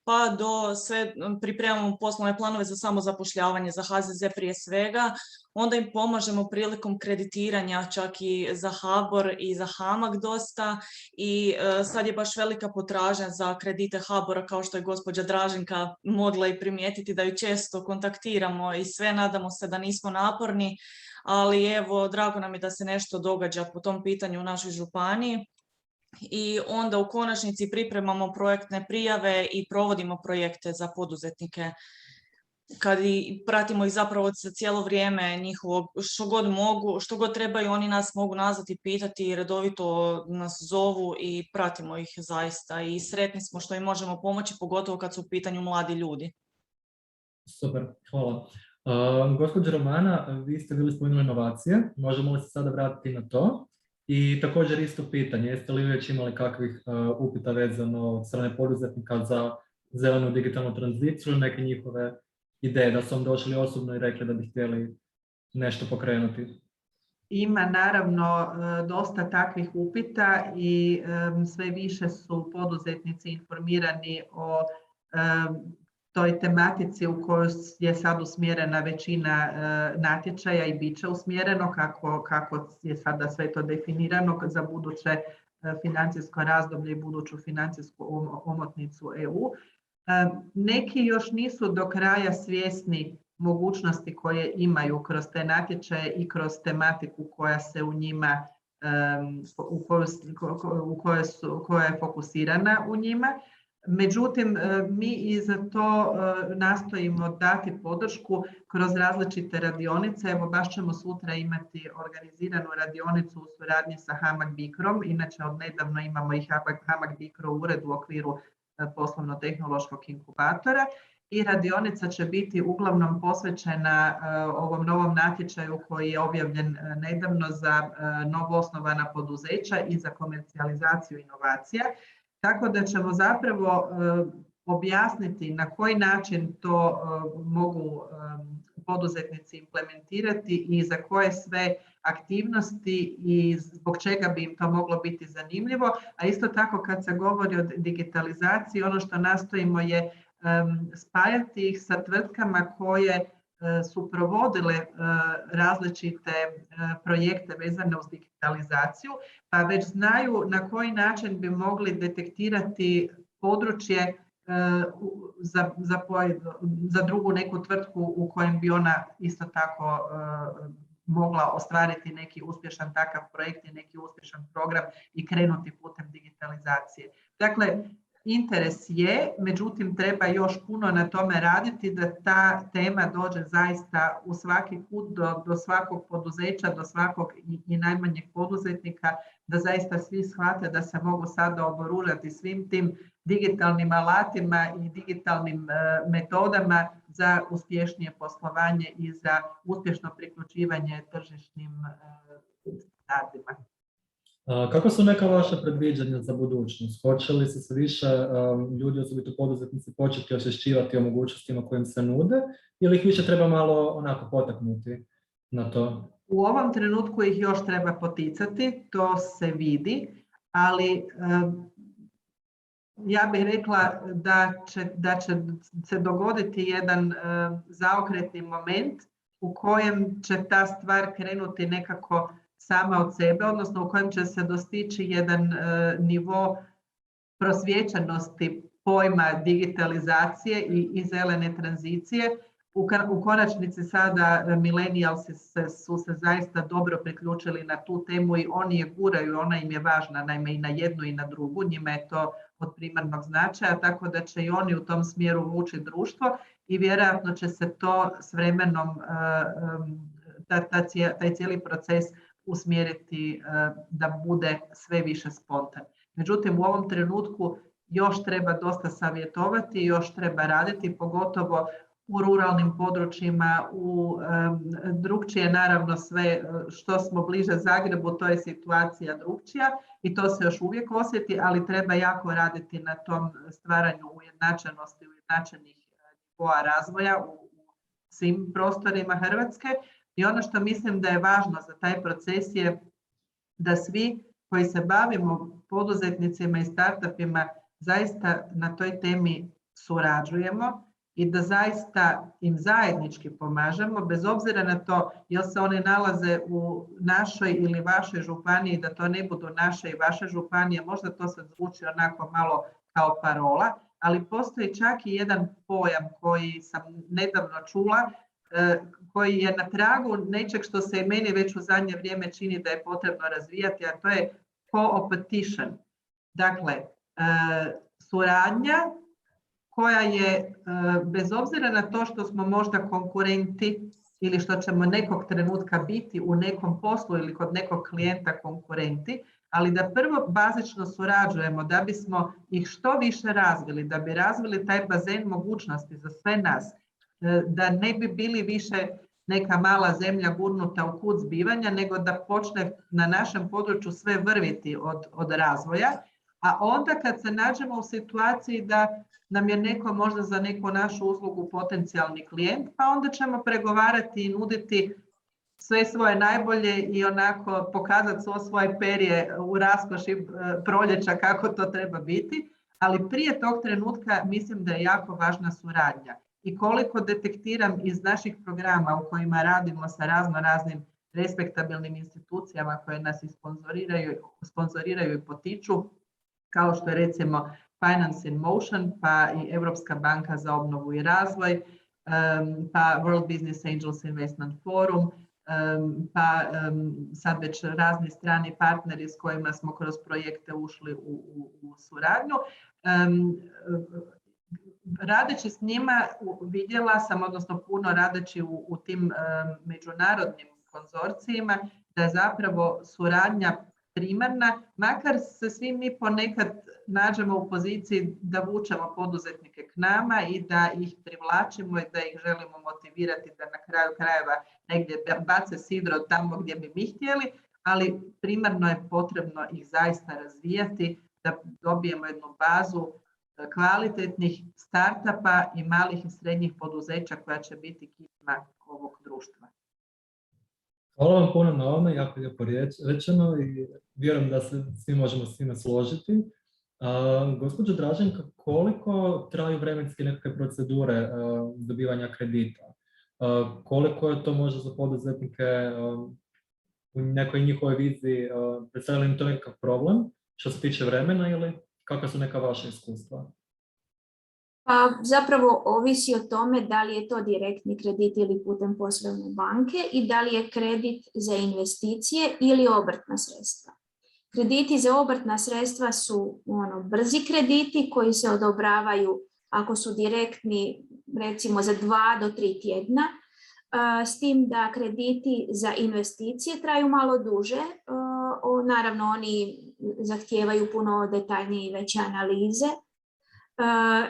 pa do sve pripremamo poslovne planove za samozapošljavanje, za HZZ prije svega, onda im pomažemo prilikom kreditiranja, čak i za HBOR i za HAMAG dosta i sad je baš velika potražnja za kredite HBOR-a, kao što je gospođa Draženka mogla i primijetiti da ju često kontaktiramo i sve, nadamo se da nismo naporni, ali evo, drago nam je da se nešto događa po tom pitanju u našoj županiji. I onda u konačnici pripremamo projektne prijave i provodimo projekte za poduzetnike. Kad i pratimo ih zapravo za cijelo vrijeme njihovog, što god mogu, što god trebaju, oni nas mogu nazvati, pitati, redovito nas zovu i pratimo ih zaista i sretni smo što im možemo pomoći, pogotovo kad su u pitanju mladi ljudi. Super, hvala. Gospođa Romana, vi ste bili spomenuli inovacije, možemo li se sada vratiti na to? I također isto pitanje, jeste li već imali kakvih upita vezano od strane poduzetnika za zelenu digitalnu tranziciju ili neke njihove ideje, da su vam došli osobno i rekli da bi htjeli nešto pokrenuti? Ima naravno dosta takvih upita i sve više su poduzetnici informirani o toj tematici u kojoj je sad usmjerena većina natječaja i bit će usmjereno kako je sada sve to definirano za buduće financijsko razdoblje i buduću financijsku omotnicu EU. Neki još nisu do kraja svjesni mogućnosti koje imaju kroz te natječaje i kroz tematiku koja se u njima, koja je fokusirana u njima. Međutim, mi i za to nastojimo dati podršku kroz različite radionice. Evo, baš ćemo sutra imati organiziranu radionicu u suradnji sa HAMAG BICRO-om. Inače, odnedavno imamo i HAMAG BICRO ured u okviru poslovno-tehnološkog inkubatora. I radionica će biti uglavnom posvećena ovom novom natječaju koji je objavljen nedavno za novoosnovana poduzeća i za komercijalizaciju inovacija. Tako da ćemo zapravo objasniti na koji način to mogu poduzetnici implementirati i za koje sve aktivnosti i zbog čega bi im to moglo biti zanimljivo. A isto tako kad se govori o digitalizaciji, ono što nastojimo je spajati ih sa tvrtkama koje su provodile različite projekte vezane uz digitalizaciju, pa već znaju na koji način bi mogli detektirati područje za drugu neku tvrtku u kojem bi ona isto tako mogla ostvariti neki uspješan takav projekt i neki uspješan program i krenuti putem digitalizacije. Dakle, interes je, međutim treba još puno na tome raditi da ta tema dođe zaista u svaki put do svakog poduzeća, do svakog i najmanjeg poduzetnika, da zaista svi shvate da se mogu sada oboružati svim tim digitalnim alatima i digitalnim metodama za uspješnije poslovanje i za uspješno priključivanje tržišnim standardima. Kako su neka vaša predviđanja za budućnost? Hoće li se više ljudi, osobito poduzetnici, početi osvješćivati o mogućnostima kojim se nude ili ih više treba malo onako potaknuti na to? U ovom trenutku ih još treba poticati, to se vidi, ali ja bih rekla da će se dogoditi jedan zaokretni moment u kojem će ta stvar krenuti nekako sama od sebe, odnosno u kojem će se dostići jedan nivo prosvjećenosti pojma digitalizacije i zelene tranzicije, U konačnici sada milenijalsi su se zaista dobro priključili na tu temu i oni je guraju, ona im je važna, naime i na jednu i na drugu, njima je to od primarnog značaja, tako da će i oni u tom smjeru vući društvo i vjerojatno će se to s vremenom, taj cijeli proces usmjeriti da bude sve više spontan. Međutim, u ovom trenutku još treba dosta savjetovati, još treba raditi, pogotovo u ruralnim područjima, drugčije naravno sve što smo bliže Zagrebu, to je situacija drugčija i to se još uvijek osjeti, ali treba jako raditi na tom stvaranju ujednačenosti, ujednačenih nivoa razvoja u svim prostorima Hrvatske. I ono što mislim da je važno za taj proces je da svi koji se bavimo poduzetnicima i startupima zaista na toj temi surađujemo i da zaista im zajednički pomažemo, bez obzira na to jel se one nalaze u našoj ili vašoj županiji, da to ne budu naše i vaše županije, možda to sad zvuči onako malo kao parola, ali postoji čak i jedan pojam koji sam nedavno čula, koji je na tragu nečeg što se i meni već u zadnje vrijeme čini da je potrebno razvijati, a to je co-opetition. Dakle, suradnja koja je, bez obzira na to što smo možda konkurenti ili što ćemo nekog trenutka biti u nekom poslu ili kod nekog klijenta konkurenti, ali da prvo bazično surađujemo da bismo ih što više razvili, da bi razvili taj bazen mogućnosti za sve nas, da ne bi bili više neka mala zemlja gurnuta u kut zbivanja, nego da počne na našem području sve vrviti od razvoja, a onda kad se nađemo u situaciji da nam je neko možda za neku našu uslugu potencijalni klijent, pa onda ćemo pregovarati i nuditi sve svoje najbolje i onako pokazati svo svoje perje u raskoši proljeća kako to treba biti, ali prije tog trenutka mislim da je jako važna suradnja. I koliko detektiram iz naših programa u kojima radimo sa raznim respektabilnim institucijama koje nas sponzoriraju i potiču, kao što je recimo Finance in Motion, pa i Europska banka za obnovu i razvoj, pa World Business Angels Investment Forum, pa sad već razni strani partneri s kojima smo kroz projekte ušli u suradnju. Radeći s njima vidjela sam, odnosno puno radeći u tim međunarodnim konzorcijima, da je zapravo suradnja primarna, makar se svi mi ponekad nađemo u poziciji da vučemo poduzetnike k nama i da ih privlačimo i da ih želimo motivirati da na kraju krajeva negdje bace sidro tamo gdje bi mi htjeli, ali primarno je potrebno ih zaista razvijati da dobijemo jednu bazu kvalitetnih startupa i malih i srednjih poduzeća koja će biti kičma ovog društva. Hvala vam puno na ovome, jako lijepo rečeno i vjerujem da se svi možemo s time složiti. Gospođo Draženka, koliko traju vremenske nekakve procedure dobivanja kredita? Koliko je to možda za poduzetnike u nekoj njihovoj viziji, predstavlja im to nekakav problem što se tiče vremena ili kakva su neka vaša iskustva? Pa zapravo ovisi o tome da li je to direktni kredit ili putem poslovne banke i da li je kredit za investicije ili obrtna sredstva. Krediti za obrtna sredstva su brzi krediti koji se odobravaju ako su direktni recimo za 2 do 3 tjedna, s tim da krediti za investicije traju malo duže. Naravno oni zahtijevaju puno detaljnije i veće analize.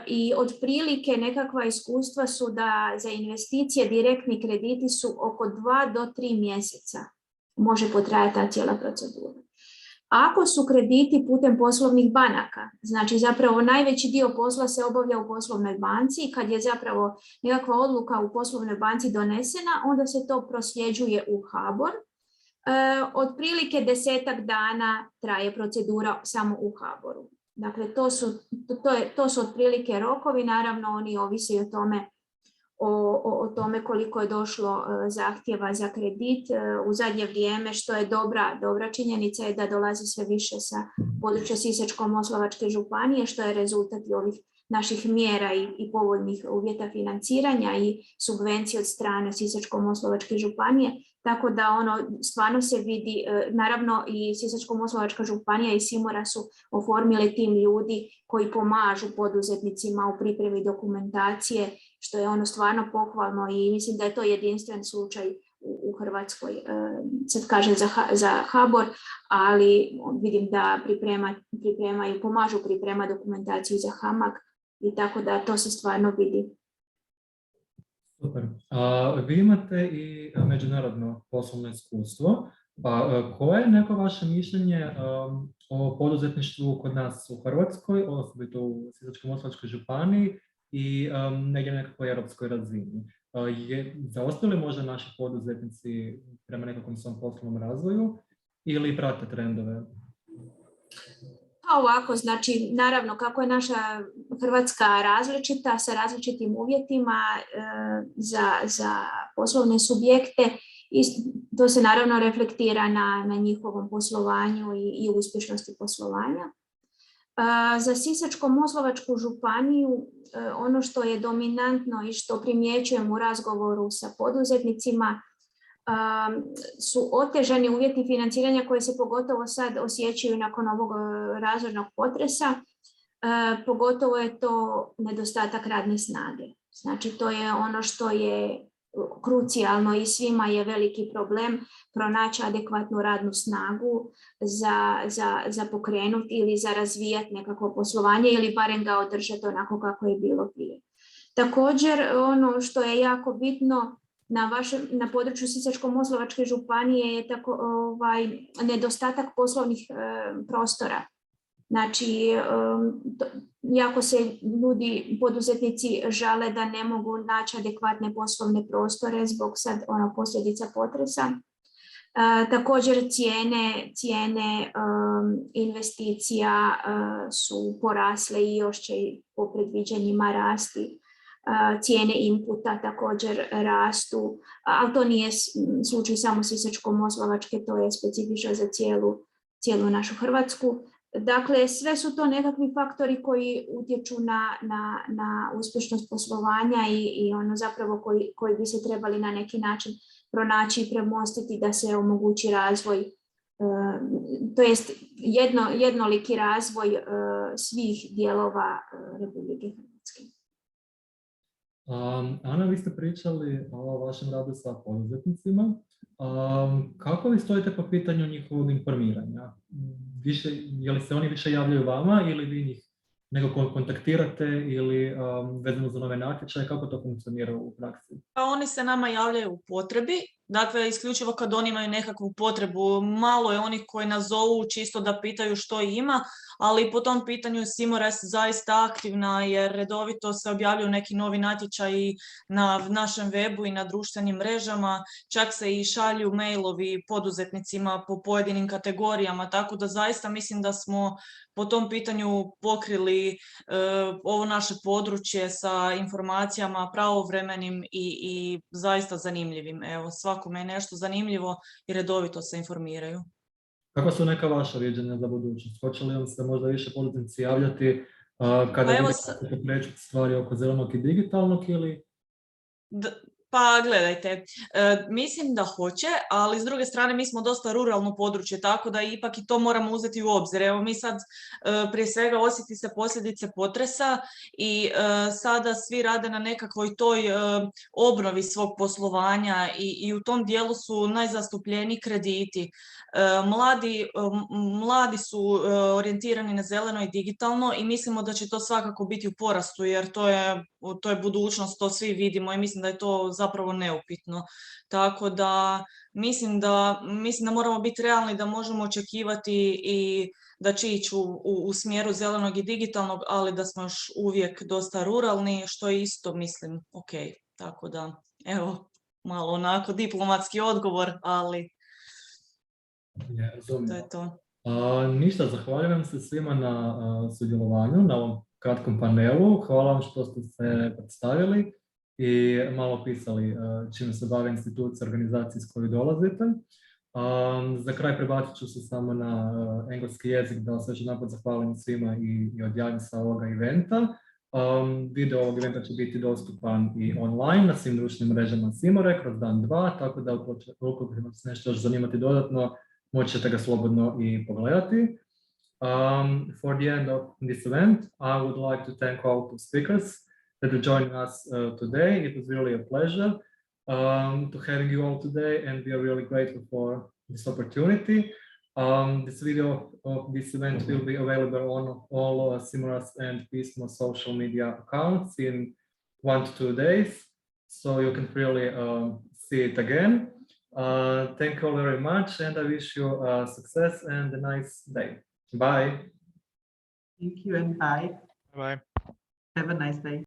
I otprilike nekakva iskustva su da za investicije direktni krediti su oko 2 do 3 mjeseca može potrajati ta cijela procedura. Ako su krediti putem poslovnih banaka, znači zapravo najveći dio posla se obavlja u poslovnoj banci i kad je zapravo nekakva odluka u poslovnoj banci donesena, onda se to prosljeđuje u HBOR. Otprilike 10-ak dana traje procedura samo u HBOR-u. Dakle, to su otprilike rokovi, naravno oni ovise i o tome, o tome koliko je došlo zahtjeva za kredit. U zadnje vrijeme, što je dobra činjenica je da dolazi sve više sa područja Sisačko-moslavačke županije, što je rezultat i ovih naših mjera i povoljnih uvjeta financiranja i subvencije od strane Sisačko-moslavačke županije, tako da stvarno se vidi, naravno i Sisačko-moslavačka županija i SIMORA su oformili tim ljudi koji pomažu poduzetnicima u pripremi dokumentacije, što je stvarno pohvalno i mislim da je to jedinstven slučaj u Hrvatskoj, sad kažem za HBOR, ali vidim da pripremaju, pomažu priprema dokumentaciju za HAMAG i tako da to se stvarno vidi. Super. Vi imate i međunarodno poslovno iskustvo. Koje je neko vaše mišljenje o poduzetništvu kod nas u Hrvatskoj, osobito u Sisačko-moslavačkoj županiji i negdje nekakvoj europskoj razini? Zaostali možda naši poduzetnici prema nekakvom svom poslovnom razvoju ili prate trendove? Ovako, znači, naravno, kako je naša Hrvatska različita, sa različitim uvjetima za poslovne subjekte, i to se naravno reflektira na njihovom poslovanju i uspješnosti poslovanja. Za Sisačko-moslavačku županiju ono što je dominantno i što primjećujem u razgovoru sa poduzetnicima su otežani uvjeti financiranja koji se pogotovo sad osjećaju nakon ovog razornog potresa. Pogotovo je to nedostatak radne snage. Znači to je ono što je krucijalno i svima je veliki problem pronaći adekvatnu radnu snagu za pokrenuti ili za razvijati nekako poslovanje ili barem ga održati onako kako je bilo prije. Također ono što je jako bitno na području Sisačko-moslavačke županije je nedostatak poslovnih prostora. Znači, jako se ljudi, poduzetnici žale da ne mogu naći adekvatne poslovne prostore zbog sad posljedica potresa. Također cijene investicija su porasle i još će po predviđanjima rasti. Cijene inputa također rastu, ali to nije slučaj samo Sisačko-moslavačke, to je specifično za cijelu našu Hrvatsku. Dakle, sve su to nekakvi faktori koji utječu na uspješnost poslovanja i ono zapravo koji bi se trebali na neki način pronaći i premostiti da se omogući razvoj, to jest jednoliki razvoj svih dijelova Republike Hrvatske. Ana, vi ste pričali o vašem radu sa poduzetnicima. Kako vi stojite po pitanju njihovog informiranja? Je li se oni više javljaju vama ili vi njih nekako kontaktirate ili vezano za nove natječaje? Kako to funkcionira u praksi? Oni se nama javljaju u potrebi. Dakle, isključivo kad oni imaju nekakvu potrebu, malo je onih koji nas zovu čisto da pitaju što ima, ali po tom pitanju SIMORA je zaista aktivna jer redovito se objavljuju neki novi natječaji na našem webu i na društvenim mrežama, čak se i šalju mailovi poduzetnicima po pojedinim kategorijama, tako da zaista mislim da smo po tom pitanju pokrili ovo naše područje sa informacijama pravovremenim i zaista zanimljivim. Evo, svakome je nešto zanimljivo i redovito se informiraju. Kako su neka vaša viđenja za budućnost? Hoće li vam se možda više poduzetnici javljati kada se pokreću stvari oko zelenog i digitalnog ili? Pa gledajte, mislim da hoće, ali s druge strane mi smo dosta ruralno područje, tako da ipak i to moramo uzeti u obzir. Evo mi sad prije svega osjeti se posljedice potresa i sada svi rade na nekakvoj toj obnovi svog poslovanja i u tom dijelu su najzastupljeniji krediti. Mladi su orijentirani na zeleno i digitalno i mislimo da će to svakako biti u porastu jer to je budućnost, to svi vidimo i mislim da je to zapravo neupitno. Tako da mislim da moramo biti realni da možemo očekivati i da će ići u smjeru zelenog i digitalnog, ali da smo još uvijek dosta ruralni, što je isto mislim ok. Tako da evo malo onako diplomatski odgovor, ali to je to. Ništa, zahvaljujem se svima na sudjelovanju na ovom kratkom panelu. Hvala vam što ste se predstavili i malo opisali čime se bave institucije, organizacije s koje dolazite. Za kraj prebacit ću se samo na engleski jezik da se još jedanput zahvalim svima i odjavim sa ovoga eventa. Video ovog eventa će biti dostupan i online na svim društvenim mrežama SIMORE kroz dan 2, tako da ukoliko vas nešto još zanimati dodatno, moći ćete ga slobodno i pogledati. For the end of this event, I would like to thank all two speakers that are joining us today. It was really a pleasure to having you all today, and we are really grateful for this opportunity. This video of this event will be available on all SIMORA's and PISMO social media accounts in 1 to 2 days, so you can really see it again. Thank you all very much, and I wish you success and a nice day. Bye. Thank you and bye. Bye. Have a nice day.